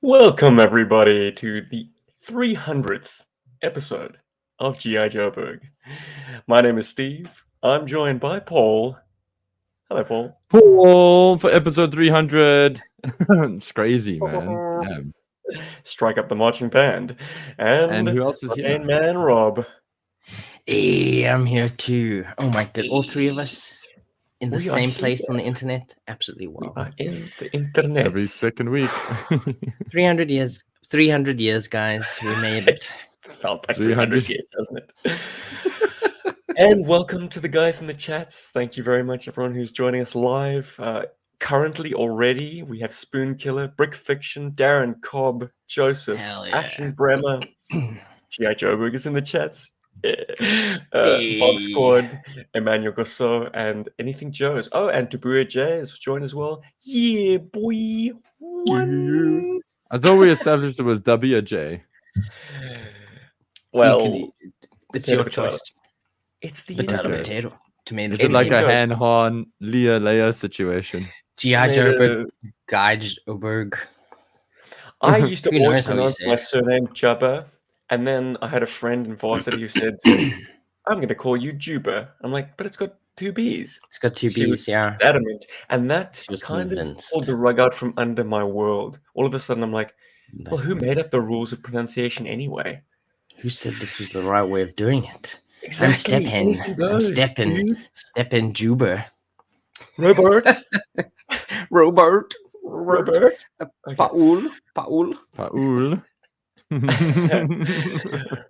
Welcome, everybody, to the 300th episode of GI Joburg. My name is Steve. I'm joined by Paul. Hello, Paul. Paul for episode 300. It's crazy, man. Yeah. Strike up the marching band. And who else is our here? main man, Rob. Hey, I'm here too. Oh my god, all three of us in the We are same place on the here. internet. Absolutely We wild. are in the internet. Every second week. 300 years, guys. We made it. Felt like 300 300 years, doesn't it? And welcome to the guys in the chats. Thank you very much, everyone who's joining us live. Currently, already, we have Spoon Killer, Brick Fiction, Darren Cobb, Joseph, Hell yeah. Ashton Bremer, GI Joburg is in the chats, Bob Hey. Squad, Emmanuel Gosso, and Anything Joe's. Oh, and Tabuya J has joined as well. Yeah, boy. One. I thought we established it was WJ. Well, It's potato, your potato. choice. It's the Potato, internet. potato. Tomato, Is it like a Anything goes. Han Han Leia situation? GI Made Joburg, a- GI Joburg. I used to Who knows always how you pronounce say my it. surname Jubba, and then I had a friend in varsity who said, I'm going to call you Juba. I'm like, but it's got two B's. It's got two She was B's, yeah. adamant. And that She was kind of convinced. pulled the rug out from under my world. All of a sudden, I'm like, well, who made up the rules of pronunciation anyway? Who said this was the right way of doing it? Exactly. I'm Anything goes, dude. Steppin' Juba. Robert. Robert. Robert. Okay. Paul. Paul.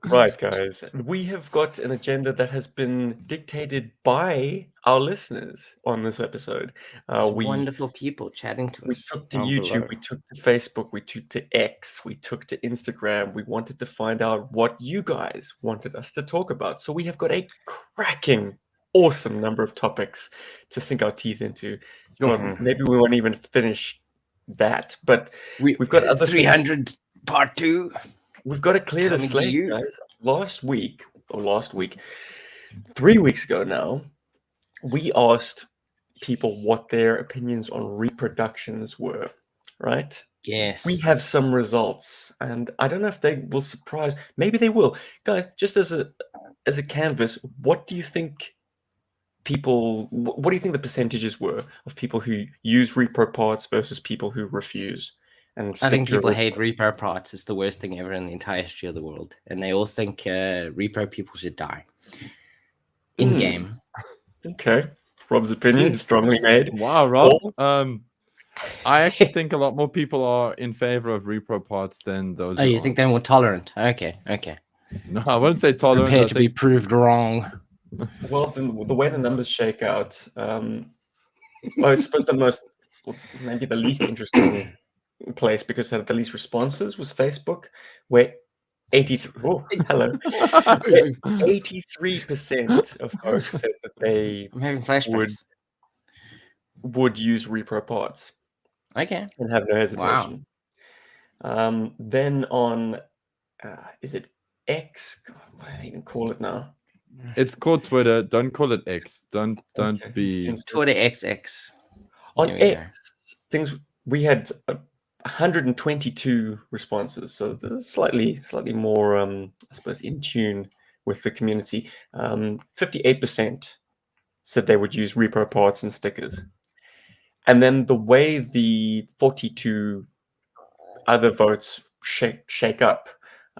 Right, guys. We have got an agenda that has been dictated by our listeners on this episode. We Wonderful people chatting to we us. took to down YouTube, below. we took to Facebook, we took to X, we took to Instagram. We wanted to find out what you guys wanted us to talk about. So we have got a cracking, awesome number of topics to sink our teeth into. Well, maybe we won't even finish that, but we've got other 300 part 2. we've got to clear the Coming to slate, you. guys. Last week, 3 weeks ago now, we asked people what their opinions on reproductions were, right? Yes. We have some results, and I don't know if they will surprise. Maybe they will, guys. Just as a canvas, what do you think? What do you think the percentages were of people who use repro parts versus people who refuse? And I think stick to people a hate repro parts. It's the worst thing ever in the entire history of the world. And they all think repro people should die. In game. Okay. Rob's opinion, strongly made. Wow, Rob. Paul? I actually think a lot more people are in favor of repro parts than those. Oh, who you aren't. think they're more tolerant? Okay. No, I wouldn't say tolerant. Prepare I to be think proved wrong. Well, the way the numbers shake out, well, I suppose maybe the least interesting place because it had the least responses was Facebook, where 83%, oh, hello, 83% of folks said that they I'm having flashbacks. would use repro parts Okay. and have no hesitation. Then on, is it X? God, what do I even call it now? It's called Twitter. Don't call it X. Don't Okay. be. It's Twitter XX. On There we go. X, we had 122 responses, so there's slightly more, I suppose, in tune with the community. 58% said they would use repro parts and stickers, and then the way the 42 other votes shake up,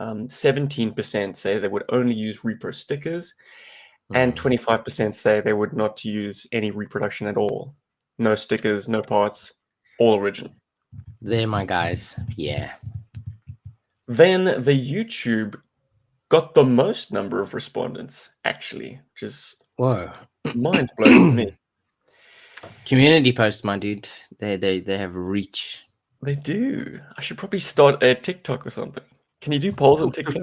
17% say they would only use repro stickers, and 25% say they would not use any reproduction at all. No stickers, no parts, all original. They're my guys. Yeah. Then the YouTube got the most number of respondents, actually, which is Whoa. mind-blowing to me. Community posts, my dude. They have reach. They do. I should probably start a TikTok or something. Can you do polls on TikTok?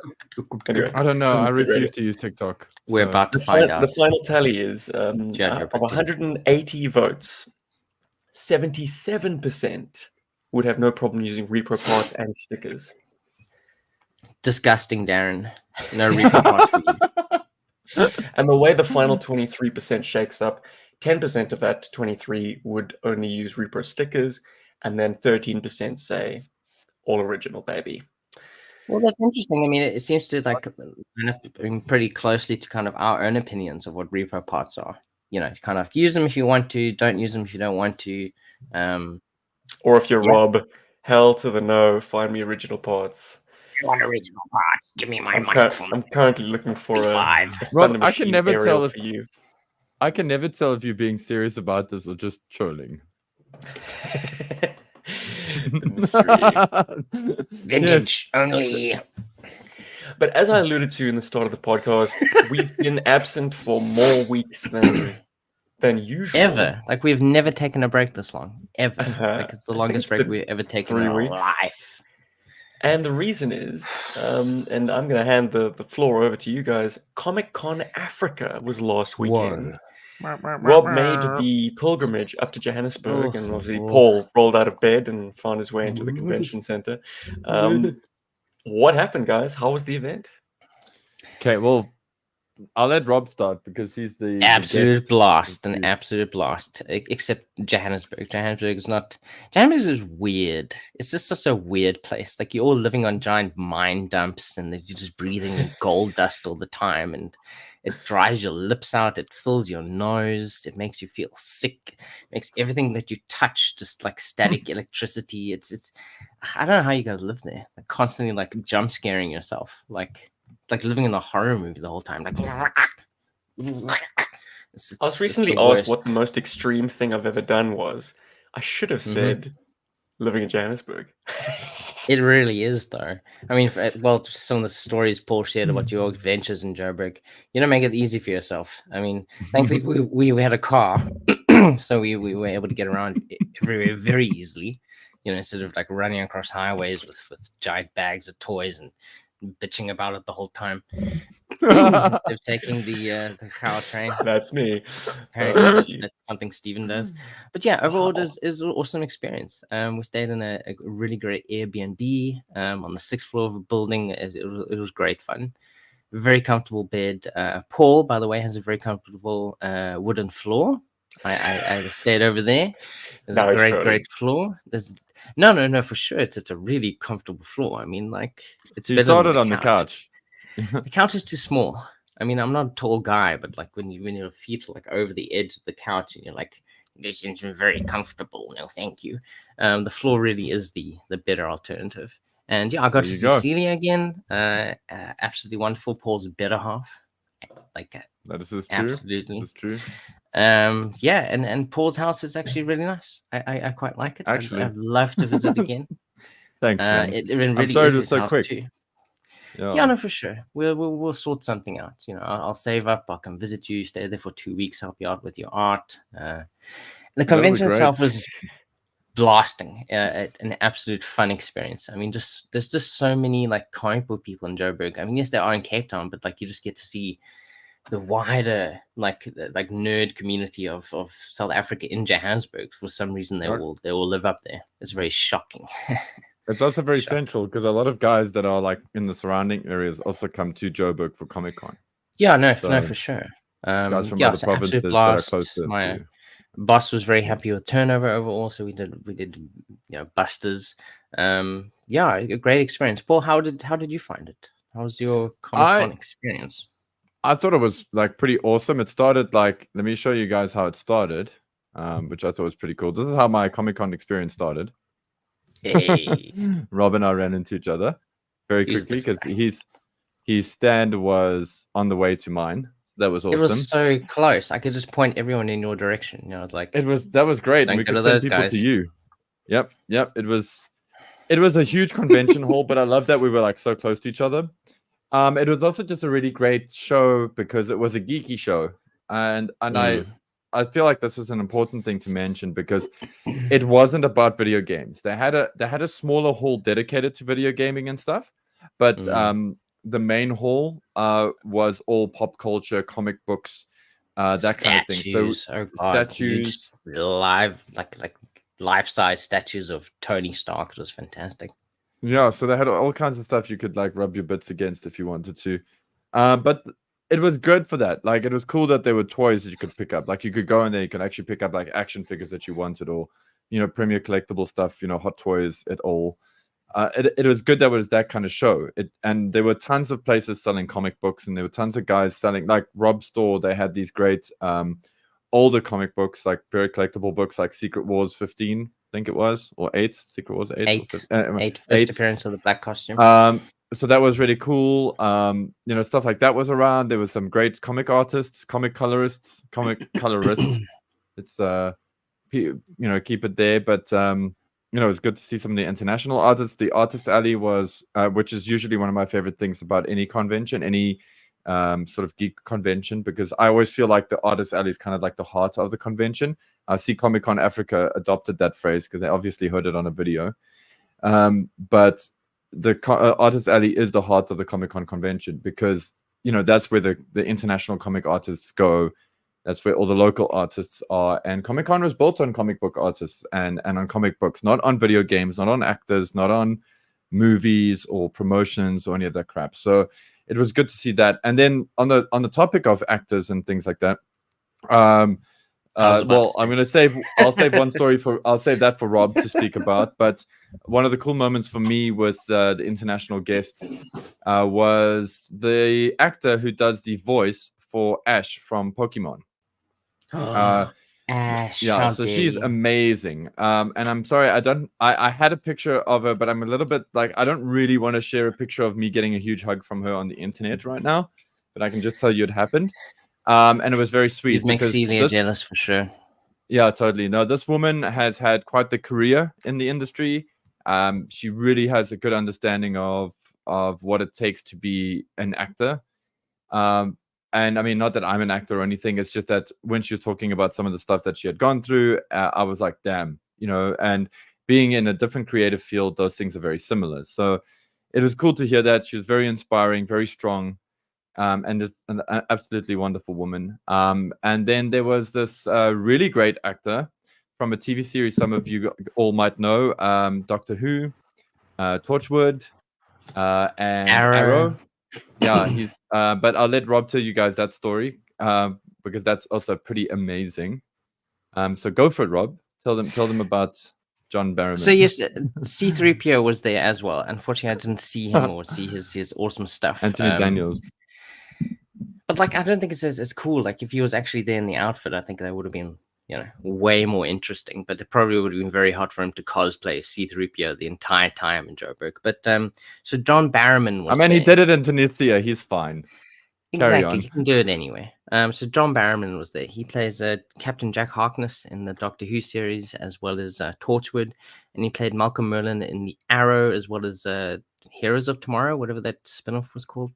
Anyway, I don't know. doesn't I get ready. refuse to use TikTok. We're so- about to The find out. final tally is of Joburg. 180 votes, 77% would have no problem using repro parts and stickers. Disgusting, Darren. No repro parts for you. And the way the final 23% shakes up, 10% of that 23 would only use repro stickers, and then 13% say all original, baby. Well, that's interesting. I mean, it seems to line up, pretty closely to kind of our own opinions of what repo parts are. Kind of use them if you want to, don't use them if you don't want to. Or if you're Rob, hell to the no, find me original parts. I want original parts. Give me my I'm money from I'm currently looking for a Rob, Thunder I can Machine never aerial tell for you. I can never tell if you're being serious about this or just trolling. Vintage only. But as I alluded to in the start of the podcast, we've been absent for more weeks than usual. Ever. Like, we've never taken a break this long. Ever. Like, it's the I think longest it's break been we've ever taken 3 in our weeks. life. And the reason is, and I'm going to hand the floor over to you guys, Comic-Con Africa was last weekend. Rob made the pilgrimage up to Johannesburg, and obviously Paul rolled out of bed and found his way into the convention center. What happened, guys? How was the event? Okay, well, I'll let Rob start because he's the absolute guest. blast, an absolute blast. Except Johannesburg. Johannesburg is weird. It's just such a weird place. Like, you're all living on giant mine dumps, and you're just breathing in gold dust all the time, and it dries your lips out. It fills your nose. It makes you feel sick. It makes everything that you touch just like static electricity. It's. I don't know how you guys live there. Like, constantly like jump scaring yourself. Like, it's like living in a horror movie the whole time. Like, I was recently asked what the most extreme thing I've ever done was. I should have said living in Johannesburg. It really is, though. I mean, some of the stories Paul shared about your adventures in Joburg, make it easy for yourself. I mean, thankfully we had a car, so we were able to get around everywhere very easily. Instead of like running across highways with giant bags of toys and bitching about it the whole time. Instead of taking the cow train. That's me. Apparently that's something Steven does. But yeah, overall it is an awesome experience. We stayed in a really great Airbnb on the 6th floor of a building. It was great fun. Very comfortable bed. Paul, by the way, has a very comfortable wooden floor. I stayed over there. There's a great floor. There's no, for sure. It's a really comfortable floor. I mean, like, it's better started than on the couch. The couch is too small. I mean, I'm not a tall guy, but like when your feet are like over the edge of the couch and you're like, this isn't very comfortable. No, thank you. The floor really is the better alternative. And yeah, I got to see Celia again. Absolutely wonderful. Paul's better half. Like that is true. Absolutely. This is true. Yeah, and Paul's house is actually really nice. I quite like it. Actually, I'd love to visit again. Thanks, man. It really I'm sorry is it was his so house quick. too. Yeah, no, for sure. We'll sort something out. I'll save up. I'll come visit you. Stay there for 2 weeks. Help you out with your art. The convention itself was blasting. An absolute fun experience. I mean, there's just so many like comic book people in Joburg. I mean, yes, they are in Cape Town, but like you just get to see the wider like nerd community of South Africa in Johannesburg. For some reason, they all live up there. It's very shocking. It's also very central because a lot of guys that are like in the surrounding areas also come to Joburg for Comic-Con. Yeah, no, for sure. Guys from other provinces that are closer. My boss was very happy with turnover overall, so we did busters. Yeah, a great experience. Paul, how did you find it? How was your Comic-Con experience? I thought it was like pretty awesome. It started like, let me show you guys how it started, which I thought was pretty cool. This is how my Comic-Con experience started. Hey. Rob and I ran into each other very quickly because his stand was on the way to mine. That was awesome. It was so close. I could just point everyone in your direction. I was like, that was great. And we could send people to you. Yep. It was a huge convention hall, but I love that we were like so close to each other. It was also just a really great show because it was a geeky show, and I feel like this is an important thing to mention because it wasn't about video games. They had a smaller hall dedicated to video gaming and stuff, but the main hall was all pop culture, comic books, that kind of thing. So statues, life-size statues of Tony Stark. It was fantastic. Yeah, so they had all kinds of stuff you could like rub your bits against if you wanted to. But it was good for that. Like, it was cool that there were toys that you could pick up. Like, you could go in there, you could actually pick up like action figures that you wanted, or Premier collectible stuff, Hot Toys at all. it was good that it was that kind of show. And there were tons of places selling comic books, and there were tons of guys selling, like Rob's store. They had these great older comic books, like very collectible books, like Secret Wars 15, I think it was, or 8. Secret Wars 8. 8 first appearance of the black costume. So that was really cool. Stuff like that was around. There was some great comic artists, comic colorists. It's keep it there, but it's good to see some of the international artists. The Artist Alley was, which is usually one of my favorite things about any convention, any sort of geek convention, because I always feel like the Artist Alley is kind of like the heart of the convention. I see Comic-Con Africa adopted that phrase because they obviously heard it on a video. But the Artist Alley is the heart of the Comic-Con convention, because that's where the international comic artists go. That's where all the local artists are. And Comic-Con was built on comic book artists and on comic books, not on video games, not on actors, not on movies or promotions or any of that crap. So it was good to see that. And then on the topic of actors and things like that, I'll save one story I'll save that for Rob to speak about. But one of the cool moments for me with the international guests was the actor who does the voice for Ash from Pokemon. Ash, yeah, so she's amazing. And I'm sorry, I had a picture of her, but I'm a little bit like, I don't really want to share a picture of me getting a huge hug from her on the internet right now, but I can just tell you it happened. And it was very sweet. You'd make Celia jealous for sure. Yeah, totally. No, this woman has had quite the career in the industry. She really has a good understanding of what it takes to be an actor. And I mean, not that I'm an actor or anything. It's just that when she was talking about some of the stuff that she had gone through, I was like, damn, and being in a different creative field, those things are very similar. So it was cool to hear that. She was very inspiring, very strong, and just an absolutely wonderful woman. And then there was this really great actor from a TV series some of you all might know, Doctor Who, Torchwood, and Arrow. Yeah, he's but I'll let Rob tell you guys that story because that's also pretty amazing. So go for it, Rob. Tell them about John Barrowman. So yes, C3PO was there as well. Unfortunately, I didn't see him or see his awesome stuff. Anthony Daniels. But I don't think it's as cool. Like if he was actually there in the outfit, I think that would have been way more interesting. But it probably would have been very hard for him to cosplay C3PO the entire time in Joburg. But so John Barrowman was. He did it in Tunisia. He's fine. Exactly, he can do it anyway. So John Barrowman was there. He plays Captain Jack Harkness in the Doctor Who series, as well as Torchwood, and he played Malcolm Merlin in the Arrow, as well as Heroes of Tomorrow, whatever that spinoff was called.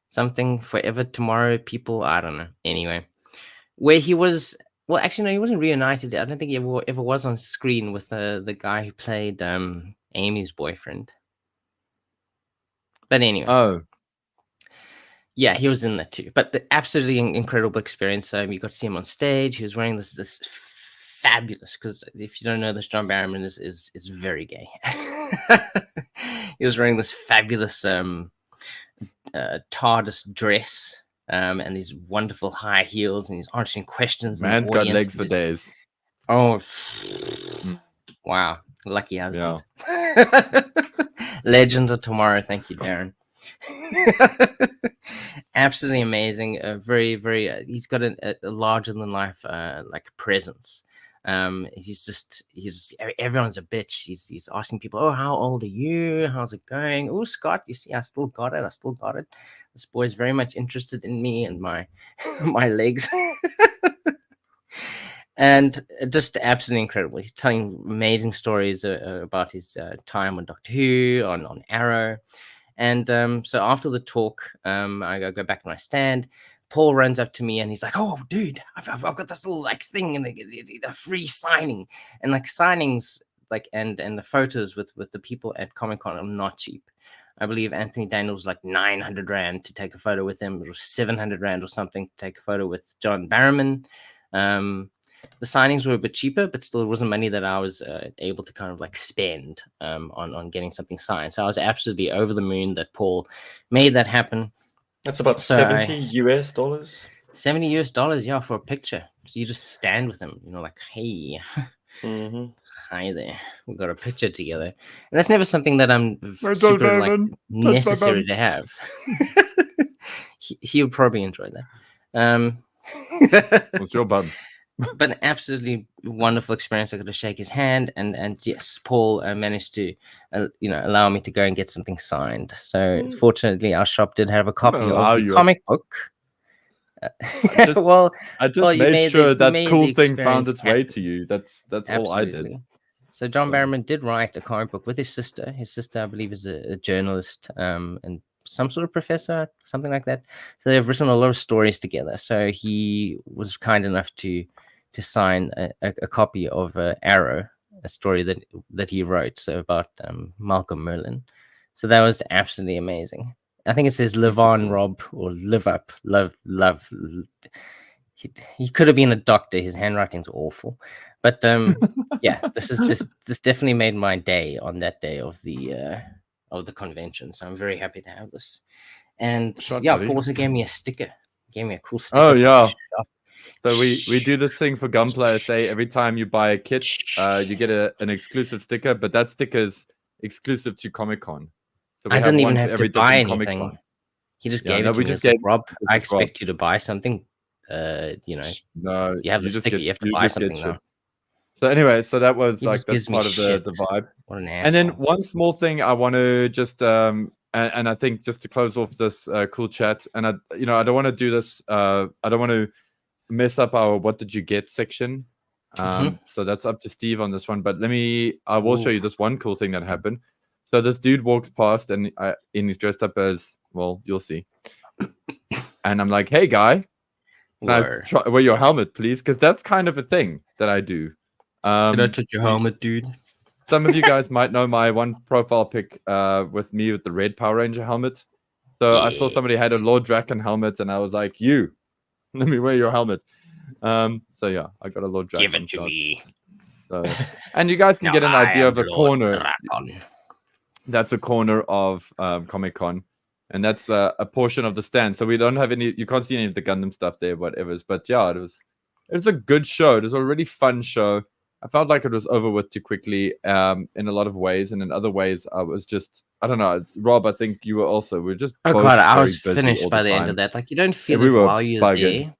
Something Forever Tomorrow People, I don't know. Anyway, where he was, well, actually no, he wasn't reunited. I don't think he ever was on screen with the guy who played Amy's boyfriend. But anyway. Oh. Yeah, he was in that too. But the absolutely incredible experience. You got to see him on stage. He was wearing this fabulous, because if you don't know this, John Barrowman is very gay. He was wearing this fabulous TARDIS dress and these wonderful high heels, and he's answering questions. Man's got legs for days. Oh, wow. Lucky husband. Yeah. Legends of Tomorrow. Thank you, Darren. Absolutely amazing. Very, very. He's got a larger than life presence. He's everyone's a bitch. He's asking people, oh, how old are you? How's it going? Oh, Scott, you see, I still got it. This boy's very much interested in me and my legs. And just absolutely incredible. He's telling amazing stories about his time on Doctor Who, on Arrow. And so after the talk, I go back to my stand. Paul runs up to me and he's like, "Oh, dude, I've got this little thing and a free signing." And signings and the photos with the people at Comic-Con are not cheap. I believe Anthony Daniels was like 900 Rand to take a photo with him. It was 700 Rand or something to take a photo with John Barrowman. The signings were a bit cheaper, but still it wasn't money that I was able to kind of spend on getting something signed. So I was absolutely over the moon that Paul made that happen. That's about $70 US. $70 US, yeah, for a picture. So you just stand with him, hey. Hi there. We got a picture together, and that's never something that I'm super like necessary to have. He would probably enjoy that. What's your bum? But an absolutely wonderful experience. I got to shake his hand, and yes, Paul managed to, allow me to go and get something signed. So fortunately, our shop did have a copy of the comic book. I just made sure that cool thing found its way to you. That's all I did. So John Barrowman did write a comic book with his sister. His sister, I believe, is a journalist and some sort of professor, something like that. So they've written a lot of stories together. So he was kind enough to sign a copy of Arrow, a story that he wrote, so about Malcolm Merlin. So that was absolutely amazing. I think it says "Live on, Rob," or "Live up, love." He could have been a doctor. His handwriting's awful, but yeah, this definitely made my day on that day of the convention. So I'm very happy to have this. And Paul also gave me a sticker. Gave me a cool sticker. Oh yeah. So we do this thing for Gunplay SA. Every time you buy a kit, you get an exclusive sticker, but that sticker is exclusive to Comic-Con. So I didn't even have to buy anything. He just gave it to me. Like, Rob, I expect you to buy something. No, you have the sticker. You have to buy something now. So anyway, so that was like that's part of the vibe. What an asshole. And then one small thing I want to just and I think just to close off this cool chat, and I don't want to do this. I don't want to mess up our "What did you get" section. So that's up to Steve on this one. But I will show you this one cool thing that happened. So this dude walks past and he's dressed up as, well, you'll see. And I'm like, hey guy, can I wear your helmet, please? Because that's kind of a thing that I do. Can I touch your helmet, dude? Some of you guys might know my one profile pic with me with the red Power Ranger helmet. So I saw somebody had a Lord Draken helmet, and I was like, you, let me wear your helmet. So yeah, I got a Lord Draken. Give it to me. So, and you guys can get an idea of a corner. That's a corner of Comic-Con, and that's a portion of the stand. So we don't have any. You can't see any of the Gundam stuff there, whatever. But yeah, it was a good show. It was a really fun show. I felt like it was over with too quickly in a lot of ways, and in other ways, I was just, I don't know. Rob, I think you were also. We were just. Oh god, I was finished by the end of that. Like, you don't feel it while you're there.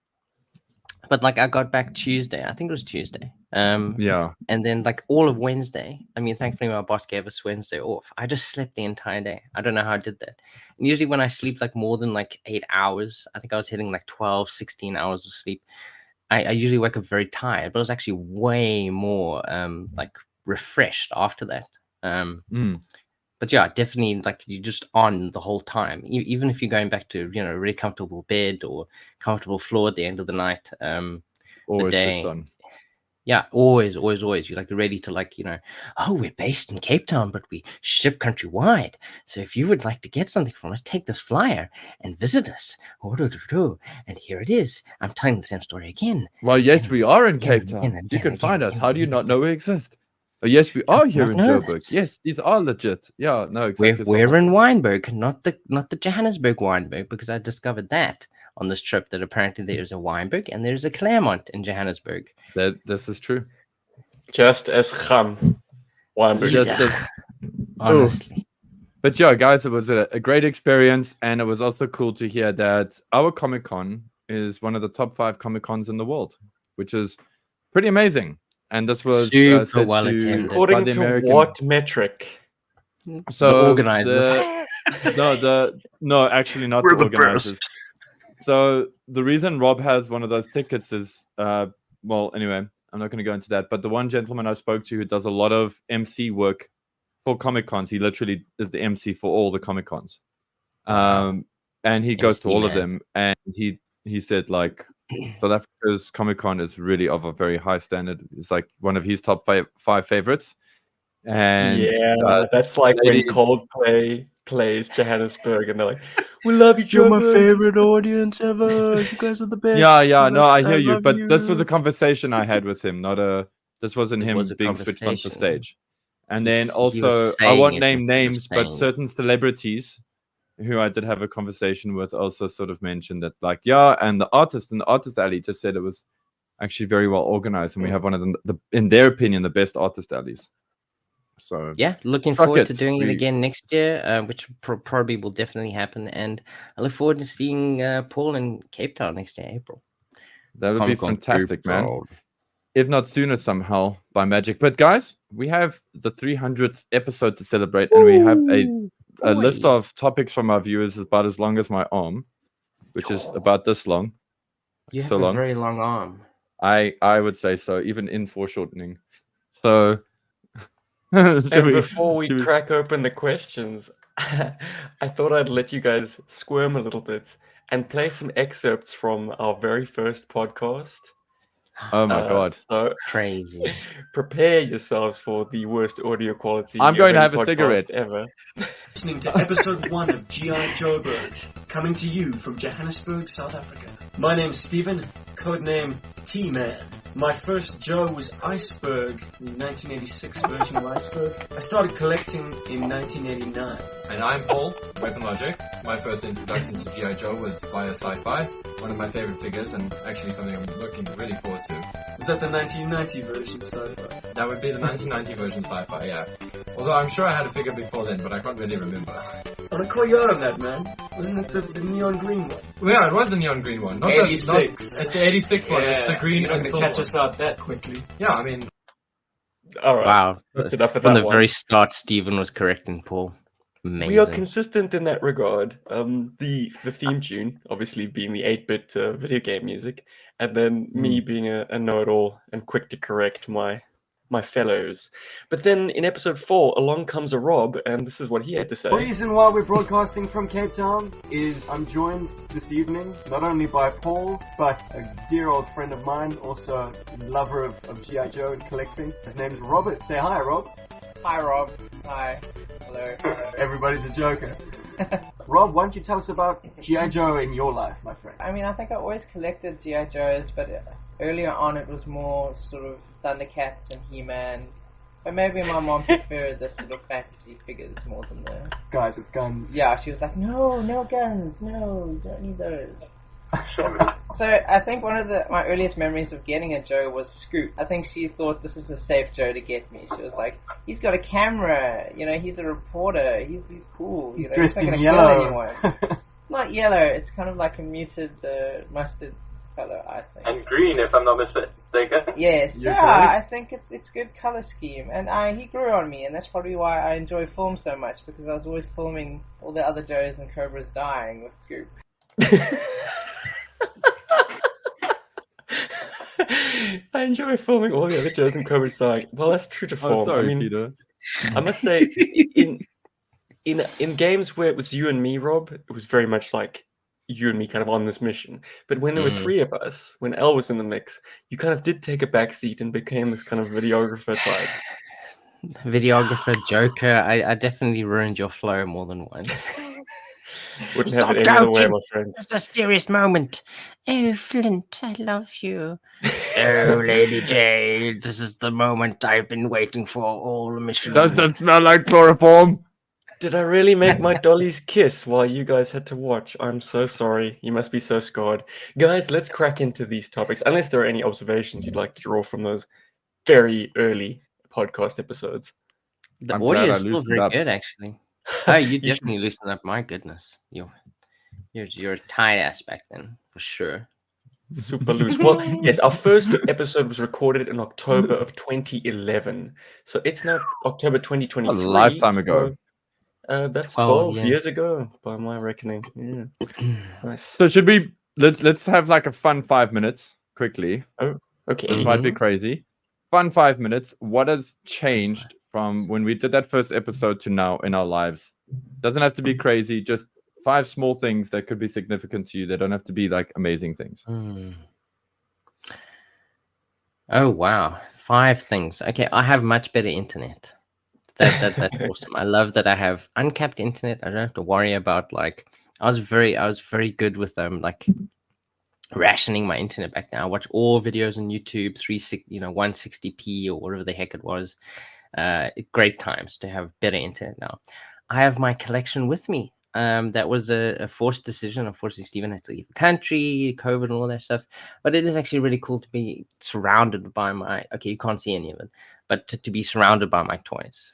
But like, I got back Tuesday. I think it was Tuesday. Yeah. And then like all of Wednesday. I mean, thankfully my boss gave us Wednesday off. I just slept the entire day. I don't know how I did that. And usually when I sleep like more than like 8 hours, I think I was hitting like 12, 16 hours of sleep. I usually wake up very tired, but I was actually way more like refreshed after that. But yeah, definitely like you're just on the whole time. Even if you're going back to, a really comfortable bed or comfortable floor at the end of the night. Always just on. Yeah, always. You're like ready to like, oh, we're based in Cape Town, but we ship countrywide. So if you would like to get something from us, take this flyer and visit us. And here it is. I'm telling the same story again. Well, yes, we are in Cape Town. You can find us. How do you not know we exist? Oh, yes, we are here in Joburg. Yes, these are legit. Yeah, no, exactly. We're in Wynberg, not the Johannesburg Wynberg, because I discovered that on this trip that apparently there's a Wynberg and there's a Claremont in Johannesburg. This is true. Just as Wynberg. Honestly. But yeah, guys, it was a great experience, and it was also cool to hear that our Comic-Con is one of the top 5 Comic-Cons in the world, which is pretty amazing. And this was super well attended. According to what metric? So the organizers. No, actually not the organizers. So the reason Rob has one of those tickets is, well, anyway, I'm not going to go into that. But the one gentleman I spoke to who does a lot of MC work for Comic-Cons, he literally is the MC for all the Comic-Cons. And he goes to all of them. And he said, like, South Africa's Comic-Con is really of a very high standard. It's like one of his top 5 favorites. And yeah, that's like when Coldplay plays Johannesburg and they're like, we love you, you're my favorite audience ever. You guys are the best. Yeah, no, I hear you. But this was a conversation I had with him, this wasn't him being switched onto stage. And then also, I won't name names, but certain celebrities who I did have a conversation with also sort of mentioned that, like, yeah, and the artist in the artist alley just said it was actually very well organized, and we have one of in their opinion, the best artist alleys. So yeah, looking forward to doing it again next year, which probably will definitely happen. And I look forward to seeing Paul in Cape Town next year, April. That would be fantastic, man. If not sooner somehow by magic. But guys, we have the 300th episode to celebrate, and we have a list of topics from our viewers about as long as my arm, which is about this long. You have a very long arm. I would say so, even in foreshortening. So before we crack open the questions, I thought I'd let you guys squirm a little bit and play some excerpts from our very first podcast. Oh my god. So crazy. Prepare yourselves for the worst audio quality. I'm going to have a cigarette ever. Listening to episode 1 of GI Joburg, coming to you from Johannesburg, South Africa. My name's Stephen, codename T-Man. My first Joe was Iceberg, the 1986 version of Iceberg. I started collecting in 1989. And I'm Paul, Weapon Logic. My first introduction to GI Joe was via Sci-Fi, one of my favorite figures, and actually something I'm looking really forward to. Was that the 1990 version Sci-Fi? That would be the 1990 version Sci-Fi, yeah. Although I'm sure I had a figure before then, but I can't really remember. I want to call you out on that, man. Wasn't it the neon green one? Well, yeah, it was the neon green one. Not 86. It's the 86 one. Yeah, it's the green and silver. Catch us out that quickly. Yeah, I mean... All right. Wow. That's enough of From that the one. very start, Stephen was correcting Paul. Amazing. We are consistent in that regard. The theme tune, obviously being the 8-bit video game music, and then me being a know-it-all and quick to correct my fellows. But then in episode 4, along comes a Rob, and this is what he had to say. The reason why we're broadcasting from Cape Town is I'm joined this evening not only by Paul, but a dear old friend of mine, also a lover of G.I. Joe and collecting. His name's Robert. Say hi, Rob. Hi, Rob. Hi. Hello. Everybody's a joker. Rob, why don't you tell us about G.I. Joe in your life, my friend? I mean, I think I always collected G.I. Joes, but earlier on it was more sort of Thundercats and He-Man. But maybe my mom preferred the sort of fantasy figures more than the... guys with guns. Yeah, she was like, no guns, no, you don't need those. So I think one of my earliest memories of getting a Joe was Scoot. I think she thought this is a safe Joe to get me. She was like, he's got a camera, you know, he's a reporter, he's cool. He's you know, dressed he's not in gonna yellow. kill anyone. Not yellow, it's kind of like a muted mustard color, I think. And green, if I'm not mistaken. Yes, You're yeah, correct. I think it's good color scheme, and he grew on me, and that's probably why I enjoy film so much, because I was always filming all the other Joes and Cobras dying with Scoop. I enjoy filming all the other Joes and Cobras dying. Well, that's true to form. Oh, sorry, I mean, Peter. I must say, in games where it was you and me, Rob, it was very much like you and me kind of on this mission. But when there were 3 of us, when Elle was in the mix, you kind of did take a back seat and became this kind of videographer type. Videographer, joker. I definitely ruined your flow more than once. Wouldn't have it any other way, my friend. It's a serious moment. Oh, Flint, I love you. Oh, Lady Jade, this is the moment I've been waiting for all the mission. Does that smell like chloroform? Did I really make my dollies kiss while you guys had to watch? I'm so sorry. You must be so scarred. Guys, let's crack into these topics. Unless there are any observations you'd like to draw from those very early podcast episodes. The I'm audio glad I is still loosened very up. good, actually. Oh, you definitely loosened up. My goodness, you're a tight ass back then for sure. Super loose. Well, yes, our first episode was recorded in October of 2011. So it's now October 2023. A lifetime ago. So, that's 12 12 years ago by my reckoning. Yeah. Nice. So should we let's have like a fun 5 minutes quickly. Okay. This might be crazy. Fun 5 minutes. What has changed from when we did that first episode to now in our lives? Doesn't have to be crazy, just 5 small things that could be significant to you. They don't have to be like amazing things. Oh wow, 5 things. Okay, I have much better internet. That's awesome. I love that I have uncapped internet. I don't have to worry about like I was very good with like rationing my internet back then. I watch all videos on YouTube, 160p or whatever the heck it was. Great times to have better internet now. I have my collection with me. That was a forced decision. Unfortunately, Stephen had to leave the country, COVID and all that stuff. But it is actually really cool to be surrounded by my, okay, you can't see any of it, but to be surrounded by my toys.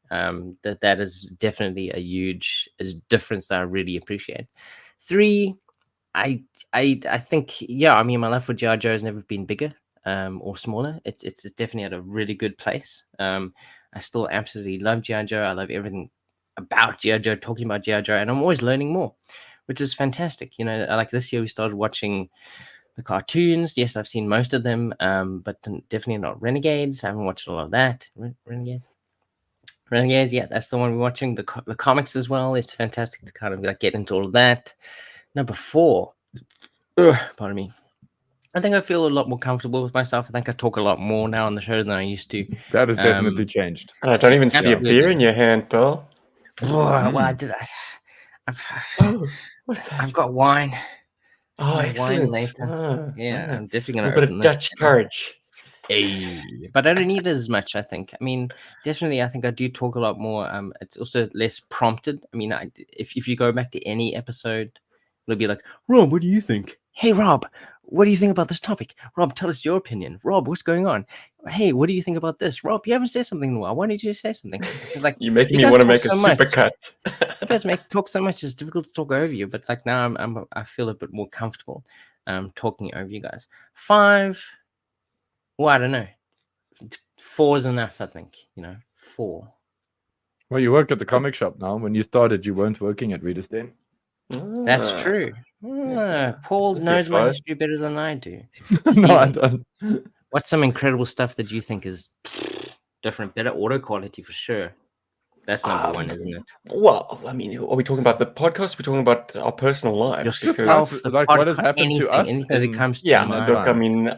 That is definitely a huge difference that I really appreciate. 3, I think, yeah, I mean, my love for GI Joe has never been bigger or smaller. It's definitely at a really good place. I still absolutely love GI Joe. I love everything about GI Joe, talking about GI Joe, and I'm always learning more, which is fantastic. You know, like this year we started watching the cartoons. Yes, I've seen most of them, but definitely not Renegades. I haven't watched a lot of that. Renegades, yeah, that's the one we're watching. The comics as well. It's fantastic to kind of like get into all of that. Number 4, pardon me. I think I feel a lot more comfortable with myself. I think I talk a lot more now on the show than I used to. That has definitely changed. And I don't even see a Absolutely. beer in your hand, Pearl. Well, I did. I've got wine. Oh, Wine excellent. later. Yeah, I'm definitely gonna A bit open of this. Dutch courage. Hey, but I don't need it as much. I think. I mean, definitely, I think I do talk a lot more. It's also less prompted. I mean, if you go back to any episode, it'll be like, Rob, what do you think? Hey, Rob, what do you think about this topic? Rob, tell us your opinion. Rob, what's going on? Hey, what do you think about this? Rob, you haven't said something in a while. Why don't you just say something? It's like You're making you me guys want to talk make a so much. supercut. You guys talk so much. It's difficult to talk over you. But like now, I feel a bit more comfortable talking over you guys. 5. Well, I don't know. 4 is enough, I think. 4. Well, you work at the comic shop now. When you started, you weren't working at Reader's Den. That's true. Paul That's knows it, my right? history better than I do. No, I Steven, don't. what's some incredible stuff that you think is different? Better audio quality for sure. That's number 1, isn't it? Well, I mean, are we talking about the podcast? We're talking about our personal lives. Yourself, Because, the like, what has podcast, happened to us anything that in- comes to Yeah, mind. look, I time. mean, Yeah.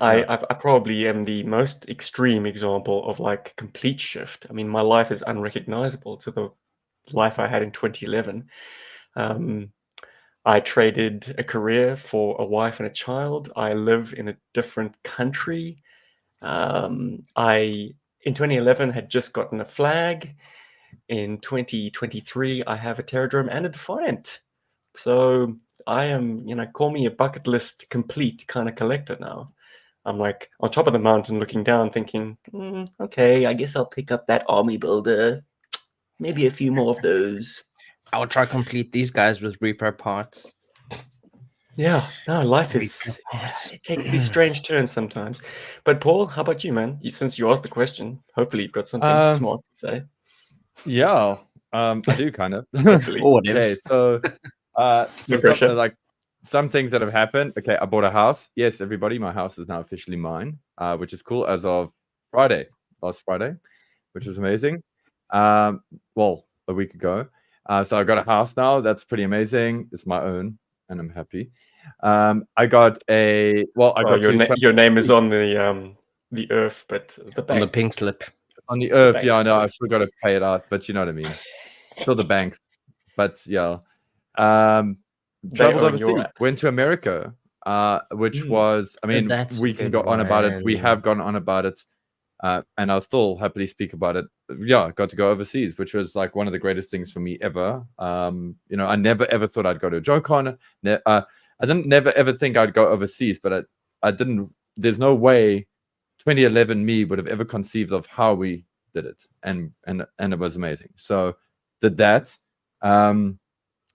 I probably am the most extreme example of like complete shift. I mean, my life is unrecognizable to the life I had in 2011. I traded a career for a wife and a child. I live in a different country. I, in 2011, had just gotten a flag. In 2023, I have a Terradrome and a Defiant. So I am, call me a bucket list complete kind of collector now. I'm like on top of the mountain looking down thinking, okay, I guess I'll pick up that army builder. Maybe a few more of those. I will try to complete these guys with repro parts. Yeah, no, life is, it takes these strange turns sometimes. But Paul, how about you, man? Since you asked the question, hopefully you've got something smart to say. Yeah, I do kind of. Hopefully. Okay, so No pressure. some things that have happened. Okay, I bought a house. Yes, everybody, my house is now officially mine, which is cool as of last Friday, which was amazing. Well, a week ago. So I got a house now. That's pretty amazing. It's my own, and I'm happy. I got a your name is on the earth, but the bank. On the pink slip. On the earth, bank yeah, I know. I slip. still got to pay it out, but you know what I mean. Still the banks, but yeah. Traveled own your overseas, ass. went to America, which was, I mean, That's we can a go good on about it. We one. have gone on about it, and I'll still happily speak about it. Yeah, got to go overseas, which was like one of the greatest things for me ever. I never ever thought I'd go to a JoeCon. I didn't never ever think I'd go overseas, but I didn't. There's no way 2011 me would have ever conceived of how we did it, and it was amazing. So did that.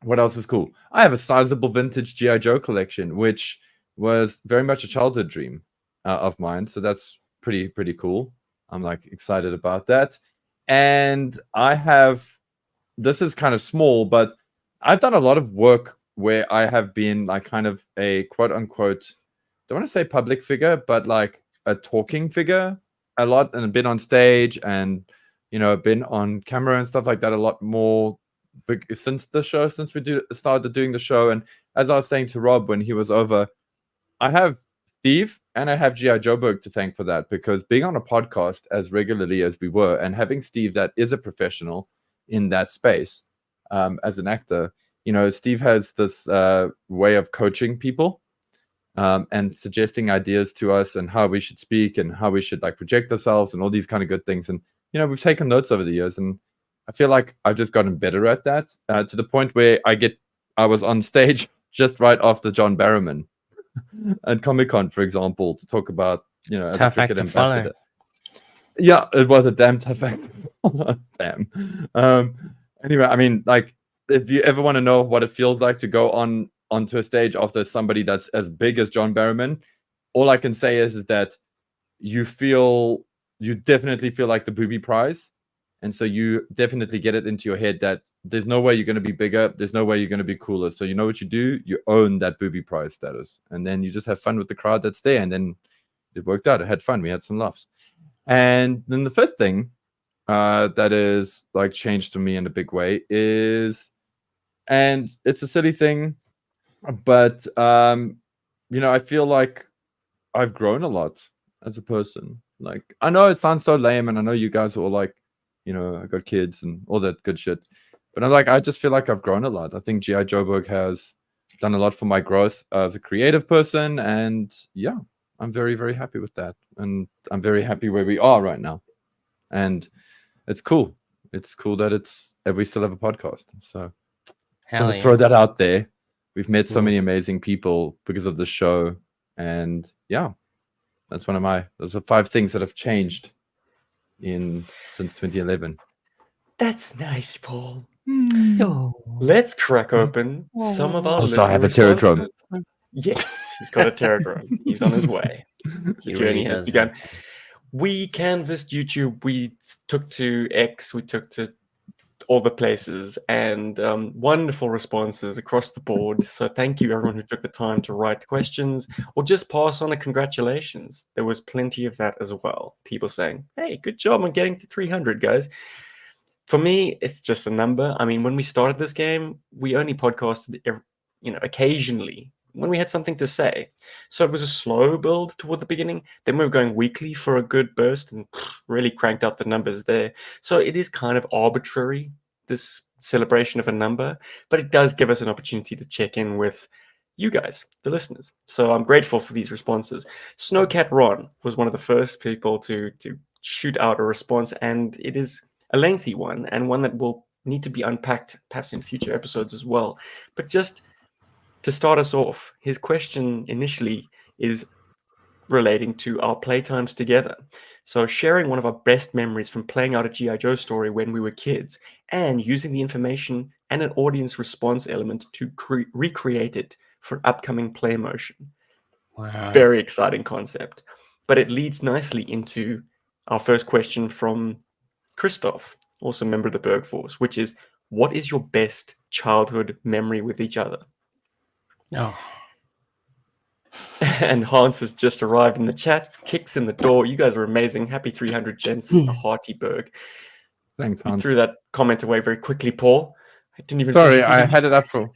What else is cool? I have a sizable vintage GI Joe collection, which was very much a childhood dream of mine. So that's pretty cool. I'm like excited about that. And this is kind of small, but I've done a lot of work where I have been like kind of a quote unquote, don't want to say public figure, but like a talking figure a lot, and been on stage and been on camera and stuff like that a lot more since we started doing the show. And as I was saying to Rob when he was over, I have Steve and I have GI Joburg to thank for that, because being on a podcast as regularly as we were, and having Steve that is a professional in that space as an actor, Steve has this way of coaching people and suggesting ideas to us and how we should speak and how we should like project ourselves and all these kind of good things. And we've taken notes over the years, and I feel like I've just gotten better at that to the point where I was on stage just right after John Barrowman at Comic-Con, for example, to talk about, as Tough a act cricket to follow. ambassador. Yeah, it was a damn tough act. Damn. Anyway, I mean, like, if you ever want to know what it feels like to go onto a stage after somebody that's as big as John Barrowman, all I can say is that you definitely feel like the booby prize. And so you definitely get it into your head that there's no way you're going to be bigger. There's no way you're going to be cooler. So you know what you do? You own that booby prize status. And then you just have fun with the crowd that's there. And then it worked out. I had fun. We had some laughs. And then the first thing that is like changed to me in a big way is, and it's a silly thing, but, I feel like I've grown a lot as a person. Like, I know it sounds so lame, and I know you guys are all like, I got kids and all that good shit. But I just feel like I've grown a lot. I think GI Joburg has done a lot for my growth as a creative person. And yeah, I'm very, very happy with that. And I'm very happy where we are right now. And it's cool. It's cool that we still have a podcast. So I'll throw that out there. We've met so many amazing people because of the show. And yeah, that's those are 5 things that have changed since 2011. That's nice, Paul. Oh. Let's crack open some of our Also, I have a listener pterodrome. responses. Yes, he's got a pterodrome. He's on his way. The journey has begun. We canvassed YouTube. We took to X. We took to all the places, and wonderful responses across the board. So thank you, everyone who took the time to write questions or just pass on a congratulations. There was plenty of that as well. People saying, hey, good job on getting to 300, guys. For me, it's just a number. I mean, when we started this game, we only podcasted, occasionally when we had something to say. So it was a slow build toward the beginning. Then we were going weekly for a good burst and really cranked up the numbers there. So it is kind of arbitrary, this celebration of a number, but it does give us an opportunity to check in with you guys, the listeners. So I'm grateful for these responses. Snowcat Ron was one of the first people to shoot out a response, and it is a lengthy one and one that will need to be unpacked perhaps in future episodes as well. But just to start us off, his question initially is relating to our playtimes together. So sharing one of our best memories from playing out a G.I. Joe story when we were kids and using the information and an audience response element to recreate it for an upcoming play motion. Wow. Very exciting concept. But it leads nicely into our first question from Christoph, also a member of the Berg Force, which is, what is your best childhood memory with each other? Oh. And Hans has just arrived in the chat, kicks in the door. You guys are amazing. Happy 300, gents. A hearty Berg. Thanks, You Hans. threw that comment away very quickly, Paul. I didn't even. Sorry, I had it up for.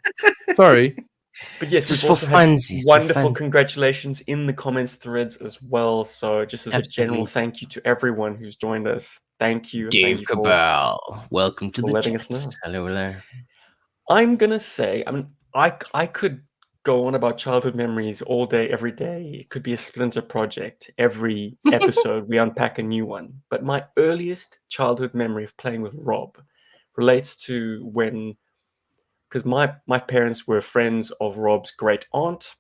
Sorry. But yes, Just we've also for funsies, had wonderful congratulations in the comments threads as well. So just as a general thank you to everyone who's joined us. Thank you. Dave Cabal, welcome to the letting chat. us know. Hello. I'm going to say, I could go on about childhood memories all day, every day. It could be a splinter project. Every episode, we unpack a new one. But my earliest childhood memory of playing with Rob relates to when, because my parents were friends of Rob's great aunt,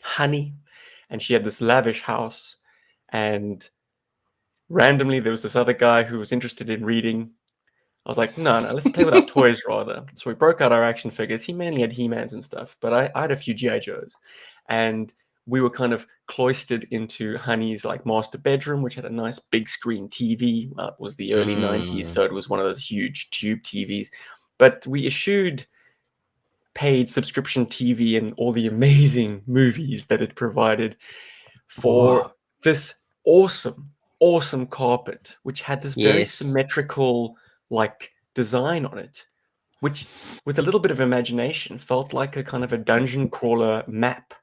Honey, and she had this lavish house. And randomly, there was this other guy who was interested in reading. I was like, no, let's play with our toys rather. So we broke out our action figures. He mainly had He-Mans and stuff, but I had a few GI Joes. And we were kind of cloistered into Honey's like master bedroom, which had a nice big screen TV. Well, it was the early 90s, so it was one of those huge tube TVs. But we eschewed paid subscription TV and all the amazing movies that it provided for this awesome carpet, which had this very symmetrical like design on it, which with a little bit of imagination felt like a kind of a dungeon crawler map.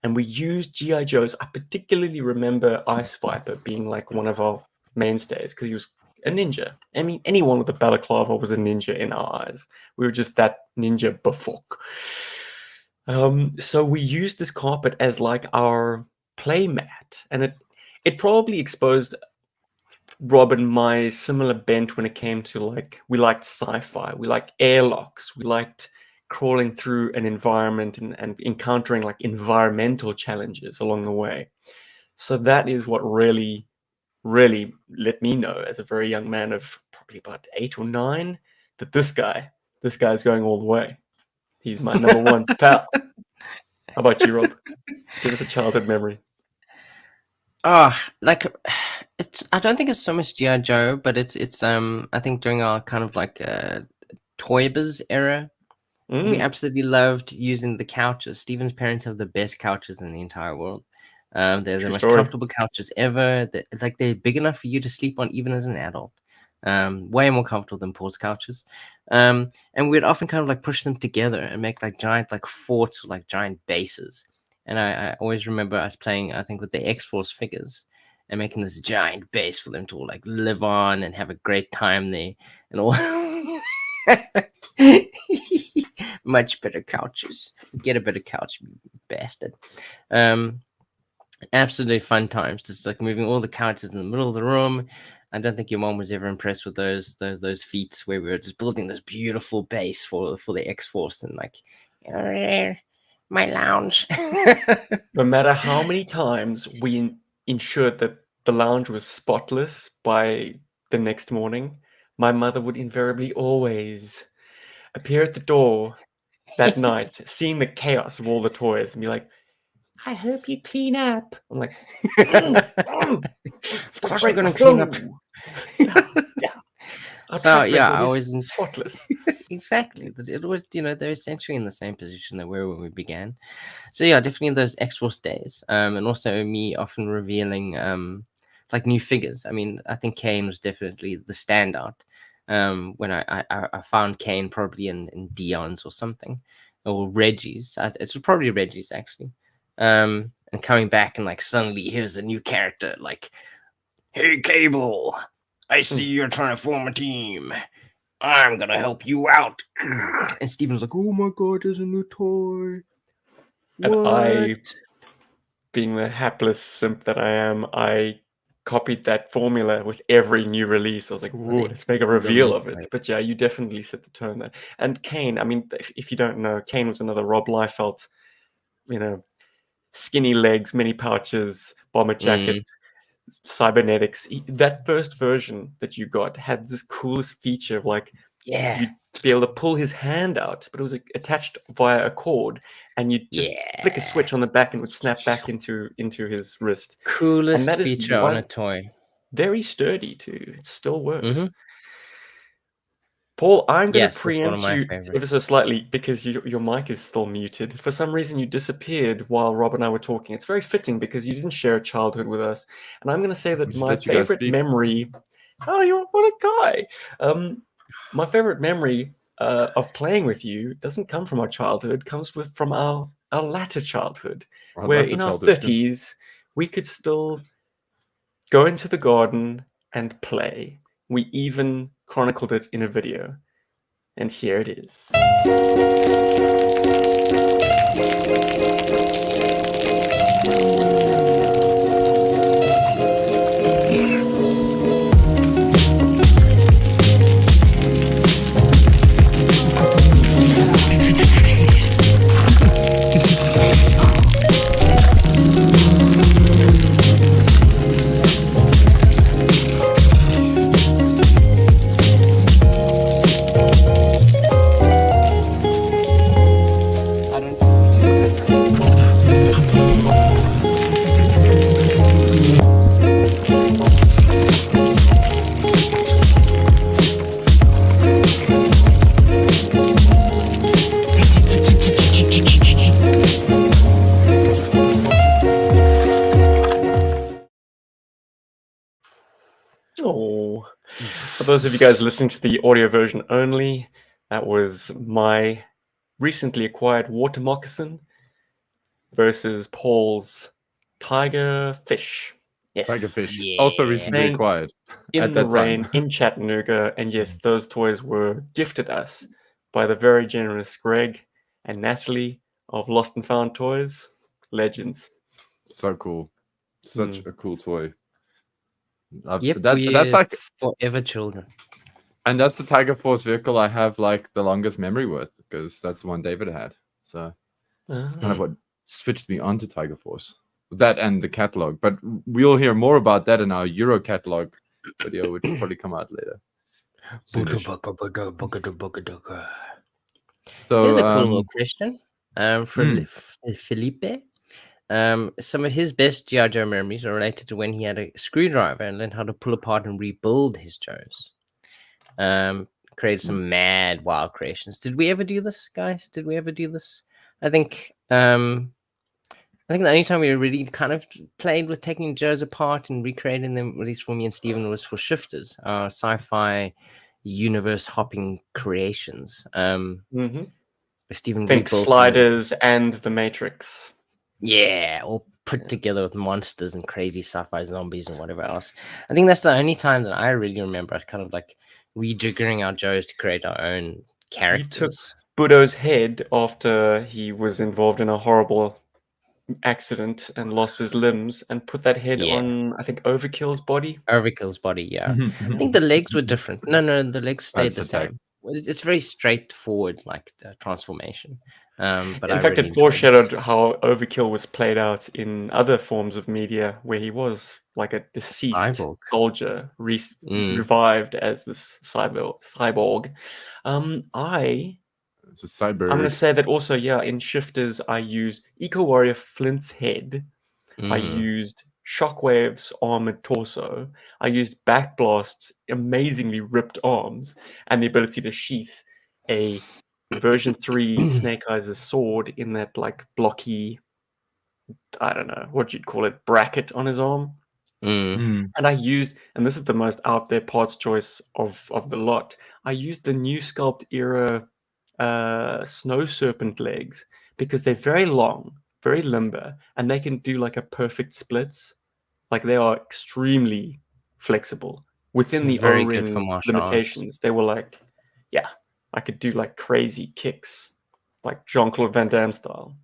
And we used GI Joes. I particularly remember Ice Viper being like one of our mainstays because he was a ninja. I mean, anyone with a balaclava was a ninja in our eyes. We were just that ninja bafok. So we used this carpet as like our play mat, and it probably exposed Rob and my similar bent when it came to like, we liked sci-fi, we liked airlocks, we liked crawling through an environment and encountering like environmental challenges along the way. So that is what really let me know as a very young man of probably about 8 or 9 that this guy's going all the way. He's my number one pal. How about you, Rob? Give us a childhood memory. Like I don't think it's so much GI Joe, but it's I think during our kind of like Toy Biz era, we absolutely loved using the couches. Stephen's parents have the best couches in the entire world. They're the most comfortable couches ever. They're big enough for you to sleep on even as an adult. Way more comfortable than Paul's couches. And we'd often kind of like push them together and make like giant like forts or like giant bases. And I always remember us playing, I think, with the X-Force figures and making this giant base for them to all like live on and have a great time there and all. Much better couches. Get a better couch, you bastard. Absolutely fun times. Just like moving all the couches in the middle of the room. I don't think your mom was ever impressed with those feats where we were just building this beautiful base for the X-Force and like my lounge. No matter how many times we ensured that the lounge was spotless by the next morning, my mother would invariably always appear at the door that night, seeing the chaos of all the toys, and be like, I hope you clean up. I'm like, of course we're going to clean up. Yeah. So yeah, I was spotless. Exactly. It was, they're essentially in the same position they were when we began. So yeah, definitely those X-Force days. And also me often revealing like new figures. I mean, I think Kane was definitely the standout. When I found Kane probably in Dion's or something, or Reggie's. It was probably Reggie's actually. And coming back and like suddenly here's a new character like, hey Cable, I see you're trying to form a team. I'm gonna help you out. And Stephen's like, oh my god, there's a new toy. And I, being the hapless simp that I am, I copied that formula with every new release. I was like, "Ooh, let's make a reveal of it." But yeah, you definitely set the tone there. And Kane, I mean, if you don't know, Kane was another Rob Liefeld, skinny legs, many pouches, bomber jacket, cybernetics. That first version that you got had this coolest feature of like, you'd be able to pull his hand out, but it was attached via a cord, and you'd just flick a switch on the back and it would snap back into his wrist. Coolest feature on a toy. Very sturdy too. It still works. Paul, I'm going to preempt you ever so slightly because your mic is still muted. For some reason, you disappeared while Rob and I were talking. It's very fitting because you didn't share a childhood with us. And I'm going to say that my favorite memory... Oh, what a guy! My favorite memory of playing with you doesn't come from our childhood. It comes from our latter childhood, where in our 30s, we could still go into the garden and play. We even chronicled it in a video. And here it is. For those of you guys listening to the audio version only, that was my recently acquired water moccasin versus Paul's tiger fish. Yes. Tiger fish. Also recently acquired. In the rain, in Chattanooga. And yes, those toys were gifted us by the very generous Greg and Natalie of Lost and Found Toys. Legends. So cool. Such a cool toy. That's like forever children. And that's the Tiger Force vehicle I have like the longest memory with, because that's the one David had. So it's kind of what switched me onto Tiger Force. That and the catalog. But we'll hear more about that in our Euro catalog video, which will probably come out later. So here's a cool little question for Felipe. Some of his best GI Joe memories are related to when he had a screwdriver and learned how to pull apart and rebuild his Joes. Created some mad wild creations. Did we ever do this, guys? Did we ever do this? I think the only time we really kind of played with taking Joes apart and recreating them, at least for me and Steven, was for Shifters, our sci-fi universe hopping creations. Steven think Sliders and the Matrix. Yeah, all put together with monsters and crazy sci-fi zombies and whatever else. I think that's the only time that I really remember us kind of like rejiggering our Joes to create our own characters. You took Budo's head after he was involved in a horrible accident and lost his limbs, and put that head on, I think, Overkill's body. Overkill's body, yeah. I think the legs were different. No, the legs stayed the same. It's very straightforward, like transformation. But in fact, it foreshadowed how Overkill was played out in other forms of media, where he was like a deceased soldier revived as this cyborg. It's a cyborg. I'm going to say that also, in Shifters, I used Eco Warrior Flint's head. I used Shockwave's armored torso. I used Backblast's amazingly ripped arms and the ability to sheath a version 3 Snake Eyes' sword in that like blocky, I don't know what you'd call it, bracket on his arm. And I used, and this is the most out there parts choice of the lot, I used the New Sculpt era Snow Serpent legs, because they're very long, very limber, and they can do like a perfect splits. Like they are extremely flexible within the O-ring limitations. They were like, I could do like crazy kicks, like Jean-Claude Van Damme style.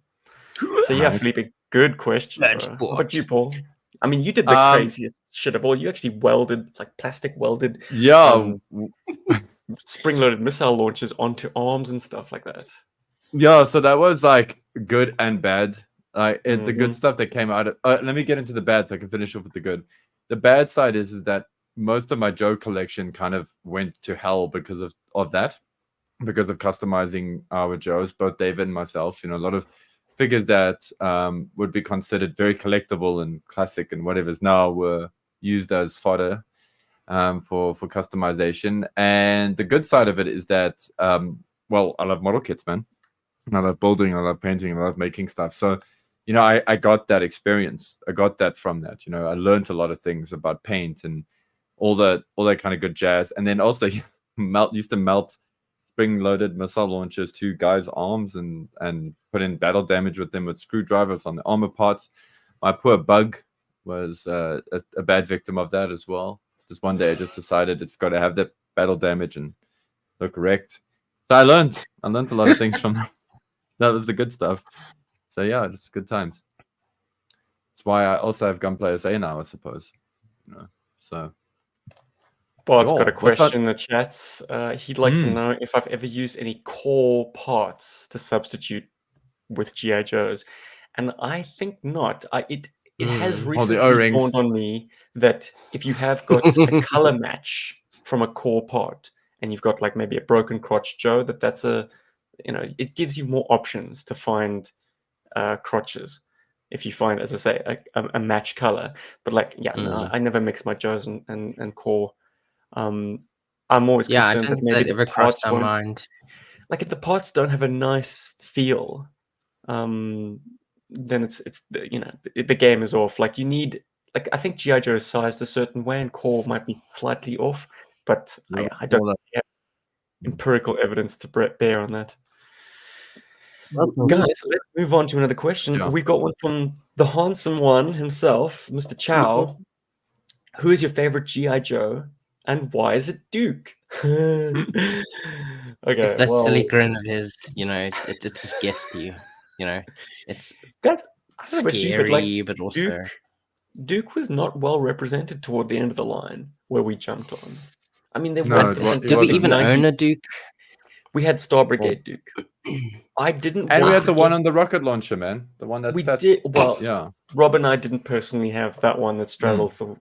So Felipe, good question. Bro. How about you, Paul? I mean, you did the craziest shit of all. You actually welded, like plastic welded, spring-loaded missile launchers onto arms and stuff like that. Yeah, so that was like good and bad. The good stuff that came out of... let me get into the bad so I can finish off with the good. The bad side is that most of my Joe collection kind of went to hell because of that. Because of customizing our Joes, both David and myself. You know, a lot of figures that would be considered very collectible and classic and whatever's now were used as fodder for customization. And the good side of it is that, I love model kits, man. And I love building, I love painting, I love making stuff. So, you know, I got that experience. I got that from that. You know, I learned a lot of things about paint and all that kind of good jazz. And then also used to melt spring-loaded missile launchers to guys' arms and put in battle damage with them with screwdrivers on the armor parts. My poor bug was a bad victim of that as well. Just one day I just decided it's got to have that battle damage and look wrecked. So I learned a lot of things from that. That was the good stuff. So yeah, it's good times. That's why I also have Gunplay SA now, I suppose. You know, so. Bart's got a question in the chats. He'd like to know if I've ever used any core parts to substitute with GI Joes, and I think not. It has recently dawned on me that if you have got a color match from a core part, and you've got like maybe a broken crotch Joe, that's a, you know, it gives you more options to find crotches if you find, as I say, a match color. But like, no, I never mix my Joes and core. I'm always concerned that maybe the parts won't, like if the parts don't have a nice feel, then it's the game is off. Like you need, like I think GI Joe is sized a certain way and core might be slightly off, but I don't have empirical evidence to bear on that. Guys, let's move on to another question. We've got one from the handsome one himself, Mr. Chow. Who is your favorite GI Joe? And why is it Duke? Okay, it's that silly grin of his, you know, it just gets to you. You know, it's scary, but also Duke, Duke was not well represented toward the end of the line where we jumped on. I mean, there No, was it a wa- it Did we fantastic even 90 own a Duke? We had Star Brigade Duke. I didn't. And we want had to the one get- on the rocket launcher, man. The one that's We did. Well, yeah. Rob and I didn't personally have that one that straddles the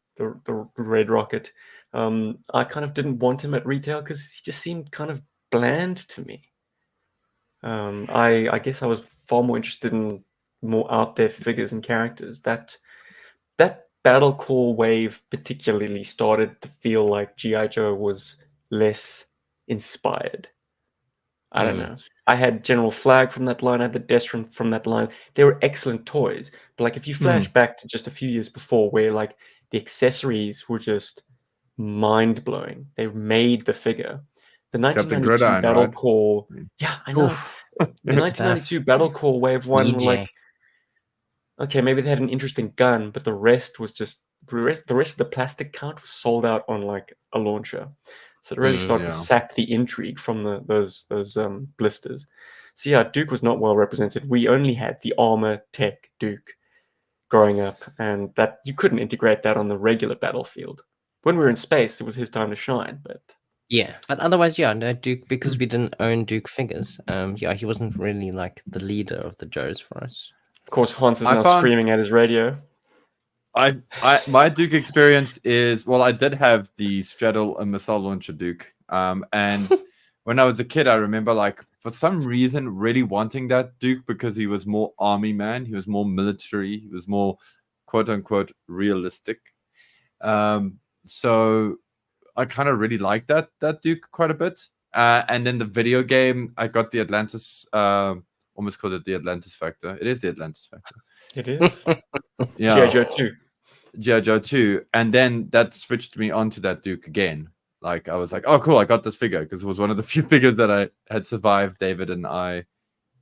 red rocket. I kind of didn't want him at retail because he just seemed kind of bland to me. I guess I was far more interested in more out there figures and characters. That battle core wave particularly started to feel like GI Joe was less inspired. I don't know. I had General Flag from that line. I had the Death from that line. They were excellent toys. But like if you flash back to just a few years before, where like the accessories were just mind blowing. They made the figure. The Captain 1992 Gridiron, Battle right? Core. Yeah, I know. Oof. The Good 1992 Battle Core Wave 1 were DJ. like, okay, maybe they had an interesting gun, but the rest was just the rest of the plastic count was sold out on like a launcher. So it really started to sap the intrigue from those blisters. So yeah, Duke was not well represented. We only had the armor tech Duke growing up, and that you couldn't integrate that on the regular battlefield. When we were in space, it was his time to shine, but Yeah, but otherwise, yeah, no Duke, because we didn't own Duke figures. Yeah, he wasn't really like the leader of the Joes for us. of course Hans is now screaming at his radio. My Duke experience is, well, I did have the straddle and missile launcher Duke. And when I was a kid, I remember like for some reason really wanting that Duke because he was more army man, he was more military, he was more quote unquote realistic. So I kind of really liked that Duke quite a bit. And then the video game, I got the Atlantis, almost called it the Atlantis Factor. It is the Atlantis Factor. It is. Yeah. G.I. Joe 2. G.I. Joe 2. And then that switched me onto that Duke again. Like, I was like, oh, cool, I got this figure. Because it was one of the few figures that I had survived David and I.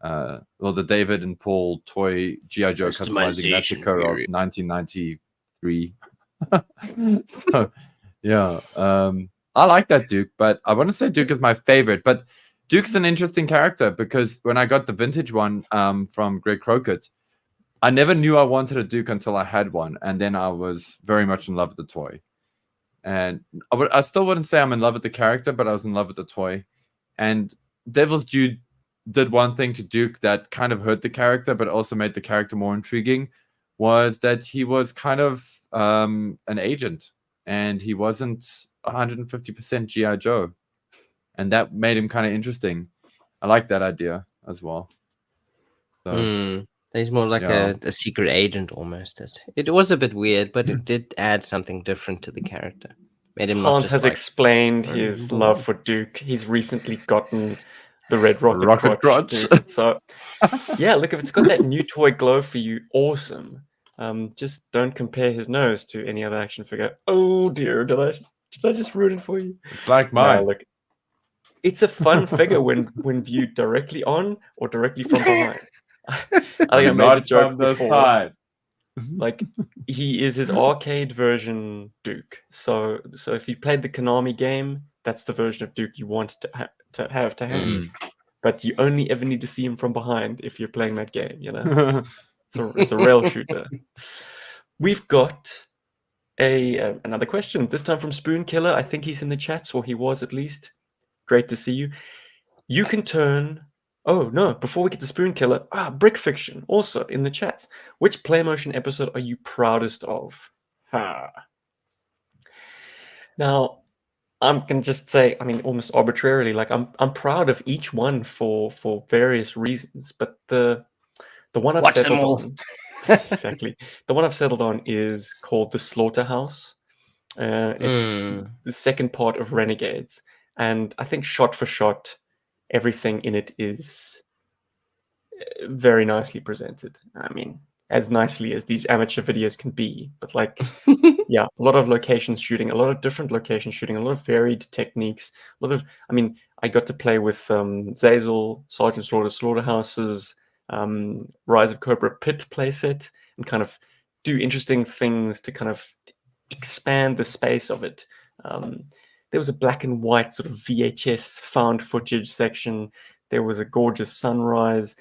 Well, the David and Paul toy G.I. Joe customizing massacre of 1993. So, yeah. I like that Duke, but I want to say Duke is my favorite. But Duke's an interesting character because when I got the vintage one from Greg Crockett, I never knew I wanted a Duke until I had one, and then I was very much in love with the toy. And I still wouldn't say I'm in love with the character, but I was in love with the toy. And Devil's Due did one thing to Duke that kind of hurt the character, but also made the character more intriguing, was that he was kind of an agent, and he wasn't 150% G.I. Joe. And that made him kind of interesting. I like that idea as well. So, he's more like a secret agent almost. It was a bit weird, but it did add something different to the character. Made him Hans has explained his love for Duke. He's recently gotten the red rocket crotch. So, yeah, look, if it's got that new toy glow for you, awesome. Just don't compare his nose to any other action figure. Oh dear, did I just ruin it for you? It's like mine. Look, it's a fun figure when viewed directly on or directly from behind. I think I made the joke before. Like, he is his arcade version Duke. So if you played the Konami game, that's the version of Duke you want to have to hand. But you only ever need to see him from behind if you're playing that game. You know, it's a rail shooter. We've got another question. This time from Spoon Killer. I think he's in the chats, or he was at least. Great to see you. You can turn. Oh, no, before we get to Spoon Killer, Brick Fiction, also in the chat. Which PlayMotion episode are you proudest of? Now, I'm going to just say, I mean, almost arbitrarily, like, I'm proud of each one for various reasons, but the one I've settled on... exactly. The one I've settled on is called The Slaughterhouse. It's the second part of Renegades, and I think shot for shot, everything in it is very nicely presented. I mean, as nicely as these amateur videos can be, but like, yeah, a lot of location shooting, a lot of different location shooting, a lot of varied techniques, I mean, I got to play with Zazel, Sergeant Slaughter, Slaughterhouse's Rise of Cobra Pit playset, and kind of do interesting things to kind of expand the space of it. There was a black and white sort of VHS found footage section. There was a gorgeous sunrise.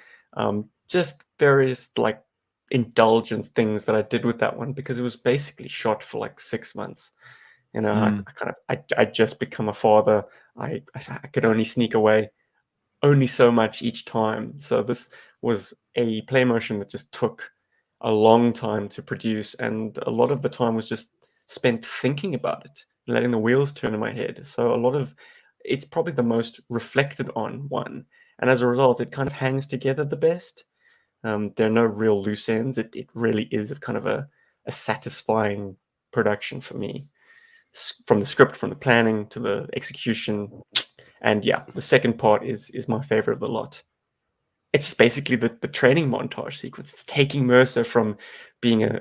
Just various like indulgent things that I did with that one, because it was basically shot for like 6 months. You know, I just become a father. I could only sneak away only so much each time. So this was a play motion that just took a long time to produce, and a lot of the time was just spent thinking about it, letting the wheels turn in my head. So it's probably the most reflected on one, and as a result, it kind of hangs together the best. There are no real loose ends. It really is a kind of a satisfying production for me, from the script, from the planning to the execution. And yeah, the second part is my favorite of the lot. It's basically the training montage sequence. It's taking Mercer from being a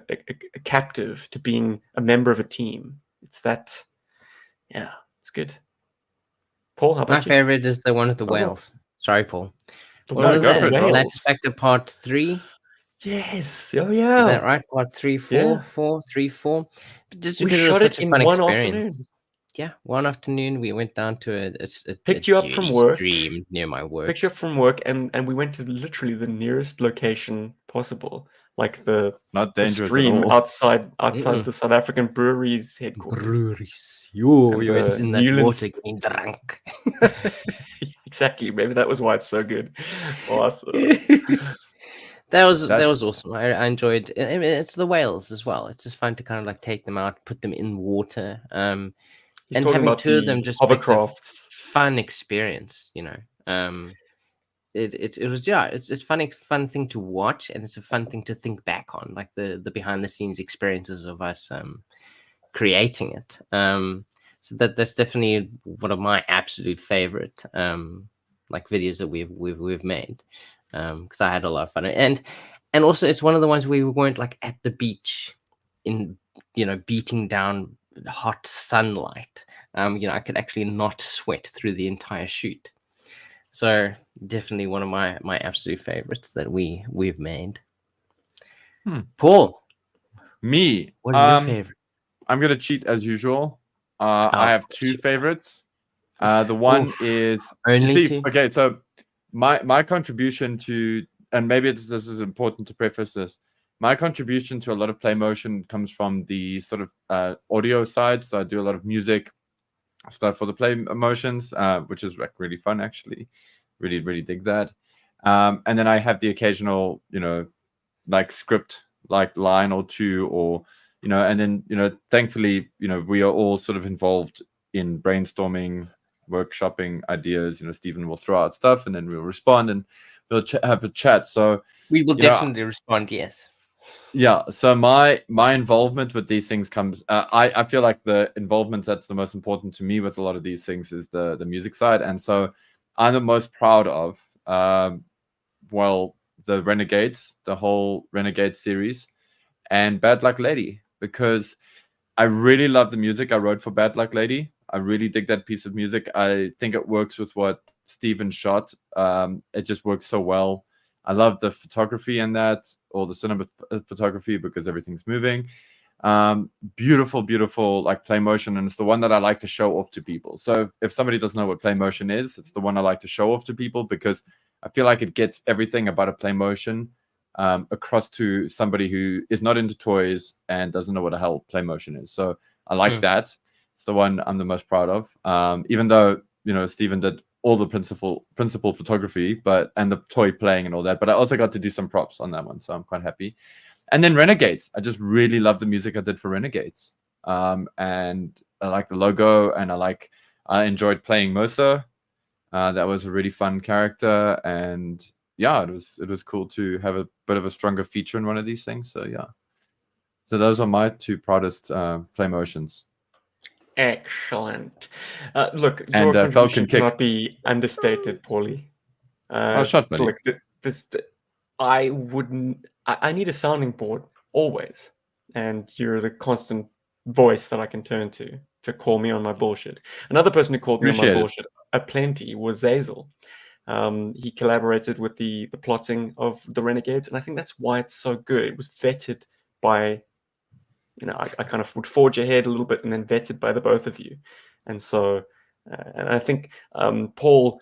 captive to being a member of a team. It's that, yeah, it's good. Paul, how about My favorite is the one with the whales. Sorry, Paul. What was that? Lattice Factor Part 3? Yes. Oh, yeah. Is that right? Part 3, 4, 4, 3, 4. Just because it was such a fun experience. Afternoon. Yeah, one afternoon we went down to a picked you up from work. Stream near my work. Picked you up from work, and we went to literally the nearest location possible, like the stream outside the South African breweries headquarters. Breweries, yo, in that water getting drunk. Exactly. Maybe that was why it's so good. Awesome. That was awesome. I enjoyed it. I mean, it's the whales as well. It's just fun to kind of like take them out, put them in water. And having two of them just makes a fun experience, you know. It was it's fun thing to watch, and it's a fun thing to think back on, like the behind the scenes experiences of us creating it. So that's definitely one of my absolute favorite like videos that we've made, because I had a lot of fun, and also it's one of the ones where we weren't like at the beach in, you know, beating down hot sunlight. You know, I could actually not sweat through the entire shoot. So definitely one of my absolute favorites that we've made. Paul, me, what is your favorite? I'm gonna cheat as usual. I have two favorites. The one is only two. Okay, so my contribution to, and maybe this is important to preface this. My contribution to a lot of play motion comes from the sort of audio side. So I do a lot of music stuff for the play motions, which is like really fun, actually. Really dig that. And then I have the occasional, you know, like script, like line or two, or, you know, and then, you know, thankfully, you know, we are all sort of involved in brainstorming, workshopping ideas. You know, Stephen will throw out stuff, and then we'll respond, and we'll have a chat. So we will definitely respond. Yes. Yeah, so my involvement with these things comes, I feel like the involvement that's the most important to me with a lot of these things is the music side. And so I'm the most proud of, well, the Renegades, the whole Renegade series, and Bad Luck Lady, because I really love the music I wrote for Bad Luck Lady. I really dig that piece of music. I think it works with what Steven shot. It just works so well. I love the photography in that, or the cinema photography, because everything's moving. Beautiful like play motion, and it's the one that I like to show off to people. So if somebody doesn't know what play motion is, it's the one I like to show off to people, because I feel like it gets everything about a play motion across to somebody who is not into toys and doesn't know what the hell play motion is. So I like that. It's the one I'm the most proud of. Even though, you know, Steven did all the principal photography, and the toy playing and all that, but I also got to do some props on that one, so I'm quite happy. And then Renegades, I just really love the music I did for Renegades, and I like the logo, and I enjoyed playing Mercer. That was a really fun character, and yeah, it was cool to have a bit of a stronger feature in one of these things. So yeah, so those are my two proudest play motions. Excellent. Look, your contribution cannot be understated, Paulie. Shot, buddy. Look, I need a sounding board always, and you're the constant voice that I can turn to call me on my bullshit. Another person who called me on my bullshit aplenty was Zazel. He collaborated with the plotting of the Renegades, and I think that's why it's so good. It was vetted by, you know, I kind of would forge ahead a little bit and then vetted by the both of you. And so, and I think Paul,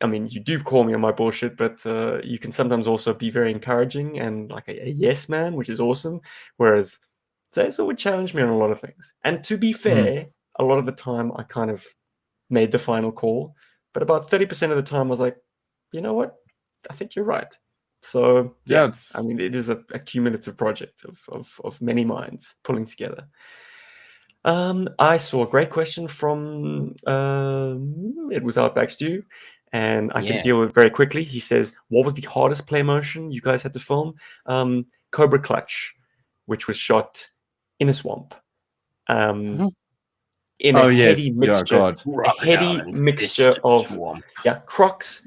I mean, you do call me on my bullshit, but you can sometimes also be very encouraging and like a yes man, which is awesome. Whereas Zazel would challenge me on a lot of things. And to be fair, a lot of the time I kind of made the final call, but about 30% of the time I was like, you know what? I think you're right. So yeah, I mean, it is a cumulative project of many minds pulling together. I saw a great question from it was Outback Stew, and I can deal with it very quickly. He says, "What was the hardest play motion you guys had to film?" Cobra Clutch, which was shot in a swamp. In a heady mixture, a heady mixture of crocs,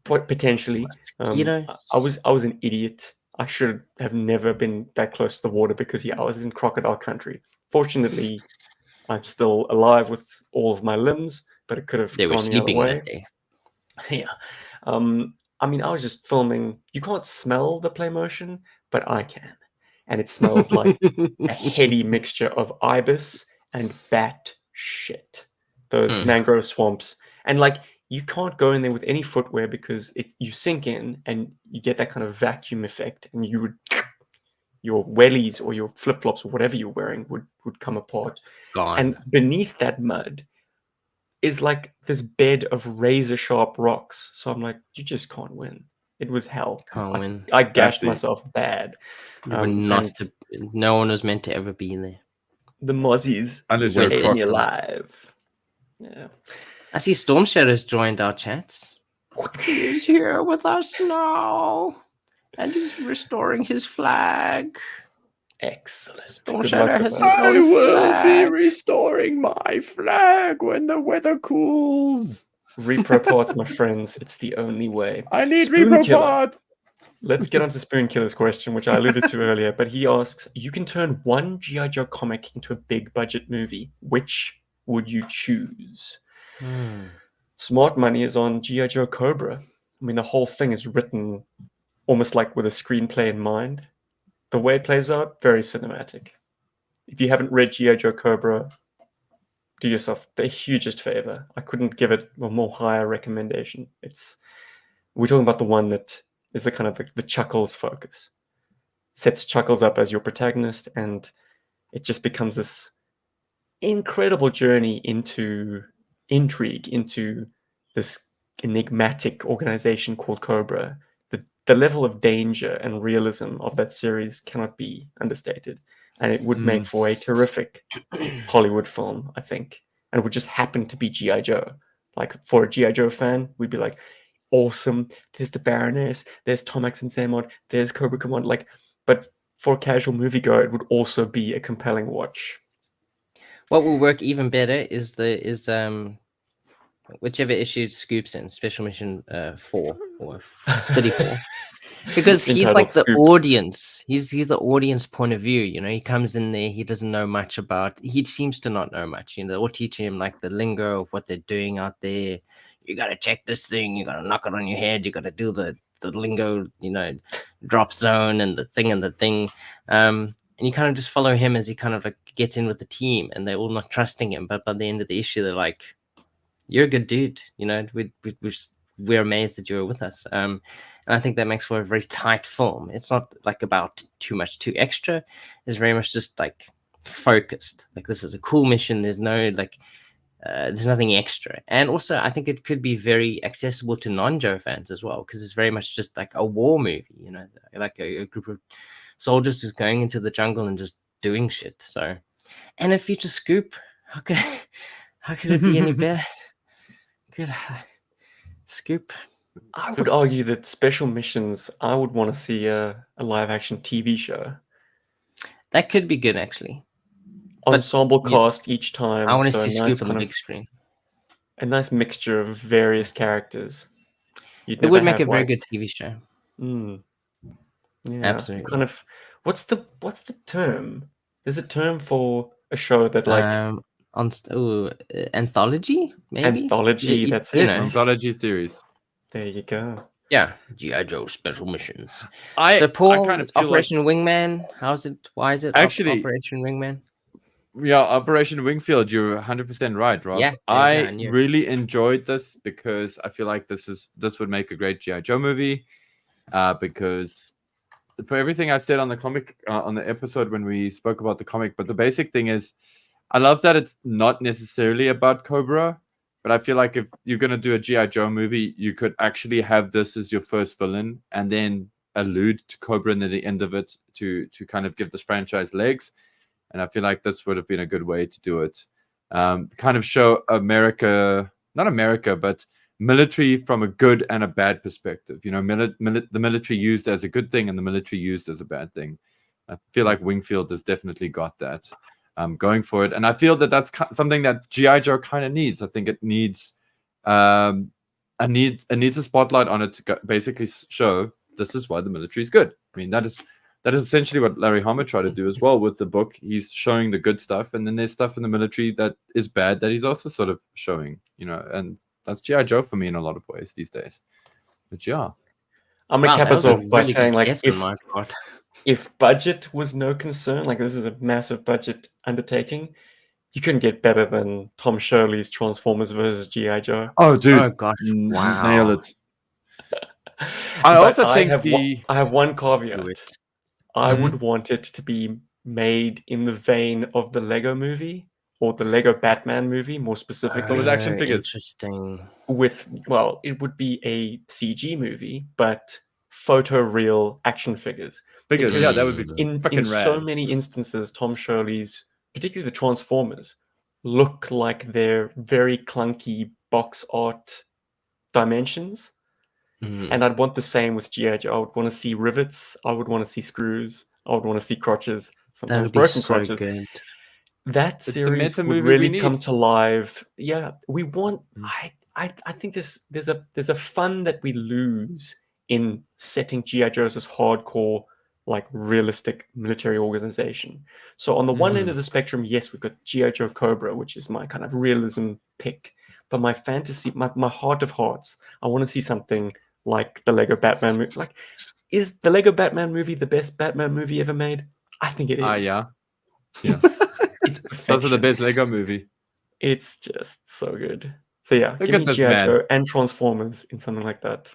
potentially. I was an idiot. I should have never been that close to the water because I was in crocodile country. Fortunately, I'm still alive with all of my limbs, but it could have gone the other way. Yeah. I mean, I was just filming. You can't smell the play motion, but I can. And it smells like a heady mixture of ibis and bat shit. Those mangrove swamps. And like, you can't go in there with any footwear because you sink in and you get that kind of vacuum effect, and your wellies or your flip-flops or whatever you're wearing would come apart. Gone. And beneath that mud is like this bed of razor-sharp rocks. So I'm like, you just can't win. It was hell. Can't win. I gashed myself bad. No one was meant to ever be there. The mozzies were ate me alive. Yeah. I see Storm Shadow's joined our chats. He's here with us now. And he's restoring his flag. Excellent. Storm Shadow has his own I will flag. be restoring my flag when the weather cools. Repro parts, my friends. It's the only way. I need repro parts. Let's get on to Spoon Killer's question, which I alluded to earlier. But he asks, you can turn one GI Joe comic into a big budget movie. Which would you choose? Smart money is on GI Joe Cobra. I mean, the whole thing is written almost like with a screenplay in mind. The way it plays out, very cinematic. If you haven't read GI Joe Cobra, do yourself the hugest favor. I couldn't give it a more higher recommendation. We're talking about the one that is the kind of the Chuckles focus. Sets Chuckles up as your protagonist, and it just becomes this incredible journey into intrigue, into this enigmatic organization called Cobra. The level of danger and realism of that series cannot be understated, and it would make for a terrific Hollywood film, I think, and it would just happen to be G.I. Joe. Like, for a G.I. Joe fan, we'd be like, awesome, there's the Baroness, there's Tomax and Zaymod, there's Cobra Command, but for a casual moviegoer, it would also be a compelling watch. What will work even better is whichever issue Scoop's in, Special Mission 4 or 34. Because he's like the audience. He's the audience point of view. He comes in there. He doesn't know much about. He seems to not know much. They're all teaching him like the lingo of what they're doing out there. You got to check this thing. You got to knock it on your head. You got to do the lingo, drop zone and the thing. And you kind of just follow him as he kind of like gets in with the team, and they're all not trusting him. But by the end of the issue, they're like, "You're a good dude. We're amazed that you're with us." And I think that makes for a very tight film. It's not like about too extra. It's very much just like focused. Like, this is a cool mission. There's no there's nothing extra. And also, I think it could be very accessible to non-Joe fans as well, because it's very much just like a war movie. Like a group of soldiers just going into the jungle and just doing shit. So, and a future Scoop. How could it be any better? Good Scoop. I would argue that Special Missions, I would want to see a live-action TV show. That could be good, actually. Ensemble cast each time. I want to see Scoop on the big screen. A nice mixture of various characters. It would make a very good TV show. Yeah, absolutely. Kind of. What's the term? There's a term for a show that anthology, maybe. Anthology. That's it. Anthology series. There you go. Yeah, GI Joe Special Missions. So Paul, I kind of Operation Wingman. How's it? Why is it actually Operation Wingman? Yeah, Operation Wingfield, you're 100% right, Rob. Yeah, I really enjoyed this because I feel like this would make a great GI Joe movie. Because for everything I said on the comic on the episode when we spoke about the comic, but the basic thing is, I love that it's not necessarily about Cobra, but I feel like if you're gonna do a GI Joe movie, you could actually have this as your first villain, and then allude to Cobra near the end of it to kind of give this franchise legs. And I feel like this would have been a good way to do it. Kind of show America, not America, but military from a good and a bad perspective. You know, the military used as a good thing and the military used as a bad thing. I feel like Wingfield has definitely got that going for it. And I feel that that's something that GI Joe kind of needs. I think it needs a spotlight on it to basically show this is why the military is good. I mean, that is essentially what Larry Hama tried to do as well with the book. He's showing the good stuff, and then there's stuff in the military that is bad that he's also sort of showing, you know, and that's GI Joe for me in a lot of ways these days. But yeah, I'm gonna cap us off by saying, like, if budget was no concern, like this is a massive budget undertaking, you couldn't get better than Tom Shirley's Transformers versus GI Joe. Oh, dude! Oh gosh! Wow! Nail it. I also think I have one caveat. I would want it to be made in the vein of the Lego movie or the Lego Batman movie, more specifically. With action figures. Interesting. It would be a CG movie, but photoreal action figures. Because, yeah, that would be in rad. So many instances, Tom Shirley's, particularly the Transformers, look like they're very clunky box art dimensions. And I'd want the same with GI Joe. I would want to see rivets. I would want to see screws. I would want to see crotches. Sometimes broken crotches. Good. That series would really come to life. Yeah, we want. I think there's a fun that we lose in setting GI Joe as this hardcore, like, realistic military organization. So on the one end of the spectrum, yes, we've got GI Joe Cobra, which is my kind of realism pick. But my fantasy, my heart of hearts, I want to see something like the Lego Batman movie. Like, is the Lego Batman movie the best Batman movie ever made? I think it is. Yeah. It's perfection. Also the best Lego movie. It's just so good. So yeah, give me GI Joe and Transformers in something like that.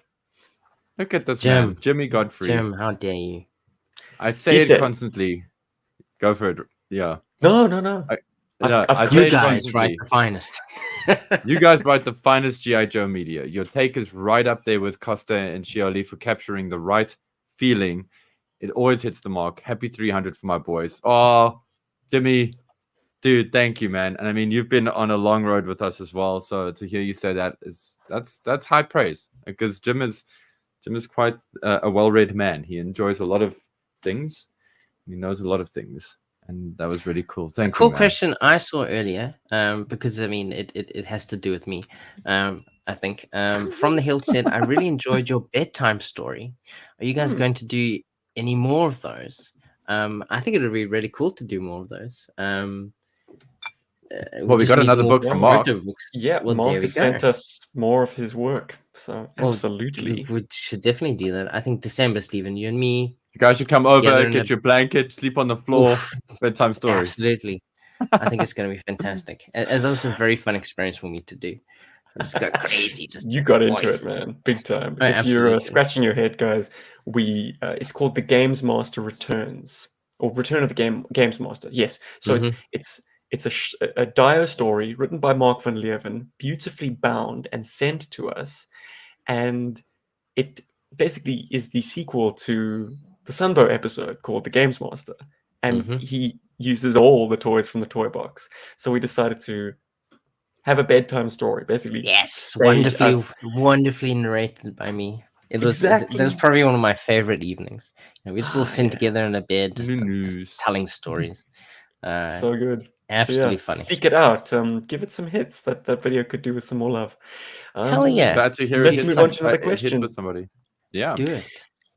Look at this man, Jimmy Godfrey. Jim, how dare you? I say it constantly. Go for it. Yeah. No. You guys write the finest. You guys write the finest GI Joe media. Your take is right up there with Costa and Shioli for capturing the right feeling. It always hits the mark. Happy 300 for my boys. Oh, Jimmy, dude, thank you, man. And I mean, you've been on a long road with us as well. So to hear you say that's high praise, because Jim is quite a well-read man. He enjoys a lot of things. He knows a lot of things. And that was really cool. Thank you. Cool question I saw earlier, because I mean it has to do with me. I think From the Hill said, I really enjoyed your bedtime story. Are you guys going to do any more of those? I think it would be really cool to do more of those. Well, we got another book from Mark. Yeah, well, Mark has sent us more of his work. So absolutely, we should definitely do that. I think December, Stephen, you and me. You guys should come over, get your blanket, sleep on the floor, bedtime stories. Absolutely. I think it's going to be fantastic. And that was a very fun experience for me to do. Just got crazy. You got into it, man. Big time. Right, if absolutely. You're scratching your head, guys, it's called The Games Master Returns, or Return of the Games Master. Yes. So it's a dire story written by Mark van Leeuwen, beautifully bound and sent to us. And it basically is the sequel to the Sunbow episode called The Games Master, and he uses all the toys from the toy box. So we decided to have a bedtime story, basically. Yes, wonderfully narrated by me. It was that was probably one of my favorite evenings. We just all sitting together in a bed, just telling stories. So good, absolutely funny. Seek it out. Give it some hits. That video could do with some more love. Hell yeah! Glad to hear. Let's move on to another question. With somebody. Yeah, do it.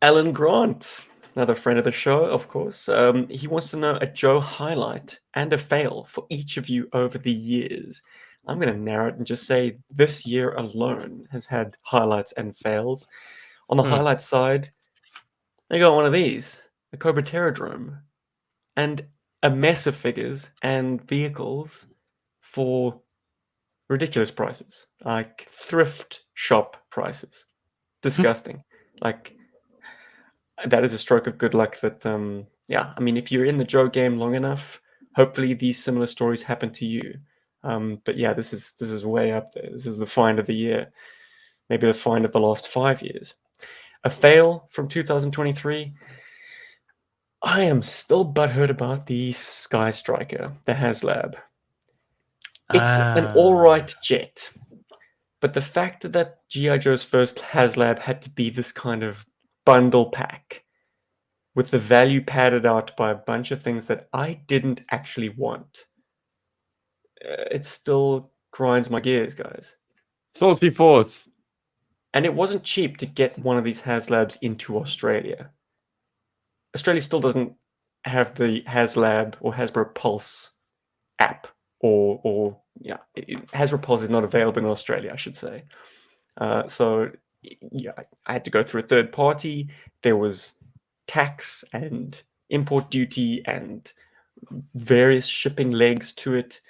Alan Grant, another friend of the show, of course. He wants to know a Joe highlight and a fail for each of you over the years. I'm going to narrow it and just say this year alone has had highlights and fails. On the highlight side, they got one of these, a Cobra Terradrome, and a mess of figures and vehicles for ridiculous prices, like thrift shop prices. Disgusting. Like, that is a stroke of good luck that, yeah, I mean, if you're in the Joe game long enough, hopefully these similar stories happen to you. But yeah, this is way up there. This is the find of the year, maybe the find of the last 5 years. A fail from 2023. I am still butthurt about the Sky Striker, the HasLab. It's an all-right jet, but the fact that GI Joe's first HasLab had to be this kind of bundle pack with the value padded out by a bunch of things that I didn't actually want, it still grinds my gears, guys. Salty fourth. And it wasn't cheap to get one of these HasLabs into Australia. Australia still doesn't have the HasLab or Hasbro Pulse app, or yeah, Hasbro Pulse is not available in Australia, I should say. So yeah, I had to go through a third party. There was tax and import duty and various shipping legs to it.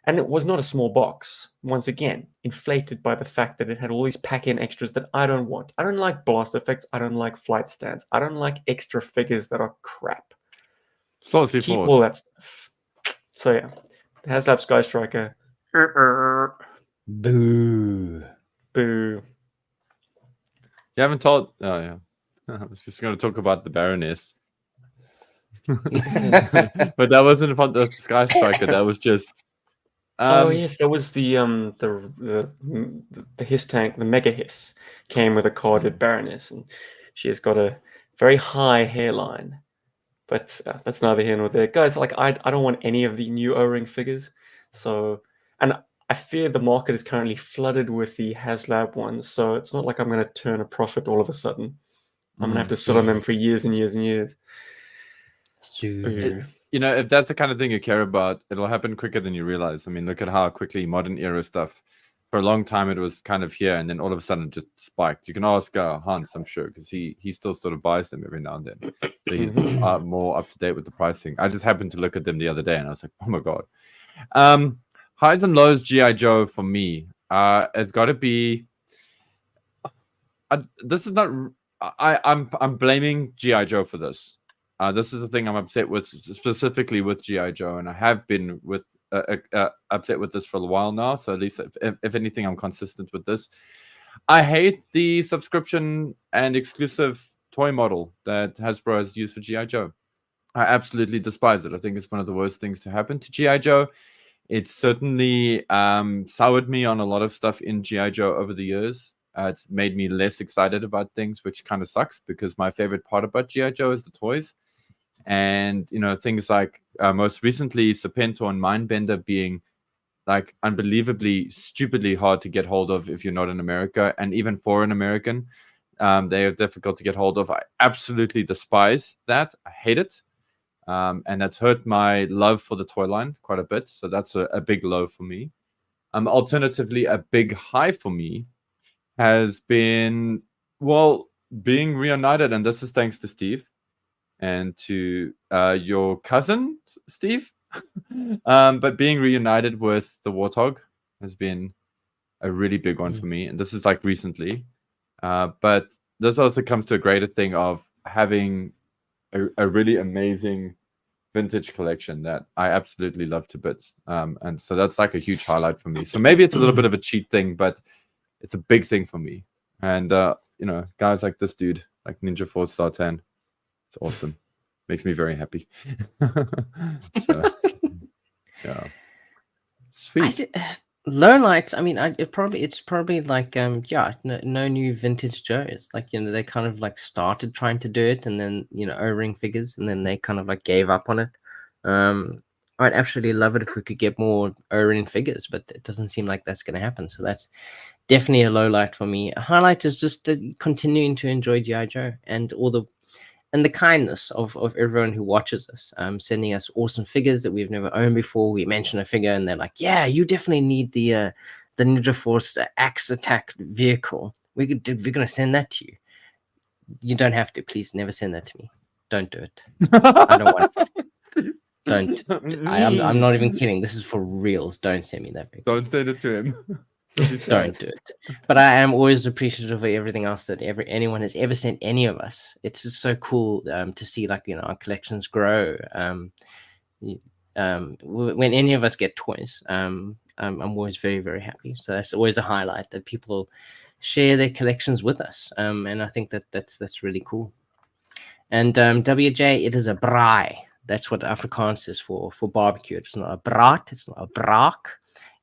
And it was not a small box, once again, inflated by the fact that it had all these pack-in extras that I don't want. I don't like blast effects. I don't like flight stands. I don't like extra figures that are crap. Saucy Keep force. all that stuff. So yeah, the HasLab Sky Striker. Boo. Boo. You haven't told... Oh, yeah. I was just going to talk about the Baroness. But that wasn't about the Sky Striker. That was just... oh yes, there was the Hiss tank, the Mega Hiss, came with a carded Baroness, and she has got a very high hairline. But that's neither here nor there, guys. Like, I don't want any of the new O-ring figures. So, and I fear the market is currently flooded with the HasLab ones. So it's not like I'm going to turn a profit all of a sudden. I'm going to have to sit on them for years and years and years. You know, if that's the kind of thing you care about, it'll happen quicker than you realize. I mean, look at how quickly modern era stuff. For a long time, it was kind of here, and then all of a sudden, it just spiked. You can ask Hans, I'm sure, because he still sort of buys them every now and then. So he's more up to date with the pricing. I just happened to look at them the other day, and I was like, oh my god. Highs and lows GI Joe for me. It's got to be. This is not. I'm blaming GI Joe for this. This is the thing I'm upset with, specifically with GI Joe, and I have been with upset with this for a while now. So at least, if anything, I'm consistent with this. I hate the subscription and exclusive toy model that Hasbro has used for GI Joe. I absolutely despise it. I think it's one of the worst things to happen to GI Joe. It's certainly soured me on a lot of stuff in GI Joe over the years. It's made me less excited about things, which kind of sucks because my favorite part about GI Joe is the toys. And, you know, things like most recently Serpentor and Mindbender being like unbelievably, stupidly hard to get hold of if you're not in America. And even for an American, they are difficult to get hold of. I absolutely despise that. I hate it. And that's hurt my love for the toy line quite a bit. So that's a big low for me. Alternatively, a big high for me has been, well, being reunited. And this is thanks to Steve and to your cousin, Steve. But being reunited with the Warthog has been a really big one for me. And this is like recently. But this also comes to a greater thing of having a really amazing vintage collection that I absolutely love to bits. And so that's like a huge highlight for me. So maybe it's a little bit of a cheat thing, but it's a big thing for me. And, you know, guys like this dude, like Ninja Force Star 10, it's awesome. Makes me very happy. So, yeah. Sweet. Low lights. I mean, it's probably like no new vintage Joes. Like, you know, they kind of like started trying to do it, and then, you know, O-ring figures, and then they kind of like gave up on it. I'd absolutely love it if we could get more O-ring figures, but it doesn't seem like that's going to happen. So that's definitely a low light for me. A highlight is just continuing to enjoy GI Joe and all the kindness of everyone who watches us, sending us awesome figures that we've never owned before. We mention a figure and they're like, yeah, you definitely need the Ninja Force axe attack vehicle. We're going to send that to you. You don't have to. Please never send that to me. Don't do it. I don't want it. Don't. I'm not even kidding. This is for reals. Don't send me that. Don't send it to him. Don't do it. But I am always appreciative of everything else that anyone has ever sent any of us. It's just so cool to see, like, our collections grow. When any of us get toys, I'm always very, very happy. So that's always a highlight, that people share their collections with us. And I think that's really cool. And WJ, it is a braai. That's what Afrikaans is for barbecue. It's not a braat. It's not a braak.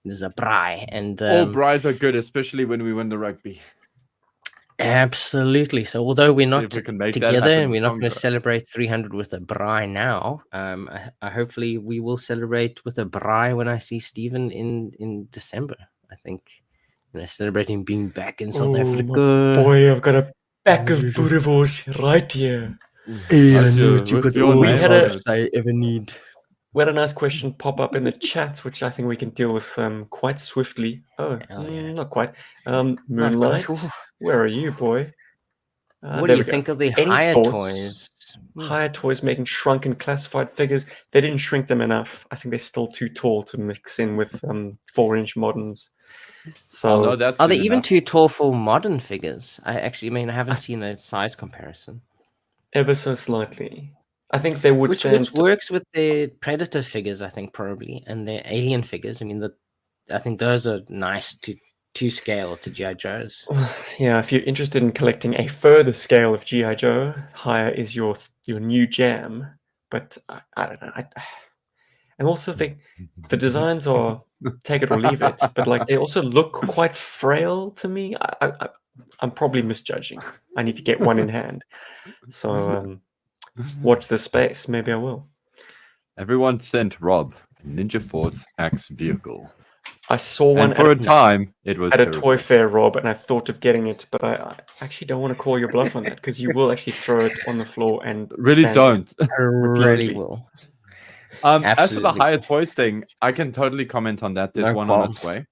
It is a braai. And all braais are good, especially when we win the rugby. Absolutely. So although we're not together and we're not going to celebrate 300 with a braai now, I hopefully we will celebrate with a braai when I see Stephen in December. I think, celebrating being back in South Africa. Boy, I've got a pack of boerewors right here. Hey, I know you got all the products I ever need. We had a nice question pop up in the chat, which I think we can deal with quite swiftly. Not quite. Moonlight, where are you, boy? What do you think of the higher toys? Higher toys making shrunken classified figures. They didn't shrink them enough. I think they're still too tall to mix in with 4-inch moderns. So are they even too tall for modern figures? I haven't seen a size comparison. Ever so slightly. I think they would which works with the Predator figures, I think, probably, and the Alien figures. I think those are nice to scale to GI Joes. Yeah, if you're interested in collecting a further scale of GI Joe, higher is your new jam. But I don't know. And also the designs are take it or leave it, but like they also look quite frail to me. I'm probably misjudging. I need to get one in hand. So watch the space. Maybe I will. Everyone sent Rob a Ninja Force Axe vehicle. I saw one and for a time. It was at a toy fair, Rob, and I thought of getting it, but I actually don't want to call your bluff on that because you will actually throw it on the floor and really don't. I really will. As for the higher toys thing, I can totally comment on that. There's one on its way.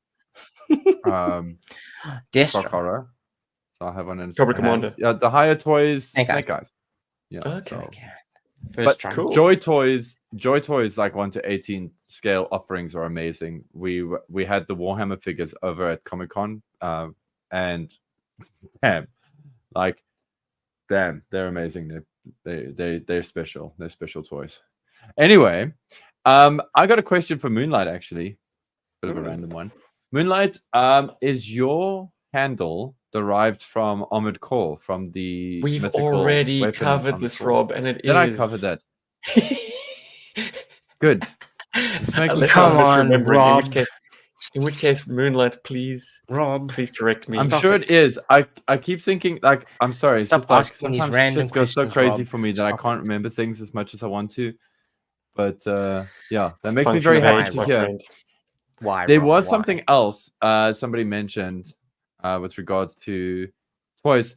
Destro. So I have one in Cobra Commander. Yeah, the higher toys, Snake Eyes. Yeah. Okay. But cool. Joy Toys, like 1 to 18 scale offerings are amazing. We had the Warhammer figures over at Comic-Con, and damn, they're amazing. They're special. They're special toys. Anyway, I got a question for Moonlight, actually. Bit of a random one. Moonlight, is your handle derived from Armored Core, from the We've already covered this, Rob, and it Then I covered that. Good. Come on, Rob. In which case, Moonlight, please, Rob, please correct me. I'm sure it is. I keep thinking, like, I'm sorry. It's just like sometimes shit goes so crazy for me that I can't remember things as much as I want to. But yeah, that makes me very happy to hear. Why? There was something else somebody mentioned with regards to toys.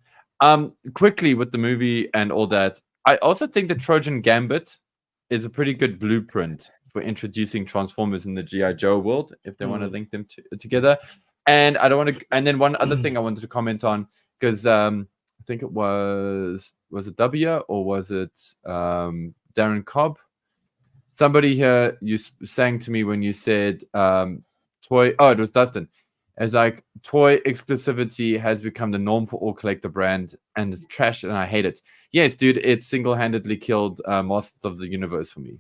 Quickly with the movie and all that, I also think the Trojan Gambit is a pretty good blueprint for introducing Transformers in the GI Joe world, if they want to link them together. And I don't want to. And then one other thing I wanted to comment on, because I think it was it W or was it Darren Cobb? Somebody here, you sang to me when you said toy. Oh, it was Dustin. As like toy exclusivity has become the norm for all collector brand, and it's trash, and I hate it. Yes, dude, it single-handedly killed Masters of the Universe for me.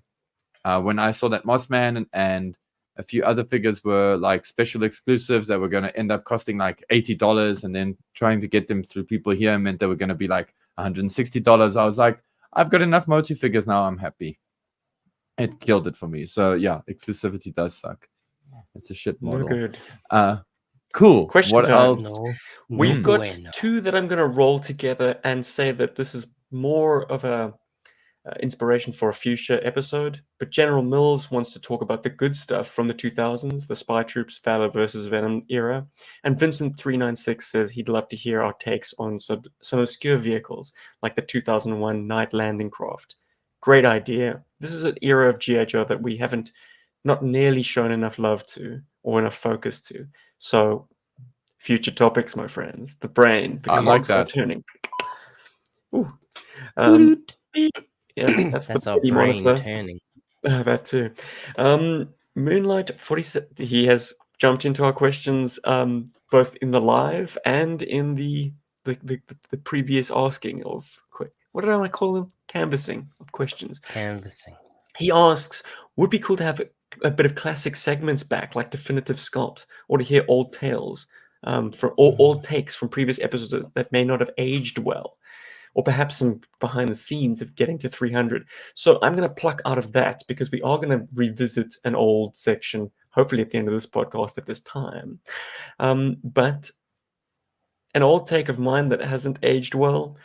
When I saw that Mossman and a few other figures were like special exclusives that were going to end up costing like $80, and then trying to get them through people here meant they were going to be like $160. I was like, I've got enough Motu figures now. I'm happy. It killed it for me. So yeah, exclusivity does suck. It's a shit model. No good. Cool. Question what time. else? No. We've got two that I'm going to roll together and say that this is more of a inspiration for a future episode. But General Mills wants to talk about the good stuff from the 2000s, the Spy Troops, Valor versus Venom era. And Vincent396 says he'd love to hear our takes on some obscure vehicles, like the 2001 Night Landing Craft. Great idea. This is an era of GI Joe that we haven't not nearly shown enough love to or enough focus to. So, future topics, my friends. The brain, the cogs are turning. Ooh. Yeah, that's the our brain monitor. turning. That too. Moonlight 47. He has jumped into our questions, both in the live and in the previous asking of what did I want to call them? Canvassing of questions. Canvassing. He asks, would be cool to have a bit of classic segments back, like definitive sculpt, or to hear old tales from old takes from previous episodes that may not have aged well, or perhaps some behind the scenes of getting to 300. So I'm going to pluck out of that because we are going to revisit an old section, hopefully at the end of this podcast if there's time. But an old take of mine that hasn't aged well,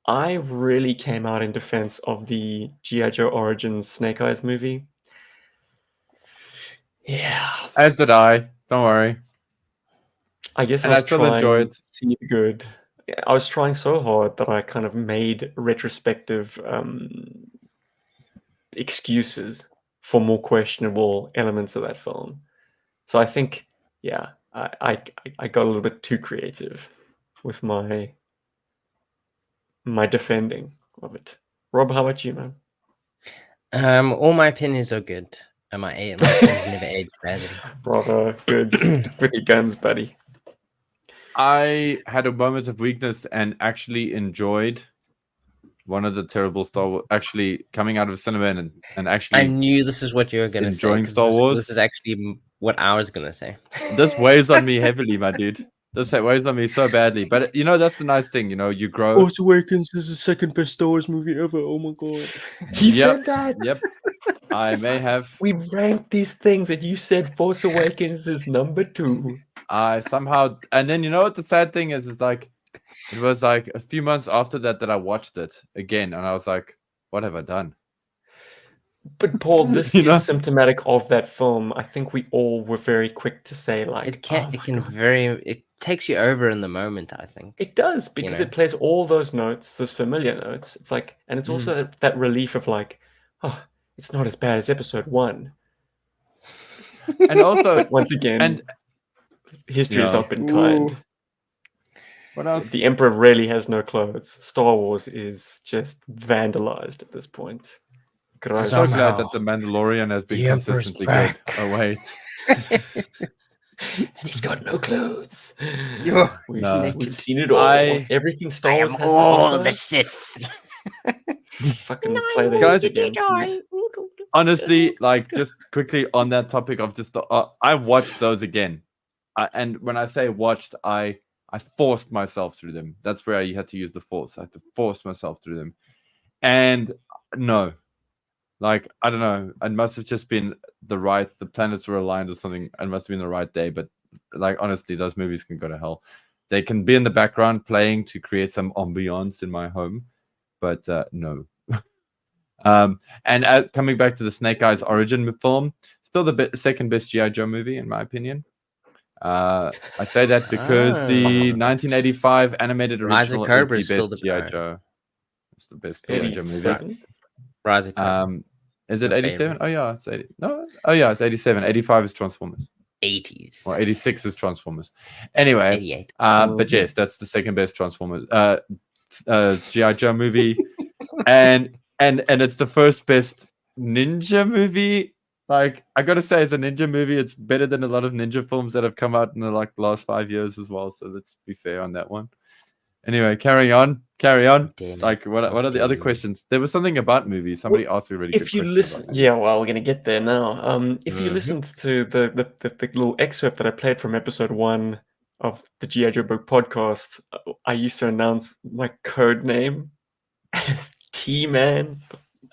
I really came out in defense of the GI Joe Origins Snake Eyes movie. Yeah. As did I. Don't worry. I guess And I was still trying enjoy it. to see the good. I was trying so hard that I kind of made retrospective excuses for more questionable elements of that film. So I think, yeah, I got a little bit too creative with my defending of it. Rob, how about you, man? All my opinions are good. And my opinions never age badly. Brother, good. Stick with your guns, buddy. I had a moment of weakness and actually enjoyed one of the terrible Star Wars, actually coming out of cinema and actually. I knew this is what you were going to say. Enjoying Star Wars. This is actually what I was going to say. This weighs on me heavily, my dude. This weighs on me so badly. But, that's the nice thing, you grow. Force Awakens is the second best Star Wars movie ever. Oh, my God. He said that? Yep. I may have. We ranked these things and you said Force Awakens is number 2. I somehow, and then what the sad thing is, it was like a few months after that I watched it again, and I was like, what have I done? But Paul, this is symptomatic of that film. I think we all were very quick to say, like, it takes you over in the moment, I think. It does, because it plays all those notes, those familiar notes. It's like, and it's also that relief of like, oh, it's not as bad as episode 1. And also, once again, and history has not been kind. What else? The Emperor really has no clothes. Star Wars is just vandalized at this point. I'm so glad that the Mandalorian has been consistently good. Oh wait, and he's got no clothes. We've seen it all. Everything Star Wars has to offer. The Sith. Fucking play the guys again. Honestly, like just quickly on that topic of just I watched those again, and when I say watched, I forced myself through them. That's where I had to use the force. I had to force myself through them, and no. Like, I don't know. It must have just been the planets were aligned or something. It must have been the right day. But, like, honestly, those movies can go to hell. They can be in the background playing to create some ambiance in my home. But, no. And coming back to the Snake Eyes origin film, still the second best GI Joe movie, in my opinion. I say that because the 1985 animated original is the best GI Joe. It's the best GI Joe movie. Rise of Cobra. Is it 87? Oh yeah, it's 80. No, oh yeah, it's 87. 85 is Transformers. 80s. Or 86 is Transformers. Anyway, 88. But yes, that's the second best Transformers GI Joe movie, and it's the first best ninja movie. Like, I gotta say, as a ninja movie, it's better than a lot of ninja films that have come out in the last 5 years as well. So let's be fair on that one. Anyway, carry on. Like, what are the other questions? There was something about movies. Somebody asked a really good question. If you listen, we're gonna get there now. If you listened to the little excerpt that I played from episode 1 of the GI Joburg podcast, I used to announce my code name as T-Man.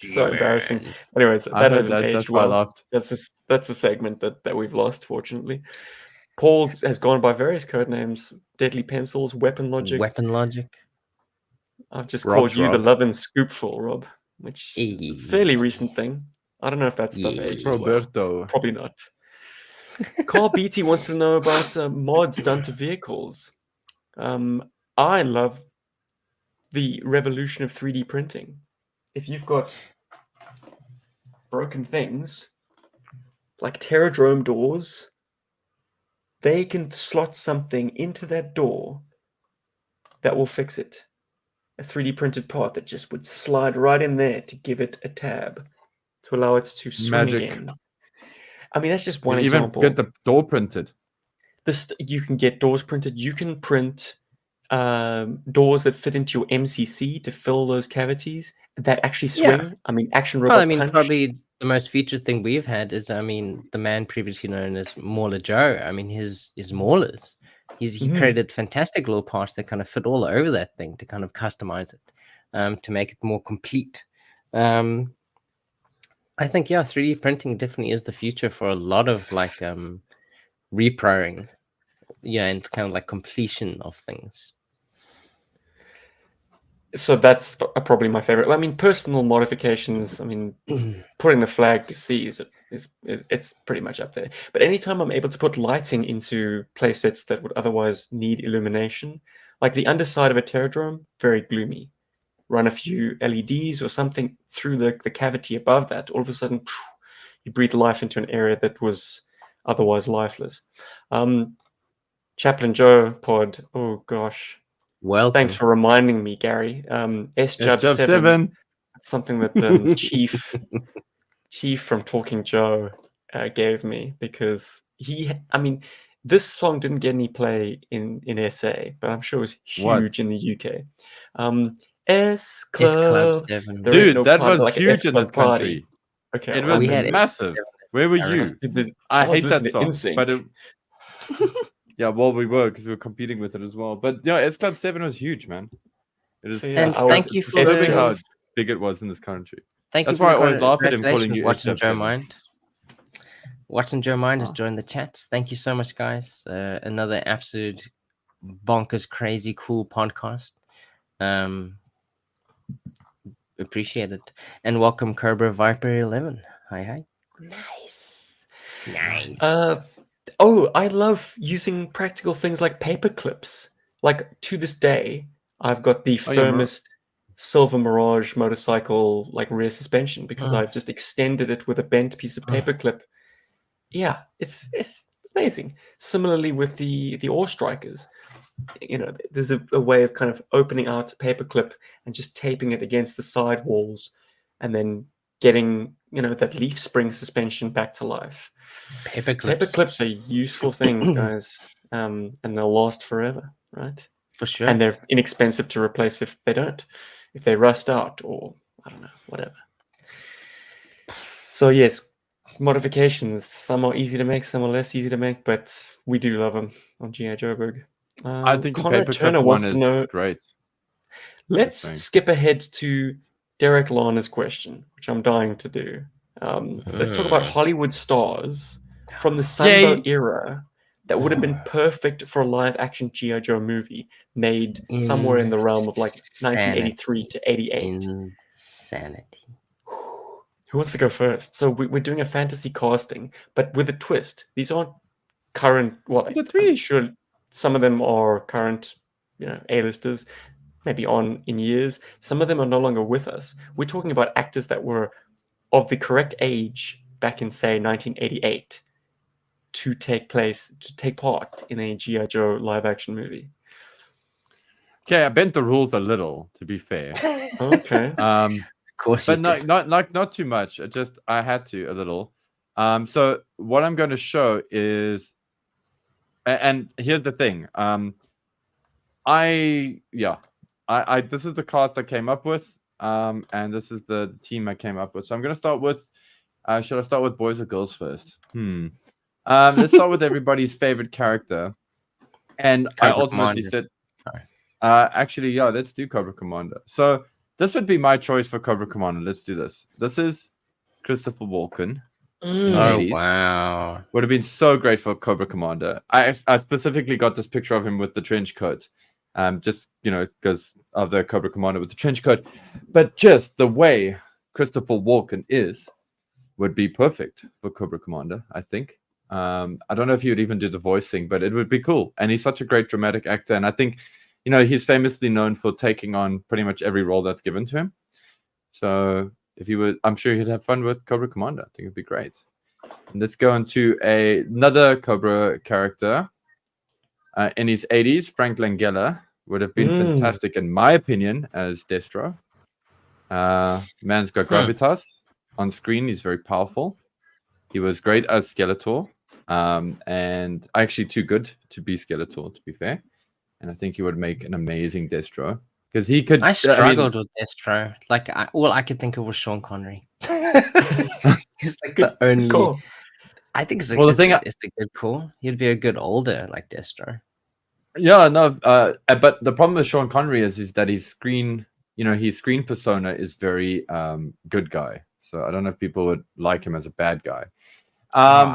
So embarrassing. Anyways, that hasn't aged that's well. Why I laughed. That's a segment that we've lost, fortunately. Paul has gone by various code names: Deadly Pencils, Weapon Logic. I've just called you the Love and Scoopful, Rob, which is a fairly recent thing. I don't know if that stuff ages Roberto. Well. Probably not. Carl Beatty wants to know about mods done to vehicles. I love the revolution of 3D printing. If you've got broken things, like Terradrome doors, they can slot something into that door that will fix it. A 3D printed part that just would slide right in there to give it a tab. to allow it to swing Magic. again. I mean, that's just You one can even example. get the door printed. You can get doors printed. You can print doors that fit into your MCC to fill those cavities that actually swing. Yeah. I mean, action robot punch. Probably the most featured thing we've had is, the man previously known as Mauler Joe. I mean, his Maulers. He created fantastic little parts that kind of fit all over that thing to kind of customize it, to make it more complete. I think 3D printing definitely is the future for a lot of like reproing, and kind of like completion of things. So that's probably my favorite. I mean, personal modifications. I mean, putting the flag to sea is it's pretty much up there. But anytime I'm able to put lighting into playsets that would otherwise need illumination, like the underside of a Terradrome, very gloomy. Run a few LEDs or something through the cavity above that. All of a sudden, you breathe life into an area that was otherwise lifeless. Chaplain Joe pod. Oh gosh. Well, Thanks for reminding me, Gary. SJub 7. Something that Chief from Talking Joe gave me, because this song didn't get any play in SA, but I'm sure it was huge in the UK. S Club 7. Dude, that was huge in this country. Okay, it was massive. Where were you? I hate that song, but yeah, well, we were, because we were competing with it as well. But S Club 7 was huge, man. It is, and thank you for how big it was in this country. Thank That's you. why I always laugh at him calling you Watching Joe Mind. Watching Joe Mind has joined the chat. Thank you so much, guys. Another absolute bonkers, crazy, cool podcast. Appreciate it. And welcome Cobra Viper 11. Hi. Nice. I love using practical things like paper clips. Like, to this day, I've got the firmest Silver Mirage motorcycle like rear suspension, because I've just extended it with a bent piece of paper clip. Yeah, it's amazing. Similarly with the ore strikers, there's a way of kind of opening out a paper clip and just taping it against the side walls, and then getting that leaf spring suspension back to life. Paper clips are useful things, guys, and they'll last forever, right? For sure. And they're inexpensive to replace if they rust out, or I don't know, whatever. So yes, modifications. Some are easy to make, some are less easy to make, but we do love them on GI Joburg. I think Conrad the Turner paperclip wants one to know. is great. Let's skip ahead to Derek Lana's question, which I'm dying to do. Let's talk about Hollywood stars from the Sambo era that would have been perfect for a live-action G.I. Joe movie made somewhere in the realm of like 1983 to 88. Insanity. Who wants to go first? So we're doing a fantasy casting, but with a twist. These aren't current. Well, I'm sure some of them are current, A-listers, maybe on in years. Some of them are no longer with us. We're talking about actors that were of the correct age back in, say, 1988 to take part in a G.I. Joe live-action movie. Okay, I bent the rules a little, to be fair. Okay. Of course, but not too much. I had to a little. So what I'm going to show is, and here's the thing. This is the cast I came up with, and this is the team I came up with. So I'm going to start with. Should I start with boys or girls first? Let's start with everybody's favorite character, and I ultimately said, let's do Cobra Commander. So this would be my choice for Cobra Commander. Let's do this. This is Christopher Walken. In the 80s. Wow. Would have been so great for Cobra Commander. I specifically got this picture of him with the trench coat. Just, because of the Cobra Commander with the trench coat. But just the way Christopher Walken would be perfect for Cobra Commander, I think. I don't know if he would even do the voice thing, but it would be cool. And he's such a great dramatic actor. And I think, he's famously known for taking on pretty much every role that's given to him. So if he would, I'm sure he'd have fun with Cobra Commander. I think it'd be great. And let's go into another Cobra character. In his 80s, Frank Langella would have been fantastic, in my opinion, as Destro. Man's got gravitas. on screen. He's very powerful. He was great as Skeletor, and actually too good to be Skeletor, to be fair. And I think he would make an amazing Destro because he could. I struggled with Destro. Like all I could think of was Sean Connery. He's like the only. Cool. I think it's a, Well, the it's, thing a, it's a good call. He'd be a good older like Destro. Yeah, no, but the problem with Sean Connery is that his screen persona is very good guy. So I don't know if people would like him as a bad guy.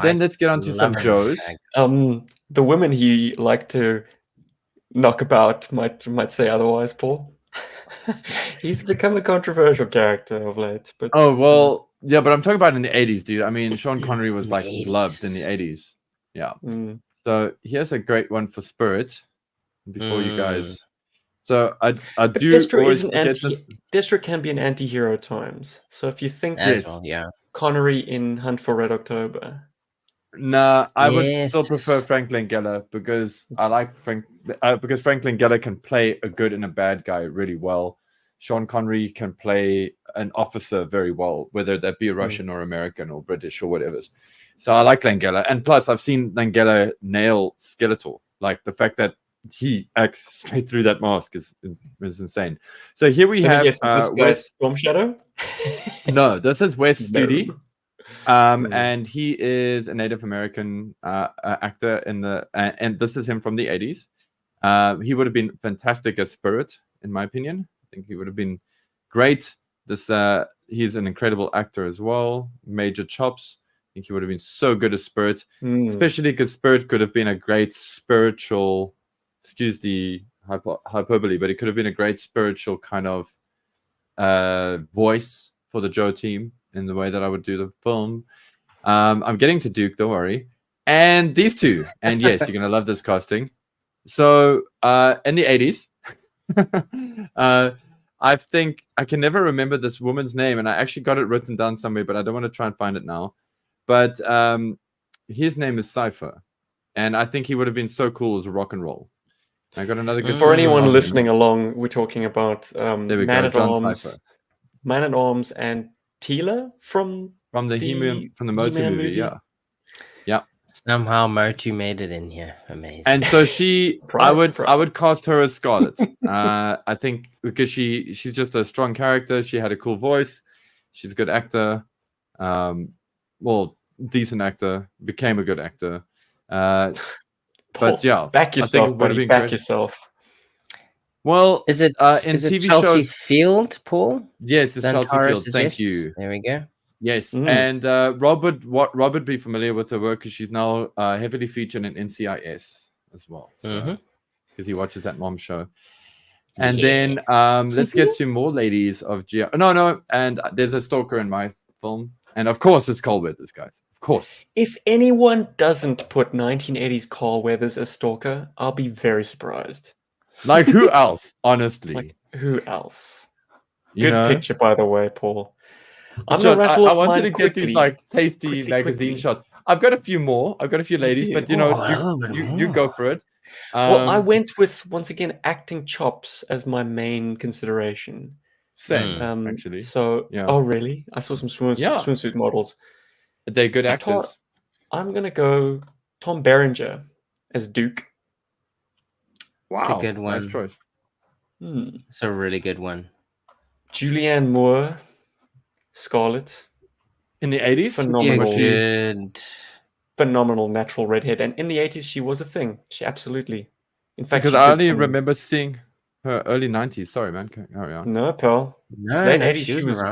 Then let's get on to some Joes. The women he liked to knock about might say otherwise, Paul. He's become a controversial character of late. But oh well, yeah, but I'm talking about in the 80s, dude. I mean, Sean Connery was like loved in the 80s. Yeah. So here's a great one for Spirit before you guys. So I do Destro always Destro can be an anti-hero at times. So if you think Connery in Hunt for Red October. Nah, I would still prefer Frank Langella because I like because Frank Langella can play a good and a bad guy really well. Sean Connery can play an officer very well, whether that be a Russian or American or British or whatever. So I like Langella, and plus I've seen Langella nail Skeletor. Like the fact that he acts straight through that mask is insane. So here we have this guy's Storm Shadow. No, this is Wes Studi. And he is a Native American actor in the and this is him from the 80s. He would have been fantastic as Spirit, in my opinion. I think he would have been great. He's an incredible actor as well. Major chops. I think he would have been so good as Spirit, especially because Spirit could have been a great spiritual. Excuse the hyperbole, but it could have been a great spiritual kind of voice for the Joe team in the way that I would do the film. I'm getting to Duke, don't worry. And these two. And yes, you're going to love this casting. So in the 80s, I think I can never remember this woman's name, and I actually got it written down somewhere, but I don't want to try and find it now. But his name is Cypher, and I think he would have been so cool as a rock and roll. I got another good. For anyone listening along, we're talking about Man-at-Arms, and Teela from the Motu movie. Yeah. Somehow Motu made it in here. Amazing. And so I would cast her as Scarlet. I think because she's just a strong character. She had a cool voice. She's a good actor. Decent actor. Became a good actor. But yeah, back yourself, buddy. Back yourself. Well, is it in is TV it Chelsea shows? Field, Paul? Yes, it's Chelsea Field. Thank you. There we go. Yes, and Rob would be familiar with her work because she's now heavily featured in NCIS as well. Because he watches that mom show. And then let's get to more ladies of GI. No, and there's a stalker in my film, and of course it's Carl Weathers, guys. Of course. If anyone doesn't put 1980s Carl Weathers as stalker, I'll be very surprised. Like who else? Honestly, who else? Good picture, by the way, Paul. I wanted to get these like tasty magazine shots. I've got a few more. I've got a few ladies, but you go for it. Well, I went with once again acting chops as my main consideration. Same, actually. So, oh really? I saw some swimsuit models. They're good actors. I'm gonna go Tom Berenger as Duke. Wow, it's a good one. Nice choice. It's a really good one. Julianne Moore, Scarlet. In the 80s? Phenomenal natural redhead. And in the 80s, she was a thing. She absolutely. In fact, because I only remember seeing her early 90s. Sorry, man. Carry on. No, pal. Late 80s, she was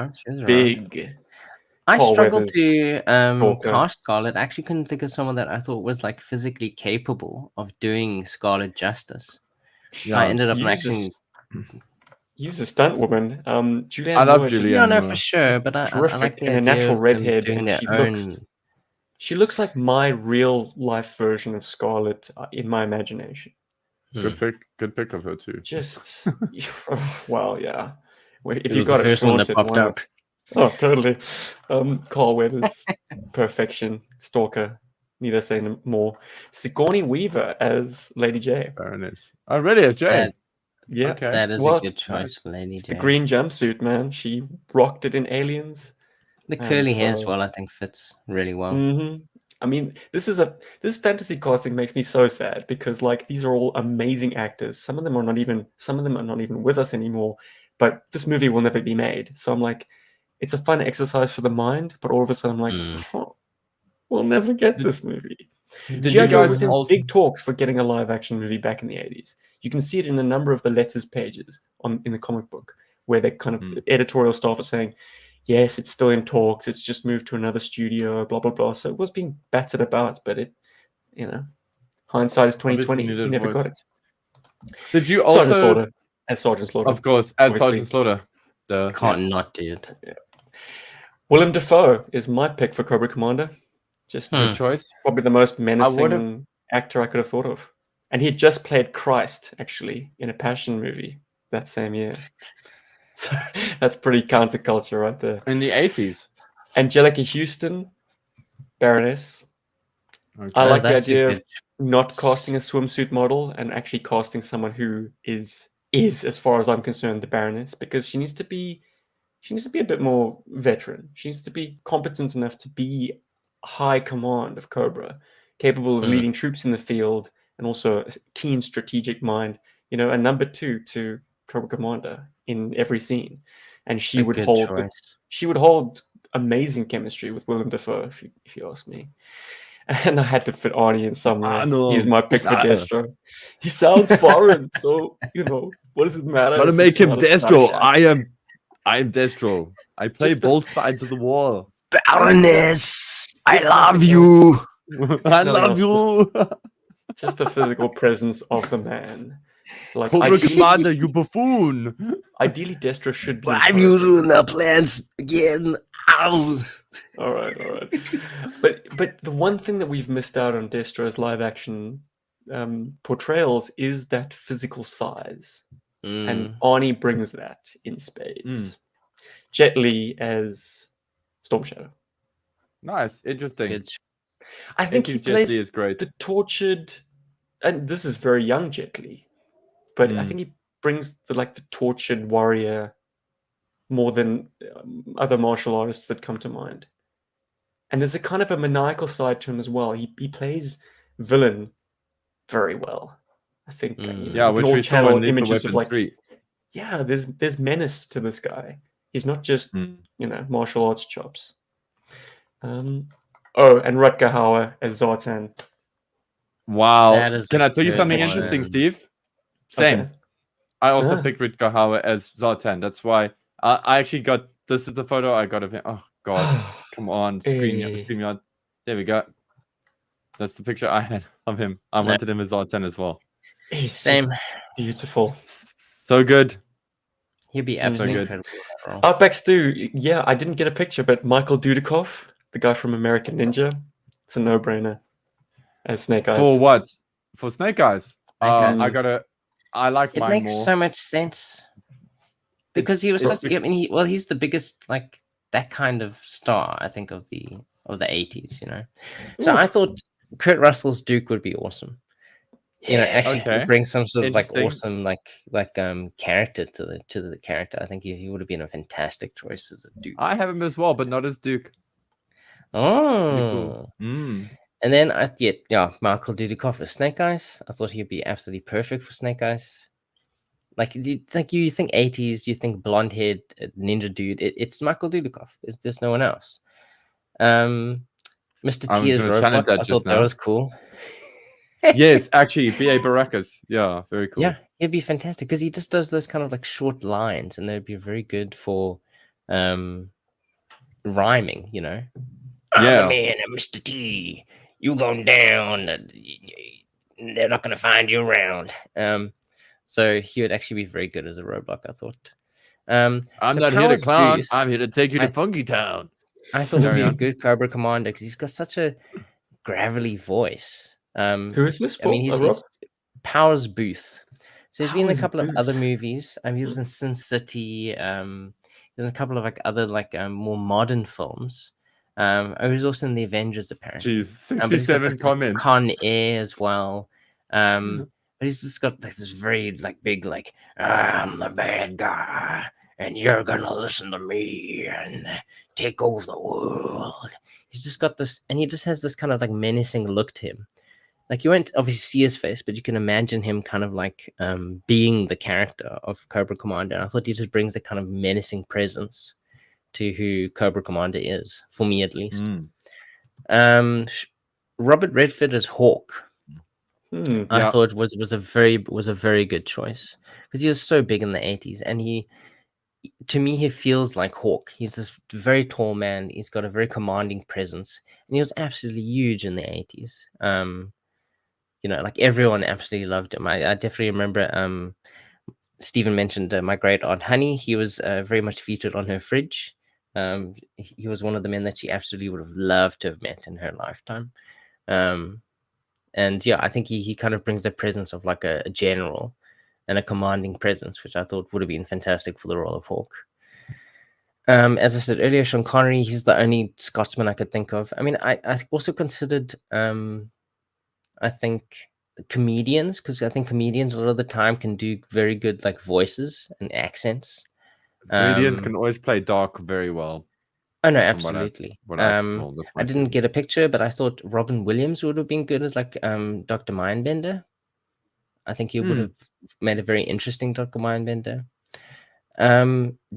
big. I struggled to cast Scarlet. I actually couldn't think of someone that I thought was like physically capable of doing Scarlet justice. Yeah, I ended up use a stunt woman. Julianne. I love Julianne. No, for sure. But I like the idea a natural redhead, doing their she looks like my real life version of Scarlet in my imagination. Good pick of her too. Just well, yeah. If you got the first one that popped up. Oh, totally. Carl Weathers, perfection, stalker. Need I say more? Sigourney Weaver as Lady J. Baroness. Oh, really? As J? Yeah. Okay. That is a good choice for Lady J. The green jumpsuit, man. She rocked it in Aliens. The curly hair as so- well, I think, fits really well. I mean, this fantasy casting makes me so sad because like these are all amazing actors. Some of them are not even with us anymore. But this movie will never be made. So I'm like, it's a fun exercise for the mind. But all of a sudden, I'm like, oh, we'll never get this movie. Did GI you Joe guys was in also? big talks for getting a live action movie back in the 80s. You can see it in a number of the letters pages in the comic book where the kind of editorial staff are saying, yes, it's still in talks. It's just moved to another studio, blah, blah, blah. So it was being battered about, but it, hindsight is 2020. Obviously We never got it. Did you Sergeant also? Slaughter, as Sergeant Slaughter. Of course, as obviously. Sergeant Slaughter. Can't not do it. Yeah. Willem Dafoe is my pick for Cobra Commander. Just Good choice. probably the most menacing actor I could have thought of. And he had just played Christ, actually, in a Passion movie that same year. So that's pretty counterculture right there. In the 80s. Angelica Houston, Baroness. Okay. I like the that's idea a of not casting a swimsuit model and actually casting someone who is, as far as I'm concerned, the Baroness, because she needs to be a bit more veteran. She needs to be competent enough to be high command of Cobra, capable of leading troops in the field, and also a keen strategic mind. A number 2 to Cobra Commander in every scene, and she would hold amazing chemistry with Willem Dafoe, if you ask me. And I had to fit Arnie in somewhere. He's my pick for Destro. He sounds foreign, so what does it matter? Gotta make him Destro. I am Destro. I play both sides of the wall. Baroness, I love you. I love you. Just the physical presence of the man. Like Cobra Commander, you buffoon. Ideally, Destro should be. Why have you ruined our plans again? Ow. All right. But the one thing that we've missed out on Destro's live action portrayals is that physical size. And Arnie brings that in spades. Jet Li as Storm Shadow. Nice, interesting. Good. I think he Jet plays Li is great. the tortured, and this is very young Jet Li, but I think he brings the tortured warrior more than other martial artists that come to mind. And there's a kind of a maniacal side to him as well. He plays villain very well. I think. Which we saw in Lethal Weapon 3. Yeah, there's menace to this guy. He's not just martial arts chops. And Rutger Hauer as Zartan. Wow. Can I tell you something interesting, Steve? Same. Okay. I also picked Rutger Hauer as Zartan. That's why I actually got. This is the photo I got of him. Oh God! Come on, StreamYard. There we go. That's the picture I had of him. I wanted him as Zartan as well. Same. Beautiful. So good. He'd be absolutely incredible. Outback Stew. Yeah, I didn't get a picture, but Michael Dudikoff, the guy from American Ninja, it's a no-brainer as Snake Eyes. For what? For Snake Eyes. I like it mine makes more. so much sense because he was such. I mean, he's the biggest that kind of star. I think of the 80s. So I thought Kurt Russell's Duke would be awesome. Actually bring some sort of awesome character to the character. I think he would have been a fantastic choice as a Duke. I have him as well, but not as Duke. Oh. And then Michael Dudikoff as Snake Eyes. I thought he'd be absolutely perfect for Snake Eyes. You think 80s, you think blonde haired ninja dude. It's Michael Dudikoff. There's no one else. Mr. T as Robot. I thought that was cool. Yes, actually, B.A. Baracus. Yeah, very cool. Yeah, it'd be fantastic because he just does those kind of short lines, and they'd be very good for rhyming. Yeah, the man, Mr. T, you going down? They're not going to find you around. So he would actually be very good as a Roadblock, I thought. I'm not here to clown. I'm here to take you to Funky Town. I thought he'd be a good Cobra Commander because he's got such a gravelly voice. Who is this? I mean, he's Powers Booth. So he's been in a couple of other movies. He was in Sin City. He was in a couple of other more modern films. He's also in the Avengers apparently. Jeez, 67 comments. Con Air as well. But he's just got this very big I'm the bad guy and you're gonna listen to me and take over the world. He's just got this, and he just has this kind of like menacing look to him. Like you won't obviously see his face, but you can imagine him kind of like being the character of Cobra Commander. And I thought he just brings a kind of menacing presence to who Cobra Commander is, for me at least. Robert Redford as Hawk. I thought was a very good choice because he was so big in the 80s, and to me he feels like Hawk. He's this very tall man. He's got a very commanding presence, and he was absolutely huge in the 80s. Like everyone absolutely loved him. I definitely remember. Stephen mentioned my great aunt Honey. He was very much featured on her fridge. He was one of the men that she absolutely would have loved to have met in her lifetime. And yeah, I think he kind of brings the presence of like a general and a commanding presence, which I thought would have been fantastic for the role of Hawk. As I said earlier, Sean Connery, he's the only Scotsman I could think of. I mean, I also considered, I think, comedians, because I think comedians a lot of the time can do very good like voices and accents. Comedians can always play dark very well. Oh no, absolutely. I didn't get a picture, but I thought Robin Williams would have been good as like Dr. Mindbender. I think he would have made a very interesting Dr. Mindbender.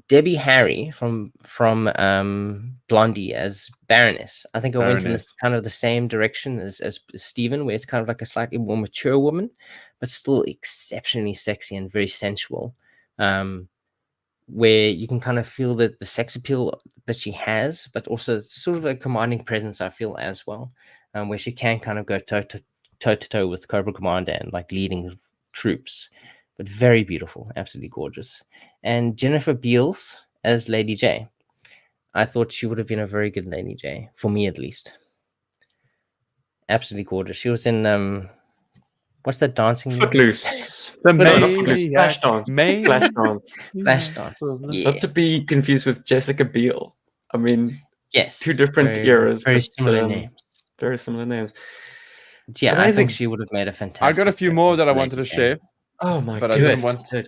Debbie Harry from Blondie as Baroness. I think I went in this kind of the same direction as Stephen, where it's kind of like a slightly more mature woman, but still exceptionally sexy and very sensual. Where you can kind of feel the sex appeal that she has, but also sort of a commanding presence, I feel, as well, where she can kind of go toe to toe with Cobra Commander and like leading troops, but very beautiful, absolutely gorgeous. And Jennifer Beals as Lady J. I thought she would have been a very good Lady J, for me at least. Absolutely gorgeous. She was in what's that dancing? Footloose. Flash dance. Flash dance. Yeah. Not to be confused with Jessica Biel. I mean, yes, two different eras. Very similar names. Very similar names. Yeah, I think she would have made a fantastic. I got a few more that I wanted to share. Oh my god! I didn't want to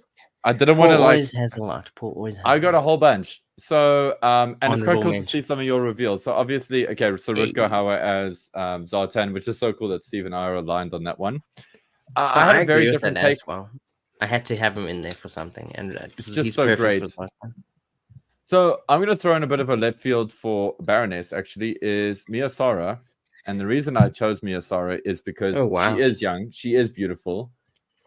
like. Always has a lot. Paul always has. I got a whole bunch. So and it's quite cool to see some of your reveals. So obviously, okay, so Rutger Hauer as Zartan, which is so cool that Steve and I are aligned on that one. I had a very different take. As well. I had to have him in there for something, and it's just so great. So I'm going to throw in a bit of a left field for Baroness. Actually, is Mia Sara, and the reason I chose Mia Sara is because she is young, she is beautiful,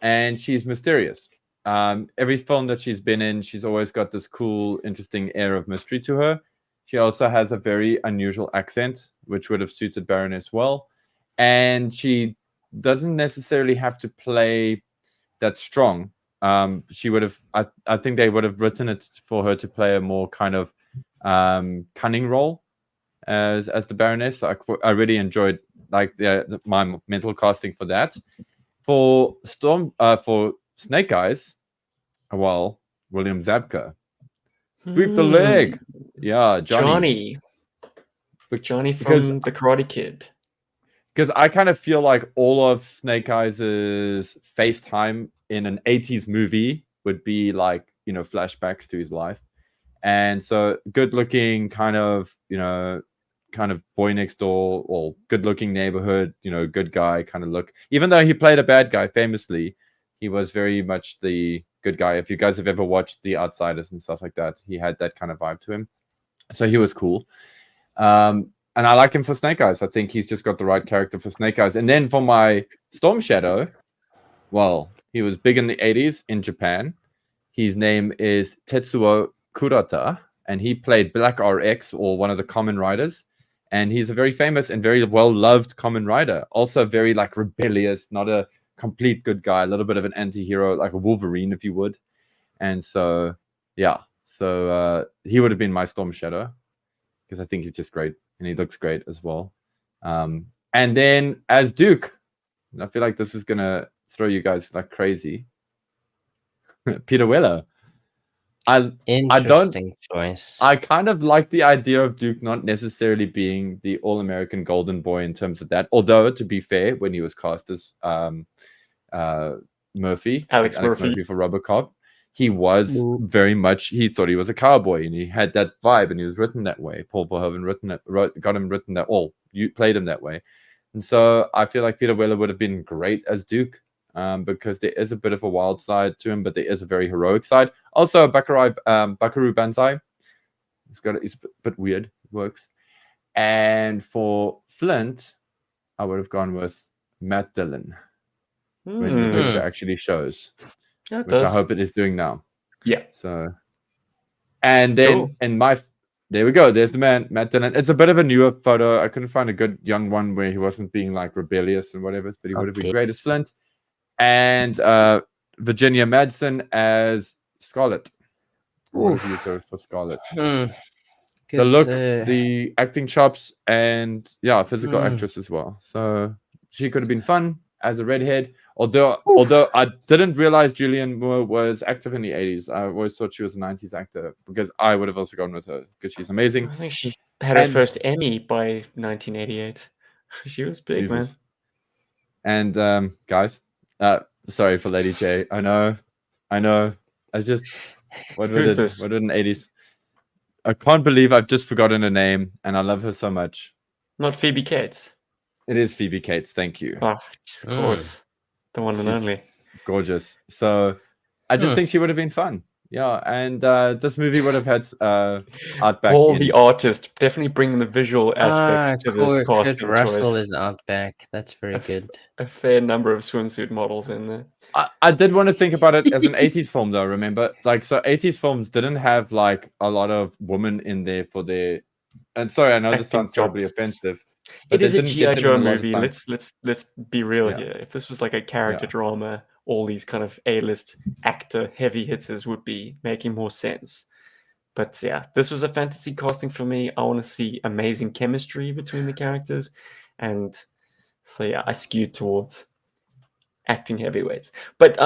and she's mysterious. Every film that she's been in, she's always got this cool, interesting air of mystery to her. She also has a very unusual accent, which would have suited Baroness well, and she doesn't necessarily have to play that strong. She would have. I think they would have written it for her to play a more kind of cunning role as the Baroness. I really enjoyed like my mental casting for that. For Snake Eyes, well, William Zabka. Sweep the leg. Yeah, Johnny. With Johnny from The Karate Kid. Because I kind of feel like all of Snake Eyes' FaceTime in an 80s movie would be like, flashbacks to his life. And so good looking kind of boy next door or good looking neighborhood, good guy kind of look. Even though he played a bad guy famously, he was very much the good guy. If you guys have ever watched The Outsiders and stuff like that, he had that kind of vibe to him. So he was cool. And I like him for Snake Eyes. I think he's just got the right character for Snake Eyes. And then for my Storm Shadow, well, he was big in the 80s in Japan. His name is Tetsuo Kurata, and he played Black RX, or one of the Kamen Riders. And he's a very famous and very well-loved Kamen Rider. Also very, like, rebellious, not a complete good guy, a little bit of an anti-hero, like a Wolverine, if you would. And so, yeah. So he would have been my Storm Shadow, because I think he's just great. And he looks great as well. And then as Duke, I feel like this is going to throw you guys like crazy. Peter Weller. Interesting choice. I kind of like the idea of Duke not necessarily being the all-American golden boy in terms of that. Although, to be fair, when he was cast as Alex Murphy for RoboCop, he was very much, he thought he was a cowboy, and he had that vibe, and he was written that way. Paul Verhoeven got him written that, you played him that way. And so I feel like Peter Weller would have been great as Duke, because there is a bit of a wild side to him, but there is a very heroic side. Also, Buckaroo Banzai. It's a bit weird. It works. And for Flint, I would have gone with Matt Dillon when the picture actually shows, which I hope it is doing now. Yeah. So, and then there we go. There's the man, Matt Dillon. It's a bit of a newer photo. I couldn't find a good young one where he wasn't being like rebellious and whatever, but he would have been great as Flint. And Virginia Madsen as Scarlet. What have you used her for Scarlet? The look, the acting chops, and physical actress as well. So she could have been fun as a redhead. Although I didn't realize Julianne Moore was active in the 80s. I always thought she was a 90s actor, because I would have also gone with her because she's amazing. I think she had her first Emmy by 1988. She was big, man. And guys, sorry for Lady J. I know. I just what Who's did this? What did an 80s? I can't believe I've just forgotten her name, and I love her so much. Not Phoebe Cates. It is Phoebe Cates. Thank you. Oh, of course. The one and only. Gorgeous. So I just think she would have been fun. Yeah, and this movie would have had Outback. Paul the artist, definitely bringing the visual aspect to this casting Kurt Russell choice. is Outback. That's very good. A fair number of swimsuit models in there. I did want to think about it as an 80s film, though. Remember, like, so 80s films didn't have like a lot of women in there for their. And sorry, I know this sounds terribly offensive. It is a GI Joe movie. Let's be real here. If this was like a character drama, all these kind of A-list actor heavy hitters would be making more sense. But yeah, this was a fantasy casting for me. I want to see amazing chemistry between the characters, and so yeah, I skewed towards acting heavyweights. But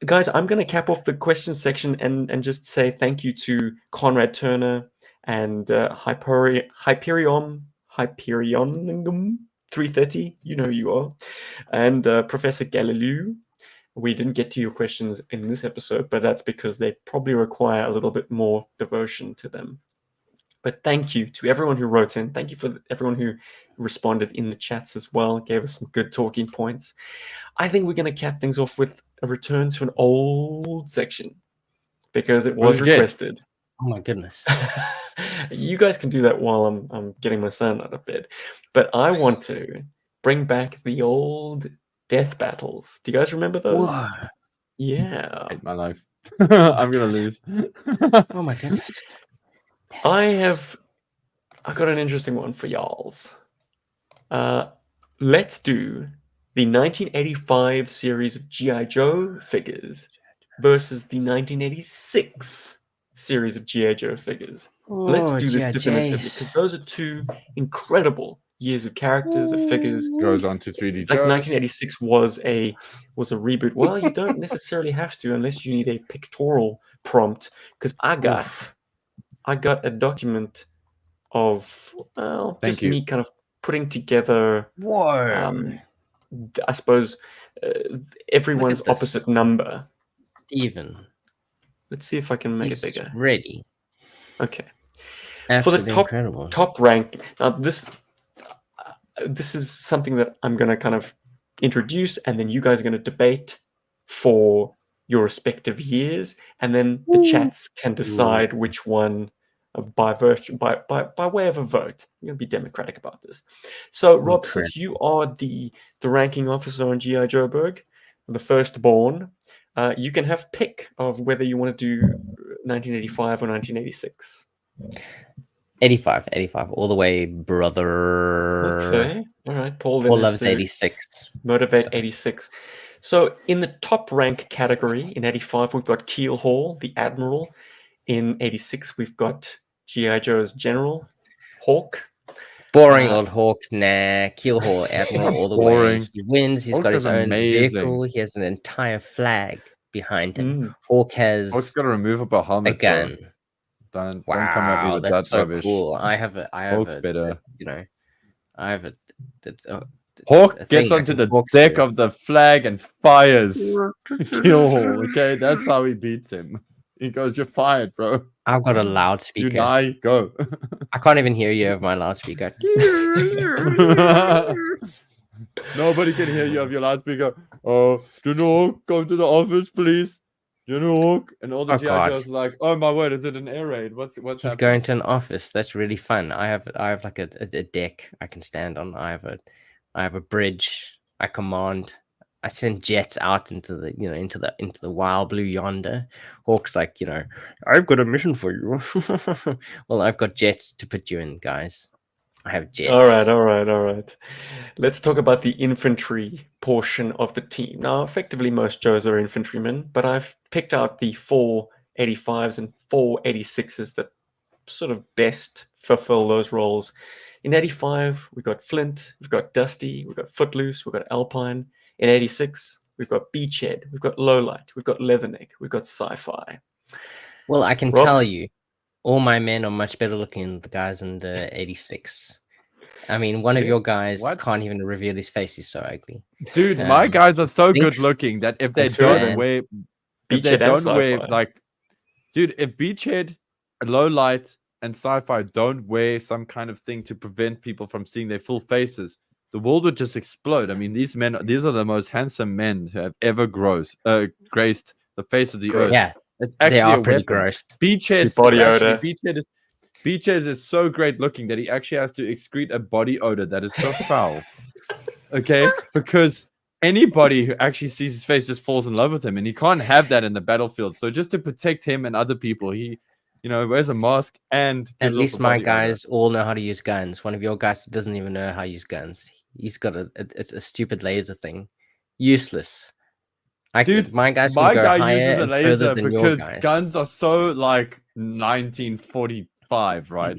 guys, I'm going to cap off the questions section and just say thank you to Conrad Turner and Hyperion 330, you know who you are, and Professor Galileo. We didn't get to your questions in this episode, but that's because they probably require a little bit more devotion to them. But thank you to everyone who wrote in. Thank you for everyone who responded in the chats as well, gave us some good talking points. I think we're going to cap things off with a return to an old section, because it was requested. Oh my goodness. You guys can do that while I'm getting my son out of bed. But I want to bring back the old death battles. Do you guys remember those? Whoa. Yeah. I hate my life. I'm going to lose. Oh my goodness. I got an interesting one for y'alls. Let's do the 1985 series of GI Joe figures versus the 1986 series of GI Joe figures. Let's do this definitively, because those are two incredible years of characters, of figures. Goes on to 3D. It's like 1986 was a reboot. Well, you don't necessarily have to unless you need a pictorial prompt, because I got a document of just me kind of putting together. I suppose everyone's opposite number. Steven. Let's see if I can make it bigger. Ready. Okay. Absolutely for the top rank. Now this is something that I'm going to kind of introduce, and then you guys are going to debate for your respective years, and then the chats can decide which one by way of a vote. You're going to be democratic about this. So, Rob, since you are the ranking officer on GI Joburg, the firstborn, you can have pick of whether you want to do 1985 or 1986. 85, all the way, brother. Okay, all right. Paul loves 86. Motivate 86. So in the top rank category, in 85, we've got Keel Hall, the Admiral. In 86, we've got G.I. Joe's General, Hawk. Boring old Hawk, nah. Keel Hall, Admiral, all the way. He wins. He's got his own vehicle. He has an entire flag behind him. Hawk's got a removable helmet. A gun. Don't come at me with that's that so rubbish. cool. I have Hawk's better. I have a. Hawk gets onto the deck of the flag and fires Keel Hall. Okay, that's how he beats him. He goes, "You're fired, bro. I've got a You loudspeaker. die, go." I can't even hear you over my loudspeaker. Nobody can hear you of your loudspeaker. Oh, Januk, come to the office, please. Januk. And all the Oh, GI God. Joes are like, "Oh my word, is it an air raid? What's He's happening?" going to an office. That's really fun. I have like a deck I can stand on. I have a bridge. I command. I send jets out into the into the wild blue yonder. Hawk's like, I've got a mission for you. Well, I've got jets to put you in, guys. I have jets. All right. Let's talk about the infantry portion of the team. Now, effectively, most Joes are infantrymen, but I've picked out the 485s and 486s that sort of best fulfill those roles. In 85, we've got Flint, we've got Dusty, we've got Footloose, we've got Alpine. In 86, we've got Beachhead, we've got Lowlight, we've got Leatherneck, we've got Sci-Fi. Well, I can Rob? tell you, all my men are much better looking than the guys in the 86. I mean, one of your guys can't even reveal his face. He's so ugly. Dude, my guys are so Thanks. good looking that if they Thanks, don't man. wear, like, dude, if Beachhead, Low Light, and Sci-Fi don't wear some kind of thing to prevent people from seeing their full faces, the world would just explode. I mean, these are the most handsome men who have ever graced the face of the earth. Yeah, It's they actually are a pretty weapon. gross. Beachhead Body odor. Beachhead is so great looking that he actually has to excrete a body odor that is so foul. Okay, because anybody who actually sees his face just falls in love with him, and he can't have that in the battlefield. So just to protect him and other people, he wears a mask and At gives least off a my body odor. guys all know how to use guns. One of your guys doesn't even know how to use guns. He's got it's a stupid laser thing. Useless. Dude, my guys can my go guy higher uses a and further laser than your because guys. guns are so like 1945, right?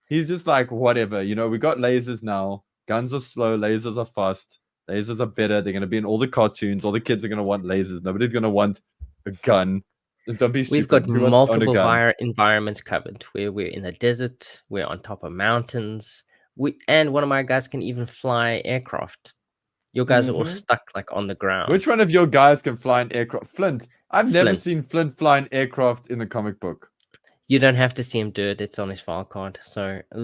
He's just like, whatever, we got lasers now. Guns are slow, lasers are fast, lasers are better. They're going to be in all the cartoons. All the kids are going to want lasers. Nobody's going to want a gun. Don't be stupid. We've got Who wants to own a multiple gun? environments covered. We're in the desert. We're on top of mountains. And one of my guys can even fly aircraft. Your guys are all stuck like on the ground. Which one of your guys can fly an aircraft? Flint. I've never seen Flint fly an aircraft in the comic book. You don't have to see him do it. It's on his file card. So, I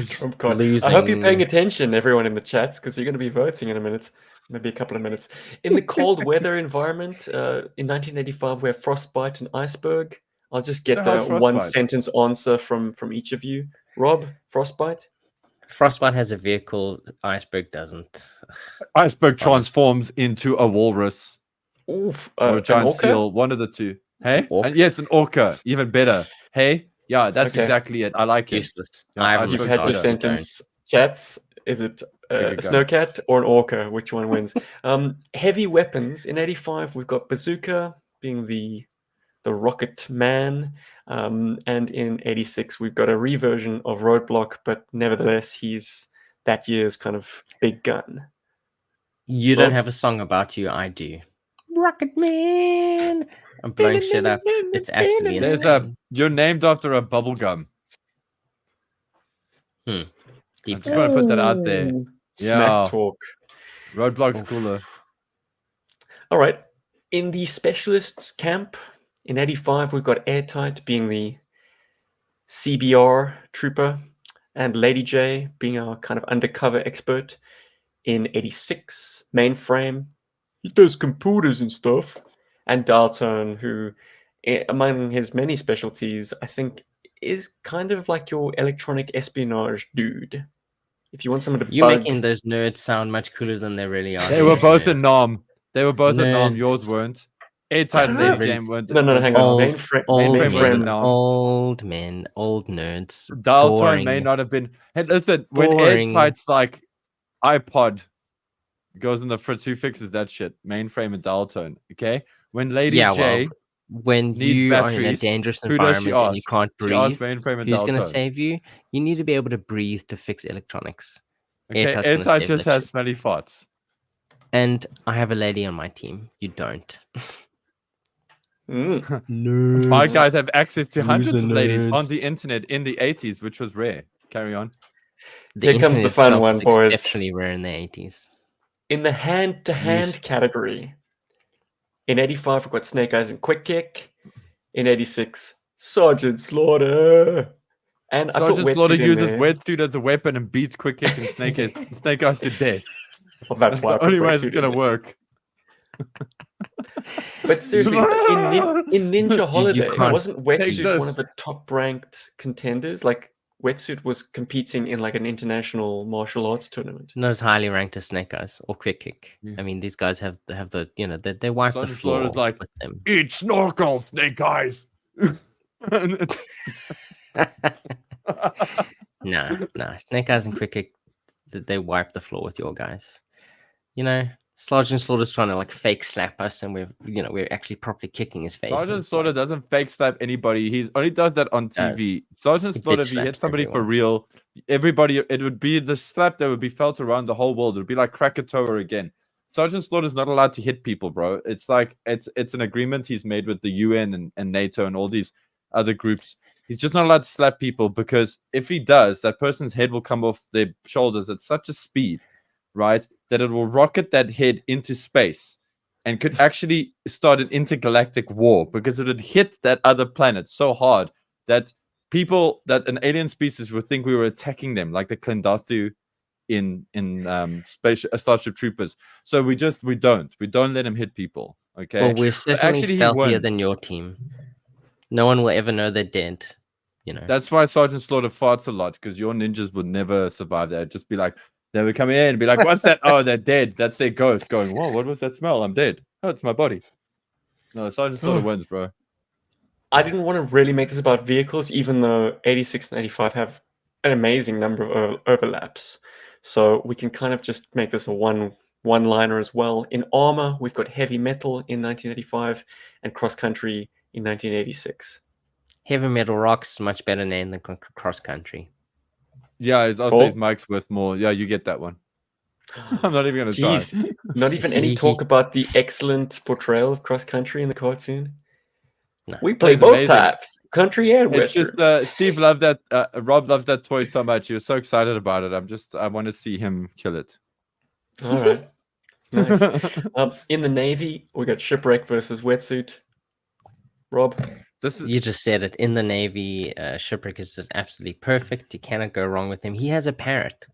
hope you're paying attention, everyone in the chats, because you're going to be voting in a minute, maybe a couple of minutes. In the cold weather environment, in 1985, we have Frostbite and Iceberg. I'll just get a one-sentence answer from each of you. Rob, Frostbite? Frostbite has a vehicle. Iceberg doesn't. Iceberg transforms into a walrus. Oof, or a giant seal. One of the two. Hey? And yes, an orca. Even better. Hey? Yeah, that's exactly it. I like Useless. it. Yeah, you've had your sentence. Chats, is it a snowcat or an orca? Which one wins? Heavy weapons. In 85, we've got Bazooka being the Rocket Man. And in 86, we've got a reversion of Roadblock, but nevertheless, he's that year's kind of big gun. You don't have a song about you, I do. Rocket Man! I'm blowing shit up. It's absolutely insane. You're named after a bubble gum. I just want to put that out there. Smack talk. Roadblock's cooler. All right. In the specialists camp, in 85, we've got Airtight being the CBR trooper and Lady J being our kind of undercover expert. In 86, Mainframe, he does computers and stuff. And Daltone, who, among his many specialties, I think is kind of like your electronic espionage dude. If you want someone to You're making those nerds sound much cooler than they really are. They were both in NOM. Yours weren't. Airtight and Lady Jane weren't. No, hang on. Mainframe old men, old nerds. Daltone may not have been. Hey, listen, when Airtight's like iPod goes in the fritz, who fixes that shit? Mainframe and Daltone. Okay? When Lady J when you are in a dangerous environment and you can't breathe, who's going to save you? You need to be able to breathe to fix electronics. Okay, Airtight just has smelly farts. And I have a lady on my team. You don't. My guys have access to hundreds of ladies on the internet in the 80s, which was rare. Carry on. Here comes the fun one, boys. Exceptionally rare in the 80s. In the hand-to-hand category, in 85, we've got Snake Eyes and Quick Kick. In 86, Sergeant Slaughter. And I put Sergeant Slaughter wetsuit in uses there. wetsuit as a weapon and beats Quick Kick and Snake Eyes to death. Well, that's why I the put only way wetsuit it's gonna in there. work. But seriously, in Ninja Holiday, can't wasn't take wetsuit this. one of the top-ranked contenders? Like, wetsuit was competing in like an international martial arts tournament. Not as highly ranked as Snake Eyes or Quick Kick. Yeah. I mean, these guys have the they wipe the Sergeant floor Slaughter's like, with them. eat snorkel, Snake Eyes. Nah. Snake Eyes and Quick Kick, they wipe the floor with your guys. You know, Sergeant Slaughter's trying to like fake slap us, and we're actually properly kicking his face. Sergeant Slaughter doesn't fake slap anybody. He only does that on TV. Sergeant He Slaughter, bitch if he hit slaps somebody for everyone. real, everybody, it would be the slap that would be felt around the whole world. It would be like Krakatoa again. Sergeant Slaughter's not allowed to hit people, bro. It's like it's an agreement he's made with the UN and NATO and all these other groups. He's just not allowed to slap people, because if he does, that person's head will come off their shoulders at such a speed, right, that it will rocket that head into space and could actually start an intergalactic war, because it would hit that other planet so hard that that an alien species would think we were attacking them, like the Klendathu in Starship Troopers. So we don't let him hit people. Okay. Well, we're certainly actually, he stealthier won't. than your team. No one will ever know they're dead. You know. That's why Sergeant Slaughter farts a lot, because your ninjas would never survive that. It'd just be like, they would come in and be like, what's that? Oh, they're dead. That's their ghost going, whoa, what was that smell? I'm dead. Oh, it's my body. No, Sergeant Slaughter wins, bro. I didn't want to really make this about vehicles, even though 86 and 85 have an amazing number of overlaps. So we can kind of just make this a one-liner as well. In armor, we've got heavy metal in 1985 and cross country in 1986. Heavy Metal Rock's much better name than Cross Country. Yeah, his mic's worth more. Yeah, you get that one. I'm not even going to try. Not even any talk about the excellent portrayal of cross country in the cartoon. No. We play both types, country and western. It's just Steve loved that. Rob loves that toy so much. He was so excited about it. I want to see him kill it. All right, nice. In the Navy, we got shipwreck versus wetsuit. Rob, you just said it. In the Navy, shipwreck is just absolutely perfect. You cannot go wrong with him. He has a parrot.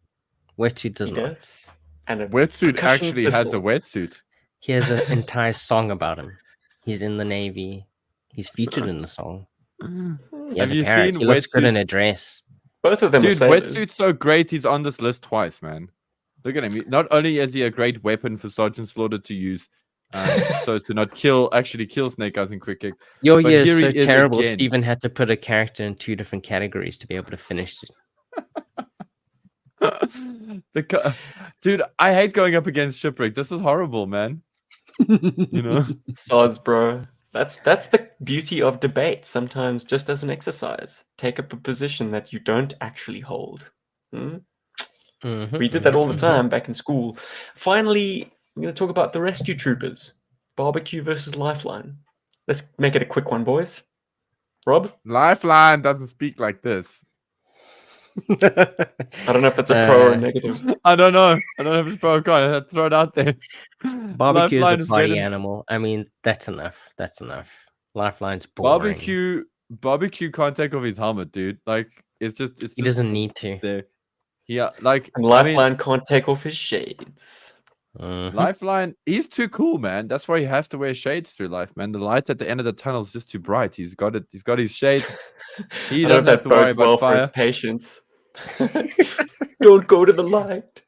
Wetsuit does not. Yes. And a wetsuit actually has a wetsuit. He has an entire song about him. He's in the Navy. He's featured in the song. He has a parrot. He looks good in a dress. Both of them Dude, are wetsuit's so great. He's on this list twice, man. Look at him. Not only is he a great weapon for Sergeant Slaughter to use, so as to not actually kill Snake Eyes and Quick Kick. Your year is so terrible. Again. Steven had to put a character in 2 different categories to be able to finish it. Dude, I hate going up against shipwreck. This is horrible, man. You know, sods, bro. That's the beauty of debate. Sometimes, just as an exercise, take up a position that you don't actually hold. We did that all the time back in school. Finally, I'm going to talk about the rescue troopers. Barbecue versus Lifeline. Let's make it a quick one, boys. Rob? Lifeline doesn't speak like this. I don't know if that's a pro or negative. I don't know. I don't know if it's pro or con. I had to throw it out there. Barbecue is a party animal. I mean, that's enough. Lifeline's boring. Barbecue can't take off his helmet, dude. Like, he doesn't need to. There. Yeah, like, and Lifeline can't take off his shades. Lifeline, he's too cool, man. That's why he has to wear shades through life, man. The light at the end of the tunnel is just too bright. He's got it. He's got his shades. He doesn't have to worry about fire. For his patience. Don't go to the light.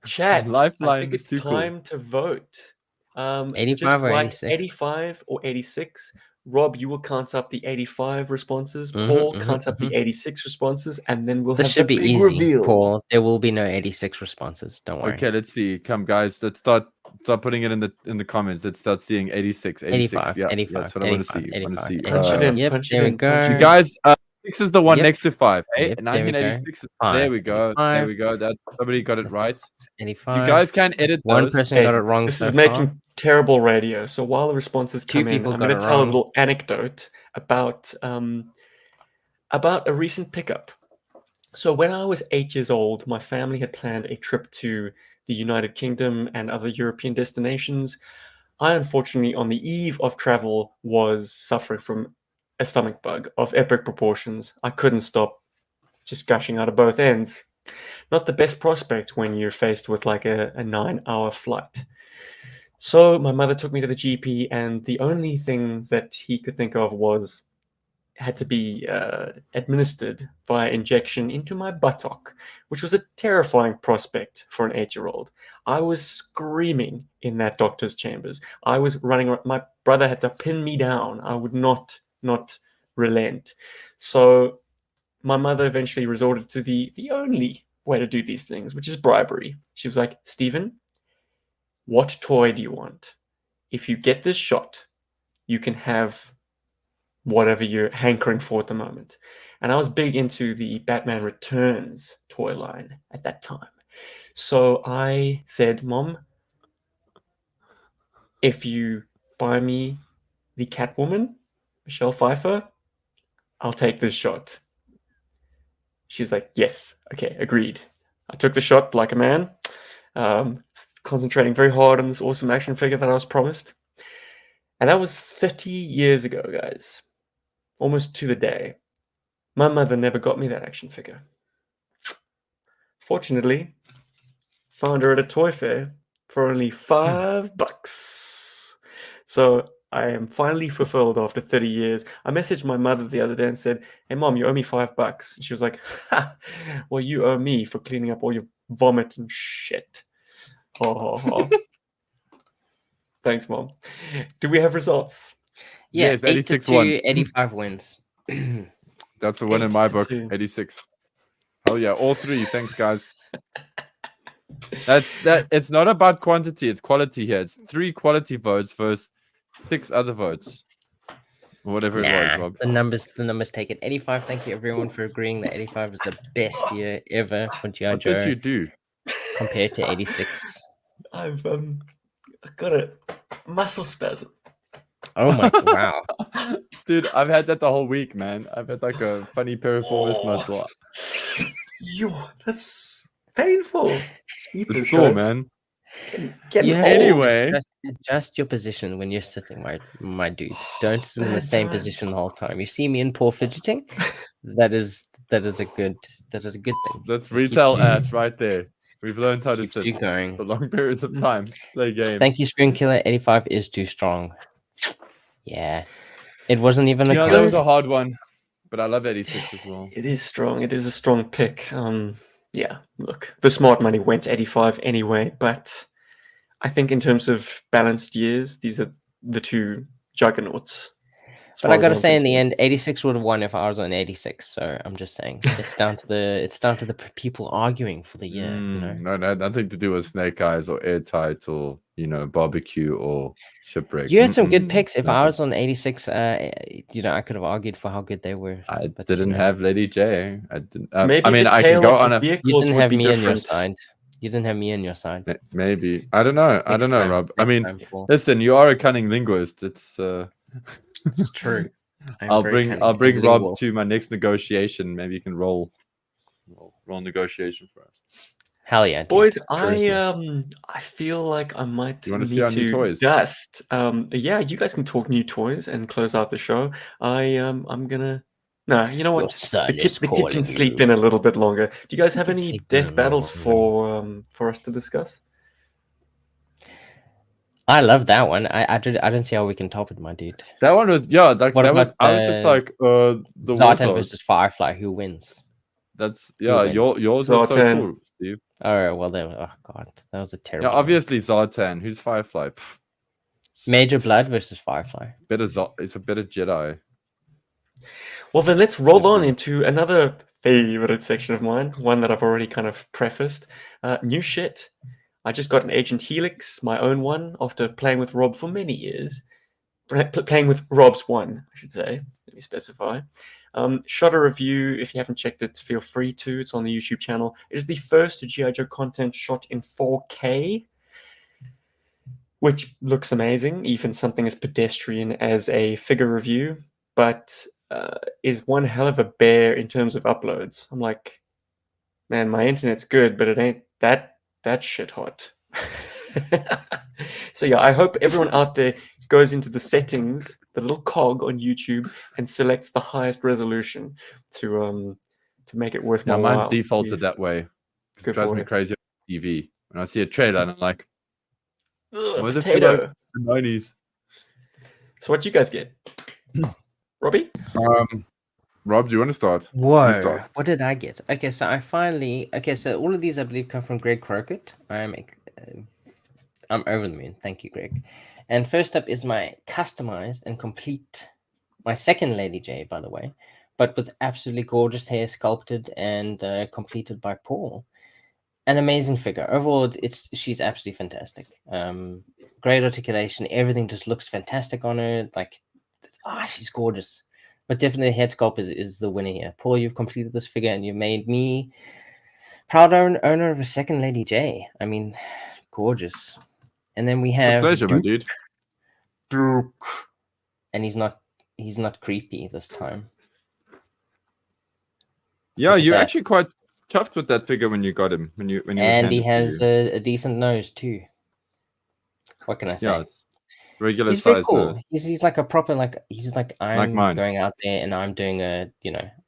Chat. Lifeline, I think it's time to vote. 85 or 86? 85 or 86. Rob, you will count up the 85 responses. Paul counts up the 86 responses, and then we'll have should be easy, reveal. Paul. There will be no 86 responses. Don't worry. Okay, let's see. Come, guys. Let's start putting it in the comments. Let's start seeing 86. 85. Yeah, 85. that's what I want to see. I want to see. Punch it in. Yep, there we go. You guys, 6 is the one next to 5. Hey, Yep, 1986. There we go. There we go. That somebody got it right. 85. You guys can edit those. One person got it wrong. This is making terrible radio. So while the responses come in, I'm going to tell a little anecdote about a recent pickup. So when I was 8 years old, my family had planned a trip to the United Kingdom and other European destinations. I unfortunately, on the eve of travel, was suffering from a stomach bug of epic proportions. I couldn't stop just gushing out of both ends. Not the best prospect when you're faced with like a 9-hour flight. So my mother took me to the GP, and the only thing that he could think of had to be administered via injection into my buttock, which was a terrifying prospect for an 8-year-old. I was screaming in that doctor's chambers. I was running. My brother had to pin me down. I would not relent. So my mother eventually resorted to the only way to do these things, which is bribery. She was like, Stephen, what toy do you want? If you get this shot, you can have whatever you're hankering for at the moment. And I was big into the Batman Returns toy line at that time. So I said, Mom, if you buy me the Catwoman, Michelle Pfeiffer, I'll take this shot. She was like, yes, okay, agreed. I took the shot like a man, concentrating very hard on this awesome action figure that I was promised. And that was 30 years ago, guys. Almost to the day. My mother never got me that action figure. Fortunately, found her at a toy fair for only $5. So I am finally fulfilled after 30 years. I messaged my mother the other day and said, hey, Mom, you owe me $5. And she was like, ha, well, you owe me for cleaning up all your vomit and shit. Oh. Thanks, Mom. Do we have results? Yeah, Yes, 86 86 won. 85 wins. That's a win in my book. 82. 86. Oh yeah, all three. Thanks, guys. That it's not about quantity, it's quality here. It's 3 quality votes versus 6 other votes. Or whatever it was, Rob. The numbers take it. 85. Thank you everyone for agreeing that 85 is the best year ever for GI What Joe did you do? compared to 86. I've got a muscle spasm. Oh my wow. Dude, I've had that the whole week, man. I've had like a funny piriformis muscle. Yo, that's painful. It's cool, man. Getting You have old. Anyway. to adjust your position when you're sitting, my dude. Don't sit in the same position the whole time. You see me in poor fidgeting? That is a good thing. That's It retail keeps you- ass right there. We've learned how to keeps sit you going. for long periods of time. Play games. Thank you, Screen Killer. 85 is too strong. Yeah. It wasn't even a Yeah, that was close. a hard one. But I love 86 as well. It is strong. It is a strong pick. Yeah, look, the smart money went 85 anyway, but I think in terms of balanced years, these are the two juggernauts. But I gotta say, in the end, 86 would have won if I was on 86. So I'm just saying, it's down to the people arguing for the year. You know? No, nothing to do with Snake Eyes or Airtight or barbecue or Shipwreck. You had some good picks. If I nothing. was on 86, I could have argued for how good they were. I but, didn't have Lady J. I didn't. Maybe I mean, the I can tail go of on the a. vehicles You didn't would have be me on your different. side. You didn't have me on your side. Maybe I don't know. I don't know, time, Rob. I next mean, time, Paul. listen, you are a cunning linguist. It's. It's true. I'll bring Rob to my next negotiation. Maybe you can roll negotiation for us. Hell yeah, dude. Boys, Charisma. I feel like I might You wanna see need our new to toys? dust. Yeah, you guys can talk new toys and close out the show. I'm gonna. No, you know Your what? son The is kid calling can sleep you. in a little bit longer. Do you guys have can any sleep in a death battles little for us to discuss? I love that one. I don't see how we can top it, my dude. That one was like What that was. about, I was just like the Zartan Warthog. versus Firefly. Who wins? That's wins? yours was so Zartan. cool, Steve. All right. Well, oh god, that was a terrible. Yeah, one. obviously Zartan. Who's Firefly? Pff. Major Blood versus Firefly. It's a better Jedi. Well, then let's roll on into another favorite section of mine, one that I've already kind of prefaced. New shit. I just got an Agent Helix, my own one, after playing with Rob for many years. Playing with Rob's one, I should say. Let me specify. Shot a review. If you haven't checked it, feel free to. It's on the YouTube channel. It is the first GI Joe content shot in 4K, which looks amazing, even something as pedestrian as a figure review, but is one hell of a bear in terms of uploads. I'm like, man, my internet's good, but it ain't that shit hot. So yeah, I hope everyone out there goes into the settings, the little cog on YouTube, and selects the highest resolution to make it worth my while. Mine's defaulted that way. It drives me crazy on TV. When I see a trailer and I'm like, where's potato? The 90s. So what you guys get? Robbie? Rob, do you want to start? Whoa, what did I get? Okay, so I finally... Okay, so all of these, I believe, come from Greg Crockett. I'm over the moon. Thank you, Greg. And first up is my customized and complete... My second Lady J, by the way. But with absolutely gorgeous hair, sculpted and completed by Paul. An amazing figure. Overall, she's absolutely fantastic. Great articulation. Everything just looks fantastic on her. Like, she's gorgeous. But definitely head sculpt is the winner here. Paul, you've completed this figure and you've made me proud owner of a second Lady J. I mean, gorgeous. And then we have pleasure, my dude. Duke. And he's not creepy this time. Yeah, you're actually quite chuffed with that figure when you got him. And he has a decent nose too. What can I say? Yeah, regular he's size very cool. nose. He's like a proper I'm mine. going out there and I'm doing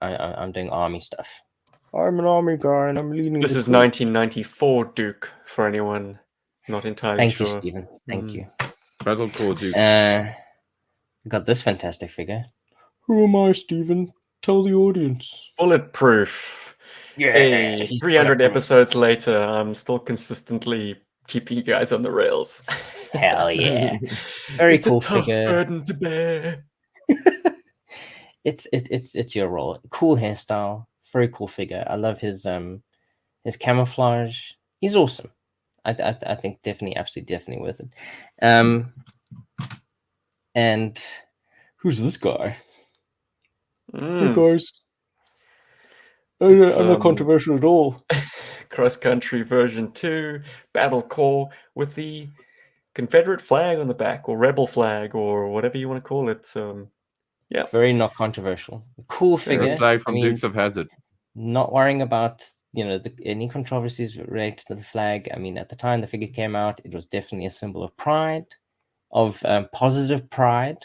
I'm doing army stuff. I'm an army guy and I'm leading. This is 1994 Duke for anyone not entirely sure. Thank you, Stephen. Thank you. Battle Core Duke. Got this fantastic figure. Who am I, Stephen? Tell the audience. Bulletproof. Yeah. Hey, 300 episodes later, I'm still consistently keeping you guys on the rails. Hell yeah. Very cool figure. It's a tough burden to bear. It's your role. Cool hairstyle. Very cool figure. I love his camouflage. He's awesome. I think absolutely worth it. And who's this guy? Hey guys. I'm not controversial at all. Cross Country version 2, Battle Core with the Confederate flag on the back, or Rebel flag, or whatever you want to call it. Yeah. Very not controversial. Cool figure. The flag from Dukes of Hazzard. Not worrying about any controversies related to the flag. I mean, at the time the figure came out, it was definitely a symbol of pride, of positive pride.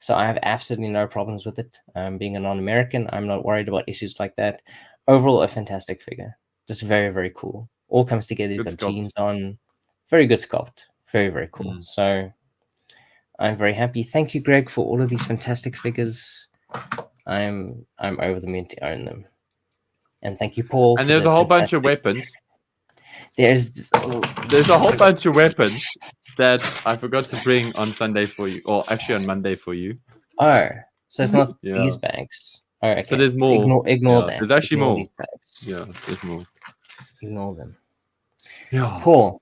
So I have absolutely no problems with it. Being a non-American, I'm not worried about issues like that. Overall, a fantastic figure. Just very, very cool. All comes together. You've got jeans on. Very good sculpt. Very, very cool. So I'm very happy. Thank you, Greg, for all of these fantastic figures. I'm over the moon to own them. And thank you, Paul. And there's a whole bunch of weapons. There's a whole bunch of weapons that I forgot to bring on Sunday for you, or actually on Monday for you. Oh, so it's not these bags. Oh, okay. So there's more. Ignore that. There's actually more. Yeah, there's more. Ignore them. Yeah. Paul,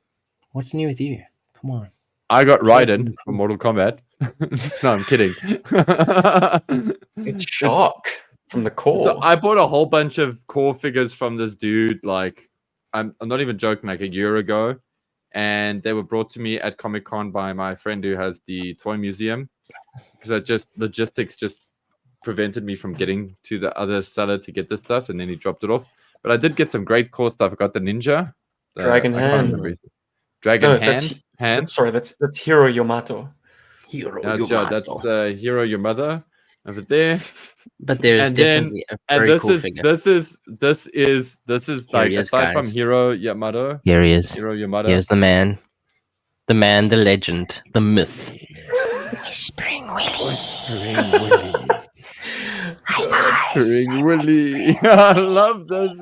what's new with you? Come on. I got Raiden from Mortal Kombat. No, I'm kidding. It's shock from the core. So I bought a whole bunch of core figures from this dude, like, I'm not even joking, like a year ago. And they were brought to me at Comic-Con by my friend who has the toy museum. Because logistics just prevented me from getting to the other seller to get this stuff, and then he dropped it off. But I did get some great core stuff. I got the ninja. Dragon hand. Hand. Sorry, that's Hiro Yamato. That's Hiro Yamada over there. But there's definitely a very cool figure. This is like, aside from Hiro Yamato. Here he is. Hiro Yamada. Here's the man, the legend, the myth. Whispering Willie. Whispering Willie. I love this.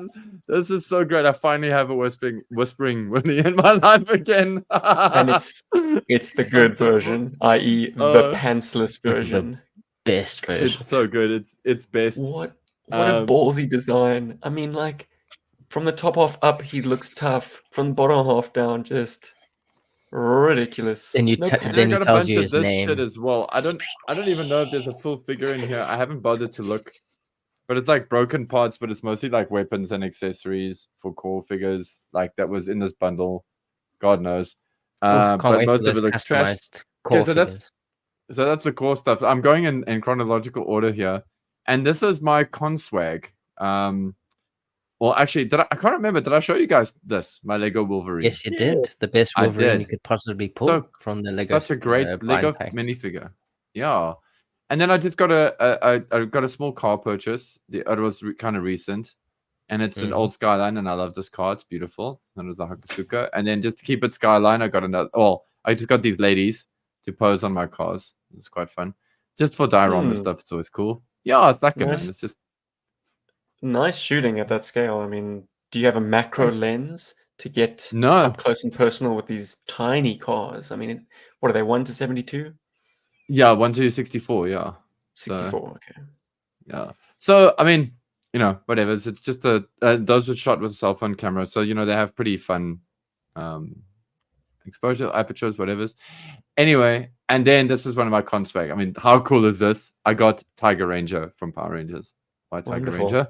This is so great. I finally have a whispering Willie in my life again. And it's the good version, i.e. the pantsless version. The best version. It's so good. It's best. What a ballsy design. I mean, like, from the top half up, he looks tough. From the bottom half down, just ridiculous. And then he tells you his name shit as well. I don't even know if there's a full figure in here. I haven't bothered to look. But it's like broken parts, but it's mostly like weapons and accessories for core figures, like that was in this bundle. God knows. But most of it looks trashed. Okay, so that's the core stuff. I'm going in chronological order here. And this is my conswag. Well, actually, I can't remember. Did I show you guys this? My Lego Wolverine. Yes, you did. The best Wolverine you could possibly pull from the Lego. Such a great Lego minifigure. Yeah. And then I just got I got a small car purchase. It was kind of recent, and it's an old Skyline, and I love this car. It's beautiful. And it was a Hakusuka. And then just to keep it Skyline, I got another. Well, I just got these ladies to pose on my cars. It's quite fun. Just for diorama stuff, it's always cool. Yeah, it's like it, man. It's just nice shooting at that scale. I mean, do you have a macro lens to get up close and personal with these tiny cars? I mean, what are they, 1:72? Yeah, 1:64. Yeah, 64. Okay. Yeah. So I mean, whatever. It's just those are shot with a cell phone camera, so they have pretty fun exposure, apertures, whatever's. Anyway, and then this is one of my cons swag. I mean, how cool is this? I got Tiger Ranger from Power Rangers. White Tiger Ranger,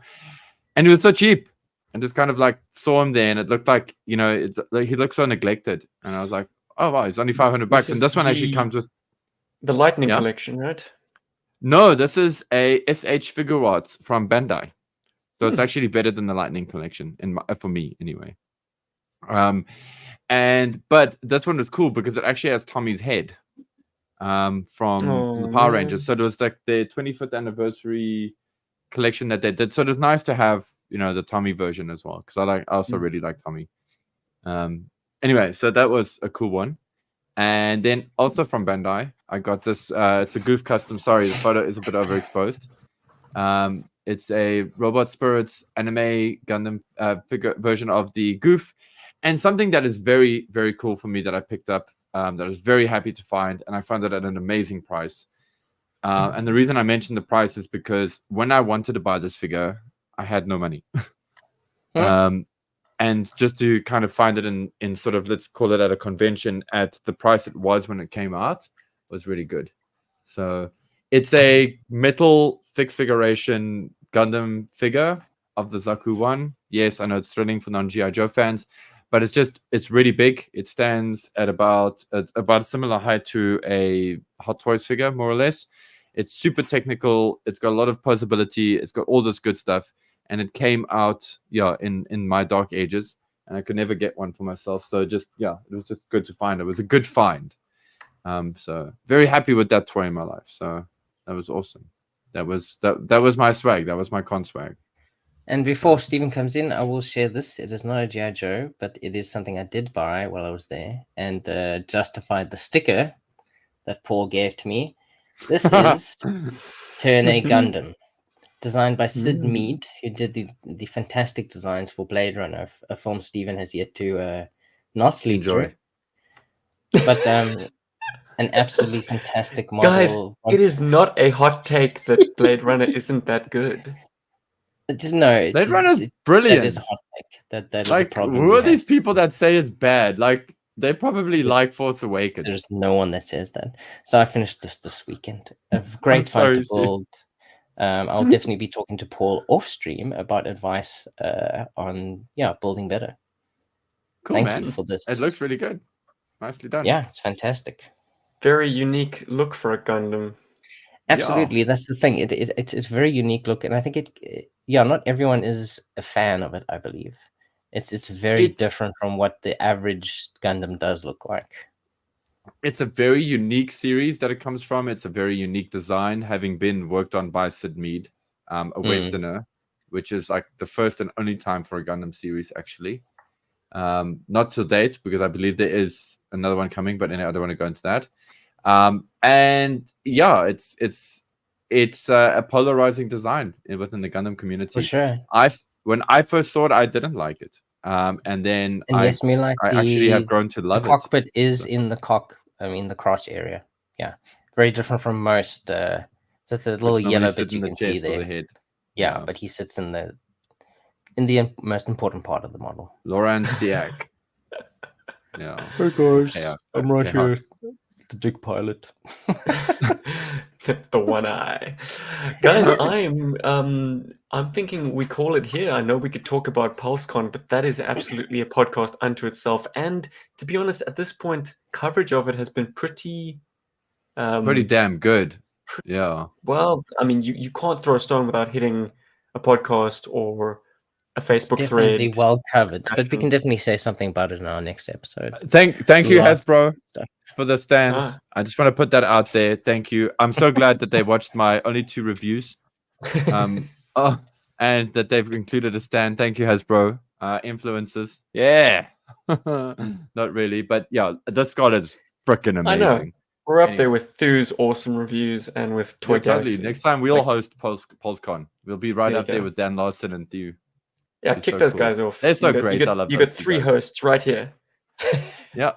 and he was so cheap. And just kind of like saw him there, and it looked like he looked so neglected. And I was like, oh wow, it's only $500. And this one actually comes with the Lightning collection, right? No, this is a SH Figure Arts from Bandai, so it's actually better than the Lightning collection for me anyway. But this one was cool because it actually has Tommy's head from the Power Rangers. So it was like their 25th anniversary collection that they did. So it was nice to have the Tommy version as well, because I also really like Tommy. Anyway, so that was a cool one. And then also from Bandai, I got this. It's a Goof custom. Sorry, the photo is a bit overexposed. It's a Robot Spirits anime Gundam figure version of the Goof, and something that is very, very cool for me that I picked up. That I was very happy to find, and I found it at an amazing price. And the reason I mentioned the price is because when I wanted to buy this figure, I had no money. And just to kind of find it in sort of, let's call it at a convention at the price it was when it came out, was really good. So it's a metal fixed figuration Gundam figure of the Zaku one. Yes, I know it's thrilling for non-GI Joe fans, but it's really big. It stands at about a similar height to a Hot Toys figure, more or less. It's super technical. It's got a lot of posability. It's got all this good stuff. And it came out, in my dark ages, and I could never get one for myself. So it was just good to find. It was a good find. So very happy with that toy in my life. So that was awesome. That was my swag. That was my con swag. And before Stephen comes in, I will share this. It is not a GI Joe, but it is something I did buy while I was there, and justified the sticker that Paul gave to me. This is Turn A Gundam, designed by Sid Mead, who did the fantastic designs for Blade Runner, a film Stephen has yet to not sleep through. But an absolutely fantastic model. Guys, it is not a hot take that Blade Runner isn't that good. Blade Runner's brilliant. That is a hot take. That is like, a problem. Who are these people that say it's bad? Like, they probably like Force Awakens. There's no one that says that. So I finished this weekend. A great fun to build. I'll definitely be talking to Paul off stream about advice on building better. Cool, Thank you for this. It looks really good. Nicely done. Yeah, it's fantastic. Very unique look for a Gundam. Absolutely, that's the thing. It's a very unique look, and I think not everyone is a fan of it. I believe it's very different from what the average Gundam does look like. It's a very unique series that it comes from. It's a very unique design, having been worked on by Sid Mead, a Westerner, which is like the first and only time for a Gundam series, actually. Not to date, because I believe there is another one coming, but I don't want to go into that. And yeah, it's a polarizing design within the Gundam community. For sure. When I first saw it, I didn't like it. And then I actually have grown to love it. The cockpit is in the crotch area. Yeah, very different from most. So it's a little yellow bit you can see there. The yeah, but he sits in the most important part of the model. Laurent Siak. Yeah. Hey guys, I'm right here. The Jig pilot. The one eye. Guys, I'm thinking we call it here. I know we could talk about PulseCon, but that is absolutely a podcast unto itself. And to be honest, at this point, coverage of it has been pretty damn good. Yeah. Well, I mean, you can't throw a stone without hitting a podcast or a Facebook definitely thread. well covered, but we can definitely say something about it in our next episode. Thank you, Hasbro, stuff. for the stands. I just want to put that out there. Thank you. I'm so glad that they watched my only 2 reviews. And that they've included a stand. Thank you, Hasbro. Influencers. Yeah. Not really, but yeah, the Scott is freaking amazing. I know. We're up there with Thu's awesome reviews and with Toy Galaxy. Next time we'll host PulseCon. We'll be right up there with Dan Larson and Thu. Yeah, kick those guys off. They're so great. I love you got 3 hosts right here. Yeah.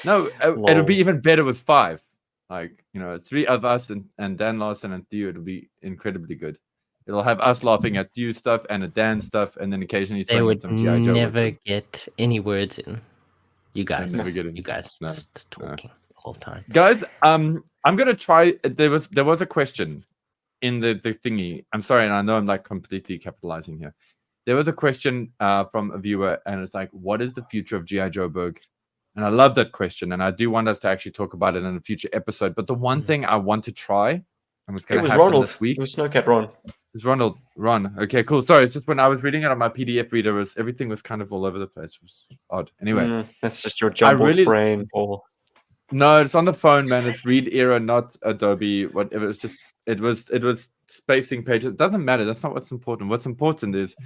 No, it'll be even better with 5. Like, 3 of us and Dan Larson and Thu. It'll be incredibly good. It'll have us laughing at Thu stuff and at Dan stuff, and then occasionally they would some GI Joe. Never get any words in. You guys, just talking all the time. Guys, I'm gonna try. There was a question in the thingy. I'm sorry, and I know I'm like completely capitalizing here. There was a question from a viewer, and it's like, what is the future of GI Joburg? And I love that question, and I do want us to actually talk about it in a future episode. But the one thing I want to try, and it's going to happen Ronald this week. It was Snowcat Ron. It's Ron. Okay, cool. Sorry, it's just when I was reading it on my PDF reader, everything was kind of all over the place. It was odd. Anyway, that's just your jumbled brain. No, it's on the phone, man. It's Read Era, not Adobe. Whatever. It's just it was spacing pages. It doesn't matter. That's not what's important. What's important is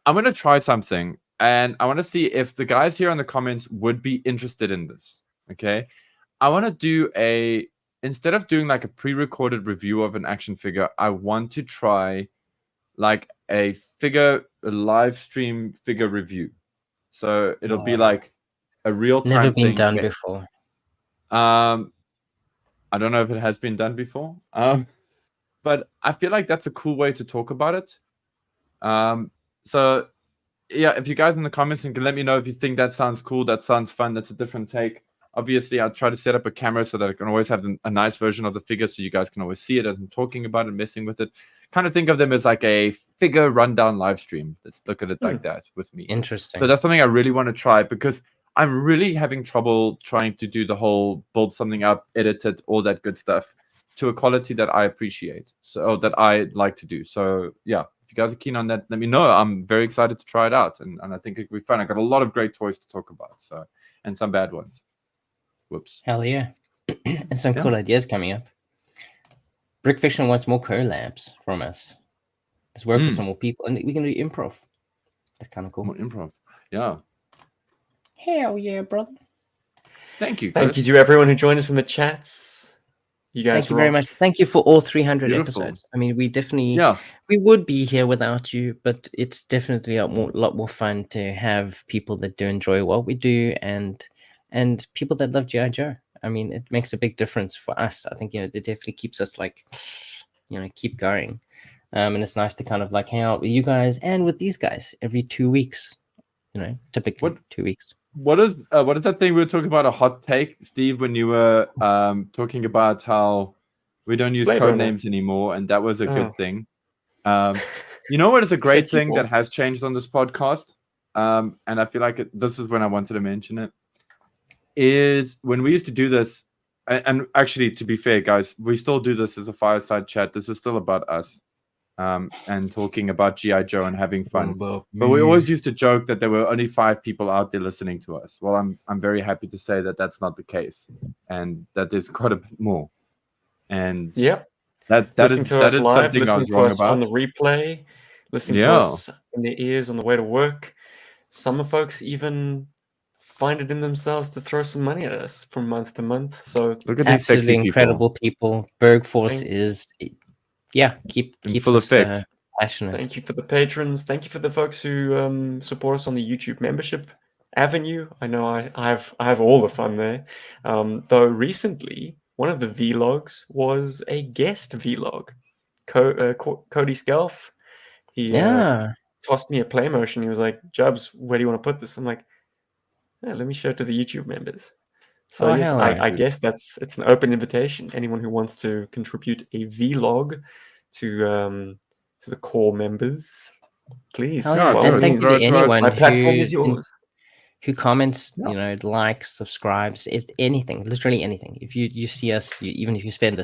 I'm gonna try something, and I want to see if the guys here in the comments would be interested in this. Okay, I want to do instead of doing like a pre-recorded review of an action figure, I want to try like a live stream figure review. So it'll be like a real time. Never been done before. I don't know if it has been done before. But I feel like that's a cool way to talk about it. So yeah, if you guys in the comments can let me know if you think that sounds cool, that sounds fun, that's a different take. Obviously, I'll try to set up a camera so that I can always have a nice version of the figure so you guys can always see it as I'm talking about it, messing with it. Kind of think of them as like a figure rundown live stream. Let's look at it like that with me. Interesting. So that's something I really want to try because I'm really having trouble trying to do the whole build something up, edit it, all that good stuff to a quality that I appreciate. So that I like to do. So yeah, if you guys are keen on that, let me know. I'm very excited to try it out. And I think it'll be fun. I got a lot of great toys to talk about. So, and some bad ones. Whoops. Hell yeah. And some cool ideas coming up. Brickfiction wants more collabs from us. Let's work with some more people. And we can do improv. That's kind of cool. More improv. Yeah. Hell yeah, brother. Thank you, Chris. Thank you to everyone who joined us in the chats. You guys Thank you very much. Thank you for all 300 episodes. I mean, we definitely we would be here without you, but it's definitely a lot more fun to have people that do enjoy what we do and people that love GI Joe. I mean, it makes a big difference for us. I think, it definitely keeps us like, keep going. And it's nice to kind of like hang out with you guys and with these guys every 2 weeks, typically 2 weeks. What is that thing we were talking about, a hot take, Steve, when you were talking about how we don't use code names anymore, and that was a good thing. You know what is a great thing that has changed on this podcast? And I feel like this is when I wanted to mention it, is when we used to do this, and actually, to be fair, guys, we still do this as a fireside chat. This is still about us. And talking about GI Joe and having fun. But we always used to joke that there were only 5 people out there listening to us. Well, I'm very happy to say that that's not the case, and that there's quite a bit more. And that is something I was wrong about. On the replay, listen to us in their ears on the way to work. Some folks even find it in themselves to throw some money at us from month to month. So look at these sexy incredible people. Bergforce is. Keep full effect. Passionate. Thank you for the patrons. Thank you for the folks who support us on the YouTube membership avenue. I know I have all the fun there. Though recently, one of the vlogs was a guest vlog. Cody Skelf, he tossed me a play motion. He was like, "Jubs, where do you want to put this?" I'm like, let me show it to the YouTube members. So I guess it's an open invitation. Anyone who wants to contribute a vlog to the core members, please. And thanks to anyone my platform is yours. Who comments, likes, subscribes, anything, literally anything. If you see us, even if you spend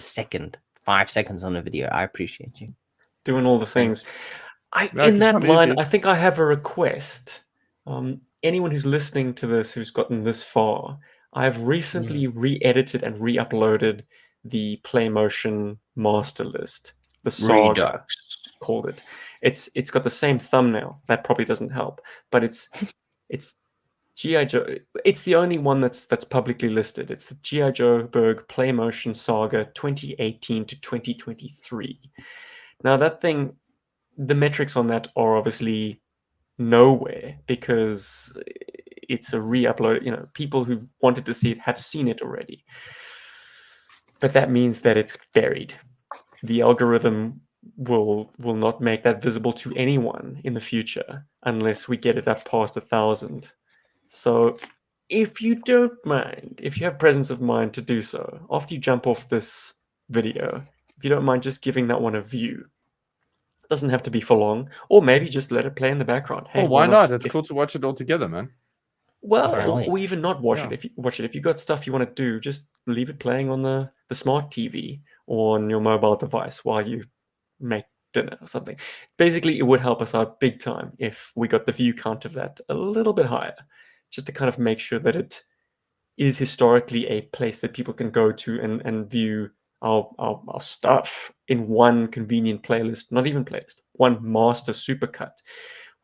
5 seconds on a video, I appreciate you. Doing all the things. In that line, I think I have a request. Anyone who's listening to this, who's gotten this far, I've recently re-edited and re-uploaded the PlayMotion master list. The Saga Redux. called it. It's got the same thumbnail. That probably doesn't help, but it's GI Joe. It's the only one that's publicly listed. It's the GI Joburg PlayMotion Saga 2018 to 2023. Now that thing, the metrics on that are obviously nowhere because it's a re-upload. You know, people who wanted to see it have seen it already. But that means that it's buried. The algorithm will not make that visible to anyone in the future unless we get it up past 1,000. So if you don't mind, if you have presence of mind to do so, after you jump off this video, if you don't mind just giving that one a view. It doesn't have to be for long, or maybe just let it play in the background. Hey, why not? It's cool to watch it all together, man. Well, or even not watch it. If you got stuff you want to do, just leave it playing on the smart TV or on your mobile device while you make dinner or something. Basically, it would help us out big time if we got the view count of that a little bit higher, just to kind of make sure that it is historically a place that people can go to and view our stuff in one convenient playlist, not even playlist, one master supercut,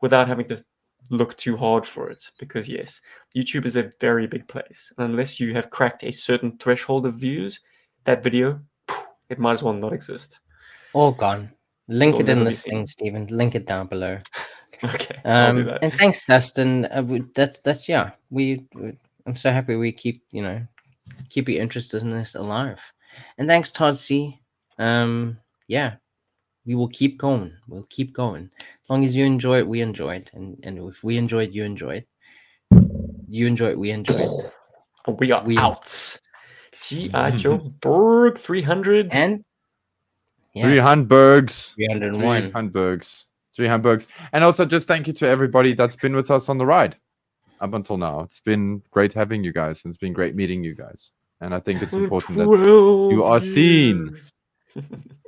without having to look too hard for it. Because yes, YouTube is a very big place, and unless you have cracked a certain threshold of views, that video, it might as well not exist. All gone. Link it in this thing, Stephen. Link it down below. Okay, I'll do that. And thanks, Dustin. That's yeah. I'm so happy we keep your interest in this alive. And thanks, Todd C. Yeah, we will keep going. We'll keep going. As long as you enjoy it, we enjoy it. And if we enjoy it, you enjoy it. You enjoy it, we enjoy it. We are out. GI Joburg 300. And 300 301. 300. And also just thank you to everybody that's been with us on the ride up until now. It's been great having you guys, and it's been great meeting you guys. And I think it's important that you are seen.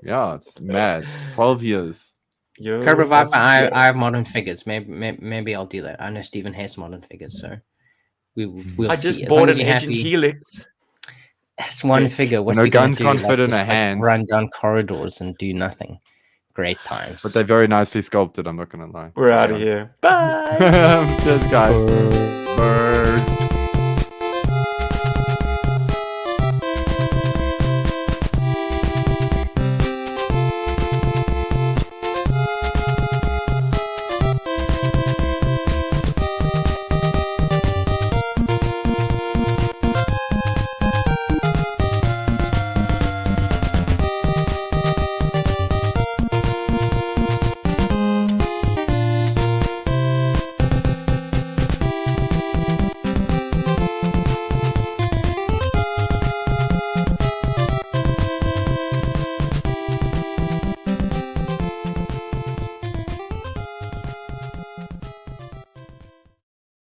Yeah, it's mad. 12 years. Cobra Viper, I have modern figures. Maybe I'll do that. I know Stephen has modern figures, so we'll see. I just bought an Agent Helix. That's one figure. What's no guns can't fit in a hand. Run down corridors and do nothing. Great times. But they're very nicely sculpted, I'm not going to lie. We're out of here. Bye. Cheers, guys. Bird.